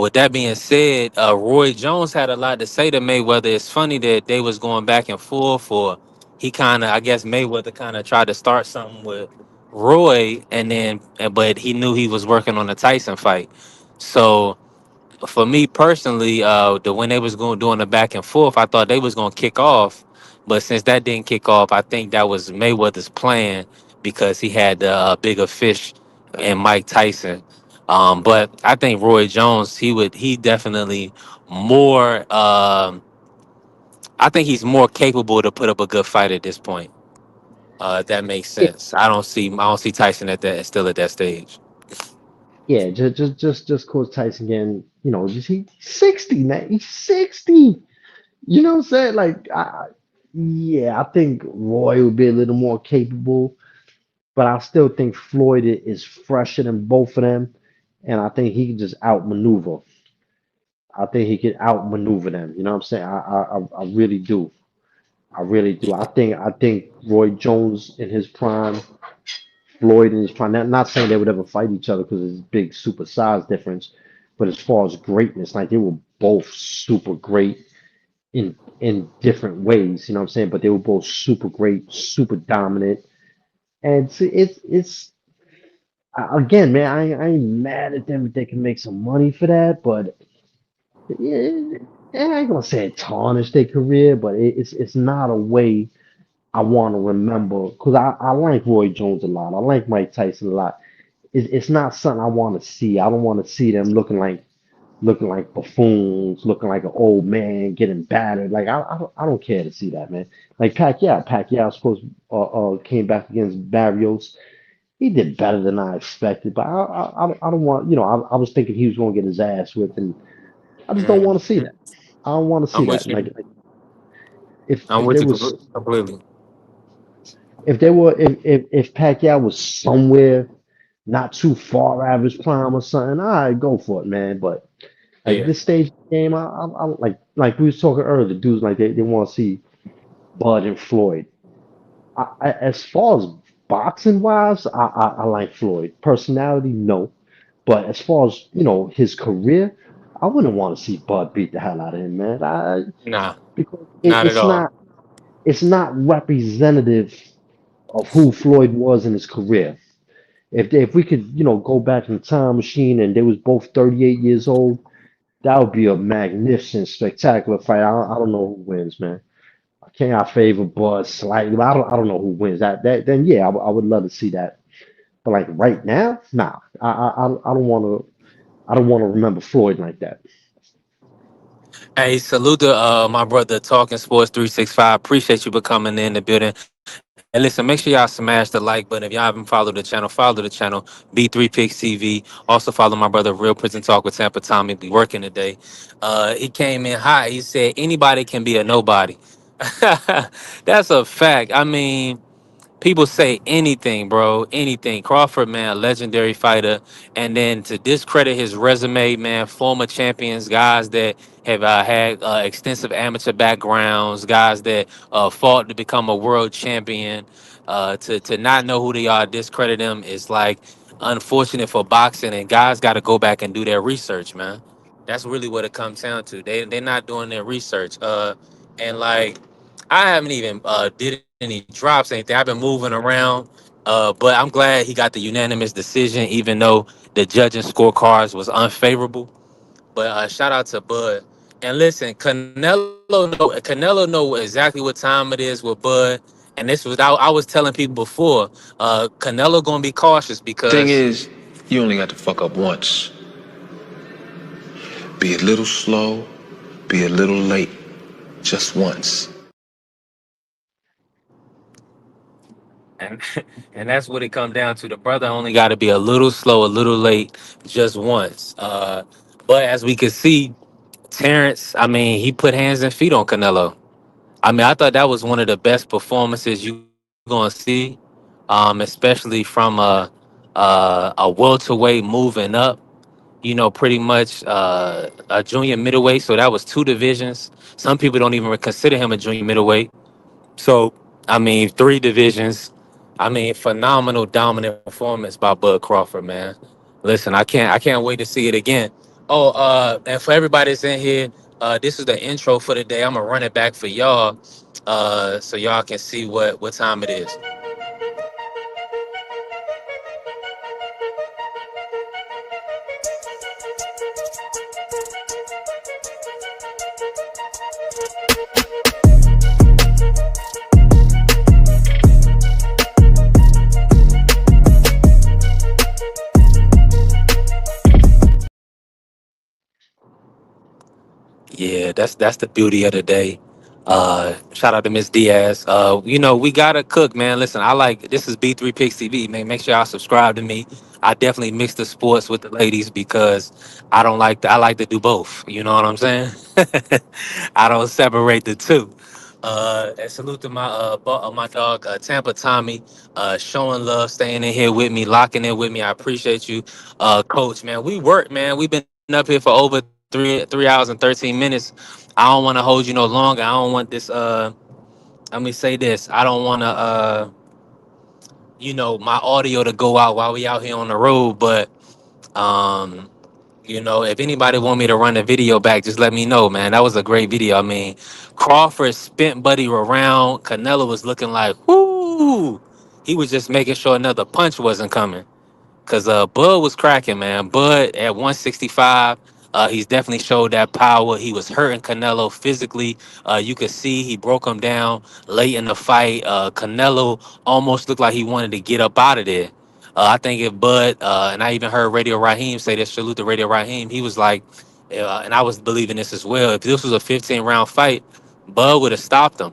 with that being said, Roy Jones had a lot to say to Mayweather. It's funny that they was going back and forth for he kind of, I guess Mayweather kind of tried to start something with Roy, but he knew he was working on the Tyson fight. So for me personally, when they was going doing the back and forth, I thought they was gonna kick off, but since that didn't kick off, I think that was Mayweather's plan because he had the bigger fish in Mike Tyson. But I think Roy Jones, he definitely more. I think he's more capable to put up a good fight at this point. If that makes Yeah, sense. I don't see Tyson at that still at that stage. yeah. Just cause Tyson again. He's 60, man. He's 60. You know what I'm saying? Like, yeah, I think Roy would be a little more capable, but I still think Floyd is fresher than both of them, and I think he can just outmaneuver. I think he can outmaneuver them. You know what I'm saying? I really do. I really do. I think Roy Jones in his prime, Floyd in his prime. Not saying they would ever fight each other because there's a big super size difference, but as far as greatness, like they were both super great. in different ways. You know what I'm saying? But they were both super great, super dominant, and it's again, man. I ain't mad at them if they can make some money for that, but yeah, I ain't gonna say it tarnished their career, but it's not a way I want to remember because I like Roy Jones a lot. I like Mike Tyson a lot. It's not something I want to see. I don't want to see them looking like buffoons, looking like an old man, getting battered. Like I don't care to see that, man. Like Pacquiao supposed came back against Barrios. He did better than I expected, but I don't want I was thinking he was going to get his ass whipped, and I just don't want to see Mhm. that. I don't want to see I'm that. with Like, you. like I'm if with there you was completely. if there were if Pacquiao was somewhere not too far out of his prime or something, I go for it, man. But like Yeah. this stage of the game, I like we was talking earlier. Dudes like they want to see Bud and Floyd. As far as boxing wise, I like Floyd. Personality, no. But as far as his career, I wouldn't want to see Bud beat the hell out of him, man. Nah, Because not at all. it's not representative of who Floyd was in his career. If we could go back in the time machine and they was both 38 years old, that would be a magnificent, spectacular fight. I don't know who wins, man. Can I favor Bud slightly? But I don't know who wins. That then yeah, I would love to see that. But like right now, nah. I don't want to remember Floyd like that. Hey, salute to my brother Talking Sports 365. Appreciate you for coming in the building. And listen, make sure y'all smash the like button. If y'all haven't followed the channel, follow the channel. B3 Picks TV. Also follow my brother Real Prison Talk with Tampa Tommy. Be working today. He came in hot. He said anybody can be a nobody. That's a fact. I mean, people say anything, bro, anything. Crawford, man, a legendary fighter, and then to discredit his resume, man, former champions, guys that have had extensive amateur backgrounds, guys that fought to become a world champion, to not know who they are, discredit them is like unfortunate for boxing, and guys got to go back and do their research, man. That's really what it comes down to. They're not doing their research, and like I haven't even did any drops, anything. I've been moving around, but I'm glad he got the unanimous decision, even though the judging scorecards was unfavorable. But shout out to Bud. And listen, Canelo know exactly what time it is with Bud. And this was I was telling people before, Canelo gonna be cautious Thing because is, you only got to fuck up once. Be a little slow, be a little late, just once. and and that's what it comes down to. The brother only got to be a little slow, a little late, just once. But as we could see, Terrence, I mean, he put hands and feet on Canelo. I mean, I thought that was one of the best performances you're gonna see, especially from a welterweight moving up. Pretty much a junior middleweight. So that was two divisions. Some people don't even consider him a junior middleweight. So I mean, three divisions. I mean, phenomenal, dominant performance by Bud Crawford, man. Listen, I can't wait to see it again. Oh, and for everybody that's in here, this is the intro for the day. I'm gonna run it back for y'all, so y'all can see what time it is. Yeah, that's the beauty of the day. Shout out to Miss Diaz. We gotta cook, man. Listen, I like this is B3 Picks TV, man. Make sure y'all subscribe to me. I definitely mix the sports with the ladies because I like to do both. You know what I'm saying? I don't separate the two. And salute to my dog Tampa Tommy, showing love, staying in here with me, locking in with me. I appreciate you, Coach. Man, we work, man. We've been up here for over three hours and 13 minutes. I don't want to hold you no longer. I don't want this. Let me say this. I don't want to. My audio to go out while we out here on the road, but um You know, if anybody want me to run the video back, just let me know, man. That was a great video. I mean, Crawford spent Buddy around. Canelo was looking like, whoo. He was just making sure another punch wasn't coming. Cause Bud was cracking, man. Bud at 165, he's definitely showed that power. He was hurting Canelo physically. You could see he broke him down late in the fight. Canelo almost looked like he wanted to get up out of there. I think if Bud, and I even heard Radio Raheem say this, salute to Radio Raheem, he was like, and I was believing this as well, if this was a 15-round fight, Bud would have stopped him.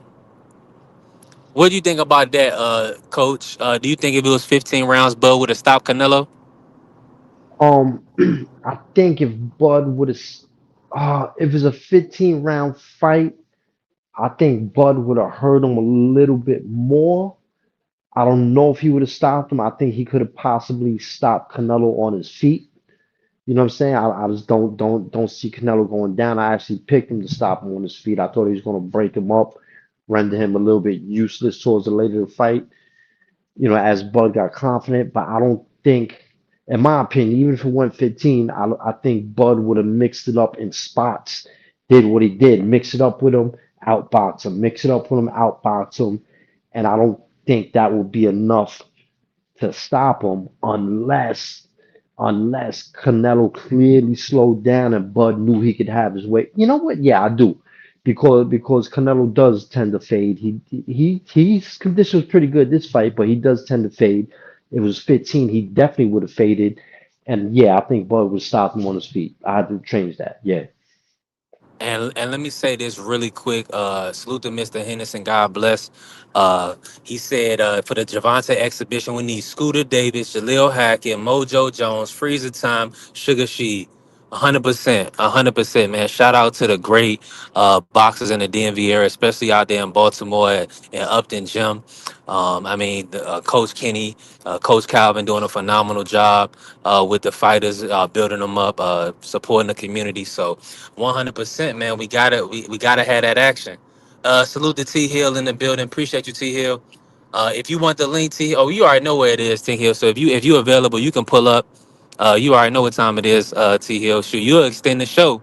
What do you think about that, Coach? Do you think if it was 15 rounds, Bud would have stopped Canelo? Um, I think if Bud would have, if it's a 15-round fight, I think Bud would have hurt him a little bit more. I don't know if he would have stopped him. I think he could have possibly stopped Canelo on his feet. You know what I'm saying? I just don't see Canelo going down. I actually picked him to stop him on his feet. I thought he was going to break him up, render him a little bit useless towards the later of the fight. As Bud got confident, but I don't think, in my opinion, even if it went 15, I think Bud would have mixed it up in spots, did what he did, mix it up with him, outbox him, mix it up with him, outbox him, and I don't think that would be enough to stop him unless Canelo clearly slowed down and Bud knew he could have his way. You know what? Yeah, I do. Because Canelo does tend to fade. His condition was pretty good this fight, but he does tend to fade. It was 15, he definitely would have faded. And yeah, I think Bud would stop him on his feet. I had to change that. Yeah. And let me say this really quick. Salute to Mr. Henderson. God bless. He said for the Javante exhibition, we need Scooter Davis, Jaleel Hackett, Mojo Jones, Freezer Time, Sugar Sheet. 100%, 100%, man. Shout out to the great boxers in the DMV area, especially out there in Baltimore and Upton Gym. I mean, Coach Kenny, Coach Calvin doing a phenomenal job with the fighters, building them up, supporting the community. So 100%, man. We gotta have that action. Salute to T Hill in the building. Appreciate you, T Hill. If you want the link, T, oh, you already know where it is, T Hill. So if you available, you can pull up. You already know what time it is, T Hill. Shoot, you'll extend the show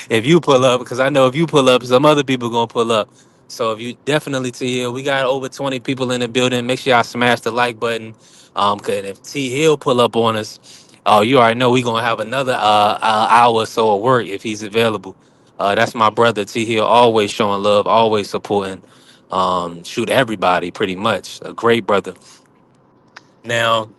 if you pull up, because I know if you pull up, some other people gonna pull up. So if you definitely T Hill, we got over 20 people in the building. Make sure y'all smash the like button. Cause if T Hill pull up on us, oh, you already know we gonna have another hour or so of work if he's available. That's my brother T Hill, always showing love, always supporting. Shoot everybody pretty much. A great brother. Now,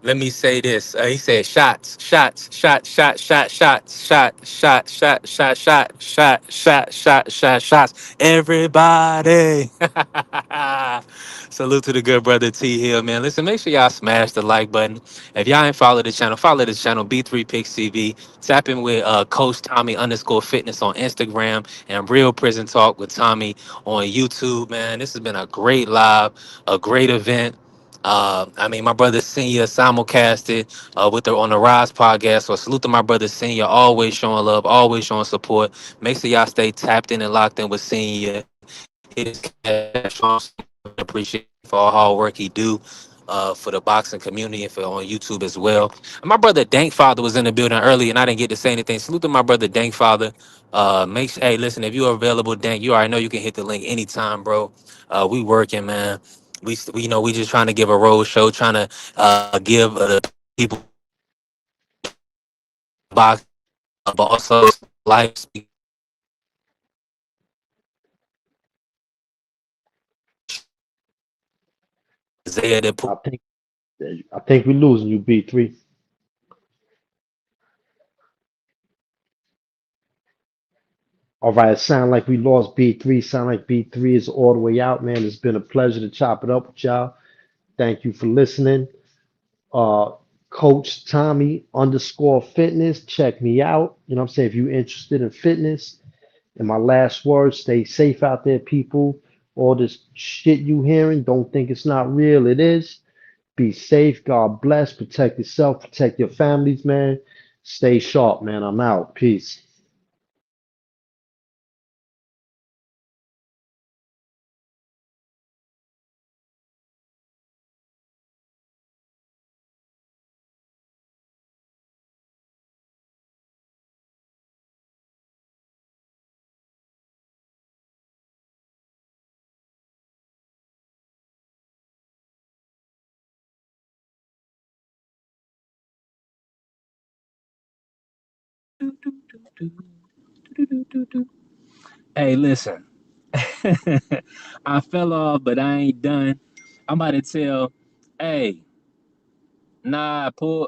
let me say this. He said shots, shots, shot, shot, shot, shot, shot, shot, shot, shot, shot, shot, shot, shot, shot, shots. Everybody. Salute to the good brother T Hill, man. Listen, make sure y'all smash the like button. If y'all ain't follow the channel, B3 Picks TV. Tap in with Coach Tommy underscore fitness on Instagram and Real Prison Talk with Tommy on YouTube, man. This has been a great live, a great event. I mean, my brother Senior simulcasted with the on the Rise podcast. So salute to my brother Senior, always showing love, always showing support. Make sure y'all stay tapped in and locked in with Senior. His cash appreciate for all hard work he do for the boxing community and for on YouTube as well. And my brother Dank Father was in the building early, and I didn't get to say anything. Salute to my brother Dank Father. Hey, listen, if you're available, Dank, you already know you can hit the link anytime, bro. We working, man. We you know we just trying to give a road show, trying to give the people box, but also life. Isaiah that I think I think we're losing you, B3. All right, it sound like we lost B3. Sound like B3 is all the way out, man. It's been a pleasure to chop it up with y'all. Thank you for listening. Uh, Coach Tommy underscore fitness. Check me out. You know what I'm saying? If you're interested in fitness. And my last words, stay safe out there, people. All this shit you hearing, don't think it's not real. It is. Be safe. God bless. Protect yourself. Protect your families, man. Stay sharp, man. I'm out. Peace. Hey, listen. I fell off, but I ain't done. I'm about to tell, hey, pull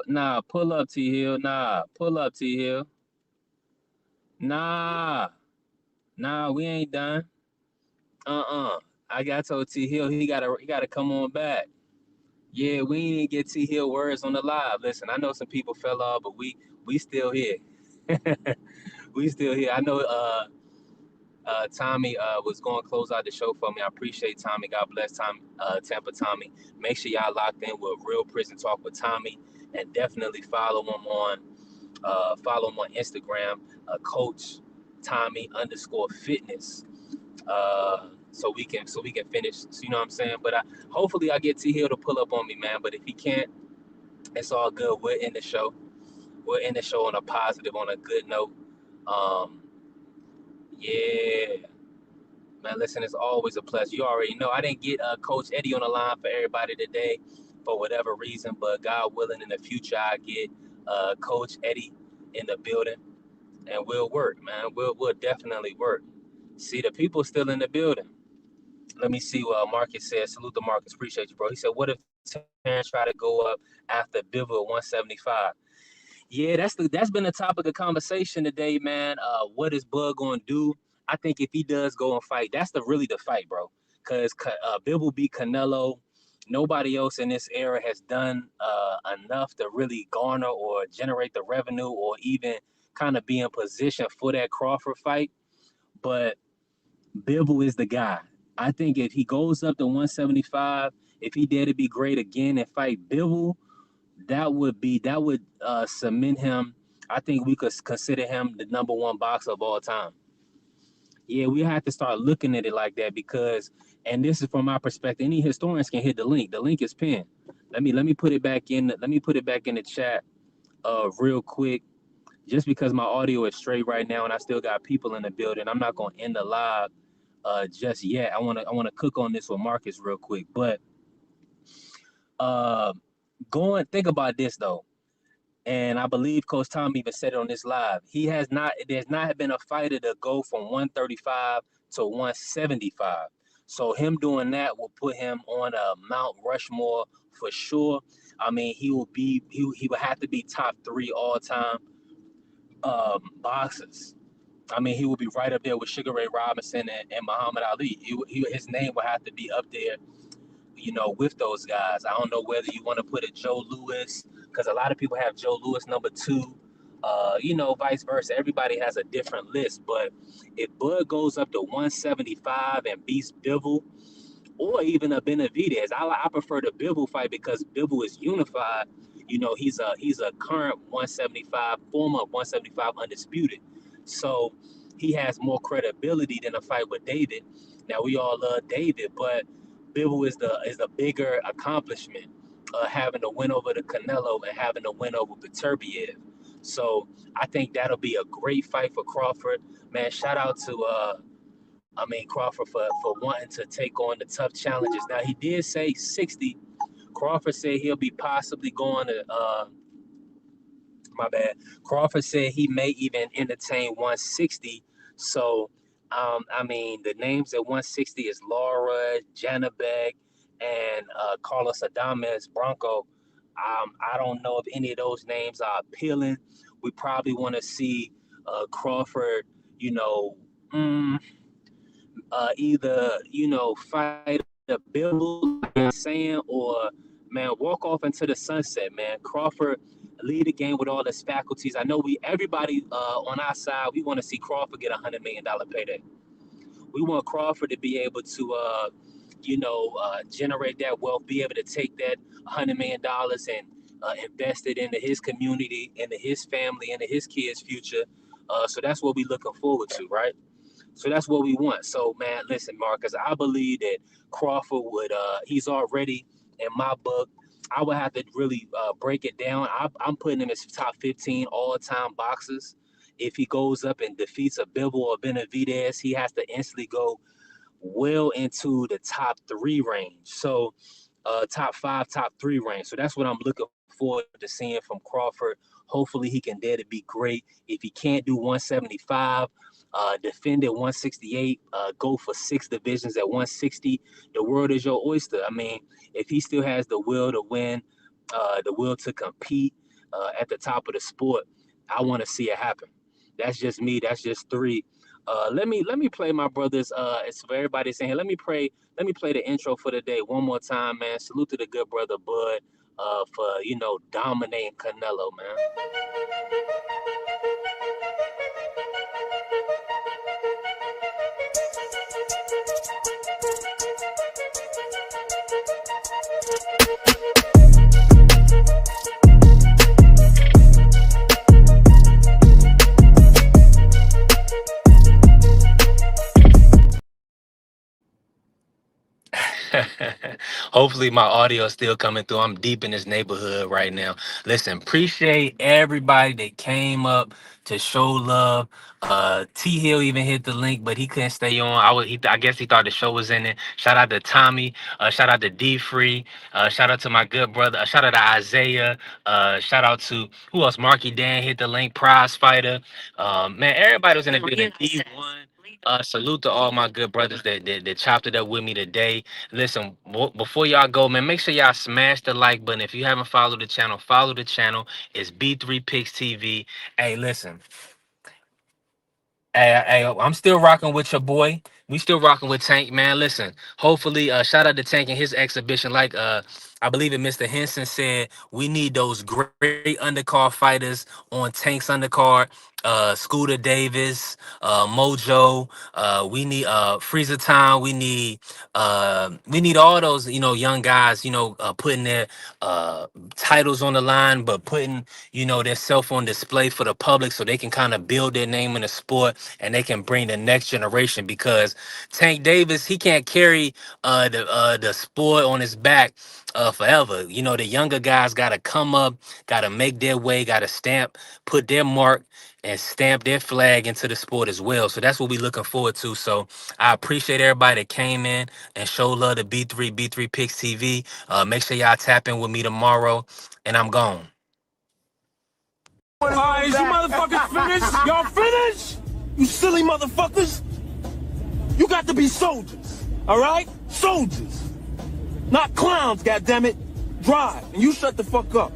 up T Hill, pull up T Hill, nah, we ain't done. I got told T Hill he gotta come on back. Yeah, we ain't get T Hill words on the live. Listen, I know some people fell off, but we still here. We still here. I know Tommy was going to close out the show for me. I appreciate Tommy. God bless Tommy, Tampa Tommy. Make sure y'all locked in with Real Prison Talk with Tommy, and definitely follow him on Instagram, Coach Tommy _fitness. So we can finish. So you know what I'm saying. But hopefully I get T Hill to pull up on me, man. But if he can't, it's all good. We're in the show. We're in the show on a positive, on a good note. Um, yeah. Man, listen, it's always a pleasure. You already know I didn't get Coach Eddie on the line for everybody today for whatever reason, but God willing, in the future, I get Coach Eddie in the building, and we'll work, man. We'll definitely work. See, the people still in the building. Let me see what Marcus says. Salute to Marcus. Appreciate you, bro. He said, what if Terrence try to go up after Bivol 175? Yeah, that's been a topic of conversation today, man. What is Bud gonna do? I think if he does go and fight, that's really the fight, bro. Because Bill will beat Canelo. Nobody else in this era has done enough to really garner or generate the revenue or even kind of be in position for that Crawford fight. But Bivol is the guy. I think if he goes up to 175, if he dare to be great again and fight Bivol, that would cement him. I think we could consider him the number one boxer of all time. Yeah, we have to start looking at it like that because, and this is from my perspective. Any historians can hit the link. The link is pinned. Let me put it back in. Let me put it back in the chat, real quick. Just because my audio is straight right now and I still got people in the building, I'm not gonna end the live just yet. I wanna cook on this with Marcus real quick. But uh, think about this though. And I believe Coach Tom even said it on this live. There's not been a fighter to go from 135 to 175. So him doing that will put him on a Mount Rushmore for sure. I mean, he would have to be top three all time boxers. I mean, he would be right up there with Sugar Ray Robinson and Muhammad Ali. His name would have to be up there, with those guys. I don't know whether you want to put a Joe Louis, because a lot of people have Joe Louis number two, vice versa. Everybody has a different list. But if Bud goes up to 175 and beats Bivol, or even a Benavidez, I prefer the Bivol fight because Bivol is unified. He's a current 175, former 175 undisputed. So he has more credibility than a fight with David. Now we all love David, but Bivol is the bigger accomplishment, having a win over the Canelo and having a win over Beterbiev. So I think that'll be a great fight for Crawford. Man, shout out to Crawford for wanting to take on the tough challenges. Now he did say 60. Crawford said he'll be possibly going to my bad. Crawford said he may even entertain 160. So the names at 160 is Laura, Janabek, and Carlos Adames Bronco. I don't know if any of those names are appealing. We probably want to see Crawford, you know, mm, either fight a bill, saying, or man walk off into the sunset. Man, Crawford lead the game with all his faculties. I know everybody on our side, we want to see Crawford get $100 million payday. We want Crawford to be able to generate that wealth, be able to take that $100 million and invest it into his community, into his family, into his kids' future. So that's what we're looking forward to, right? So that's what we want. So, man, listen, Marcus, I believe that Crawford he's already, in my book, I would have to really break it down. I'm putting him as top 15 all-time boxers. If he goes up and defeats a Bivol or Benavidez, he has to instantly go well into the top three range. So top five, top three range. So that's what I'm looking forward to seeing from Crawford. Hopefully he can dare to be great. If he can't do 175, defend at 168, go for 6 divisions at 160. The world is your oyster. I mean, if he still has the will to win, the will to compete at the top of the sport, I want to see it happen. That's just me. That's just 3. Let me play my brothers. It's for everybody saying, let me play the intro for the day one more time, man. Salute to the good brother Bud, for dominating Canelo, man. Hopefully my audio is still coming through. I'm deep in this neighborhood right now. Listen, appreciate everybody that came up to show love. T Hill even hit the link, but he couldn't stay on. I guess he thought the show was in it. Shout out to Tommy. Shout out to D Free. Shout out to my good brother. Shout out to Isaiah. Shout out to who else? Marky Dan hit the link. Prize Fighter. Man, everybody was in the building. D1. Salute to all my good brothers that chopped it up with me today. Listen, before y'all go, man, make sure y'all smash the like button. If you haven't followed the channel, follow the channel. It's B3 Picks TV. Hey, listen. Hey, I'm still rocking with your boy. We still rocking with Tank, man. Listen, hopefully, shout out to Tank and his exhibition. Like, I believe it, Mr. Henson said, we need those great undercard fighters on Tank's undercard. Scooter Davis, Mojo. We need Freezer Time. We need all those, young guys, putting their titles on the line, but putting, their self on display for the public so they can kind of build their name in the sport and they can bring the next generation, because Tank Davis, he can't carry the sport on his back forever. The younger guys got to come up, got to make their way, got to put their mark and stamp their flag into the sport as well. So that's what we're looking forward to. So I appreciate everybody that came in and showed love to B3 Picks TV. Make sure y'all tap in with me tomorrow, and I'm gone. All right, is you motherfuckers finished? Y'all finished? You silly motherfuckers. You got to be soldiers, all right? Soldiers. Not clowns, goddammit. Drive, and you shut the fuck up.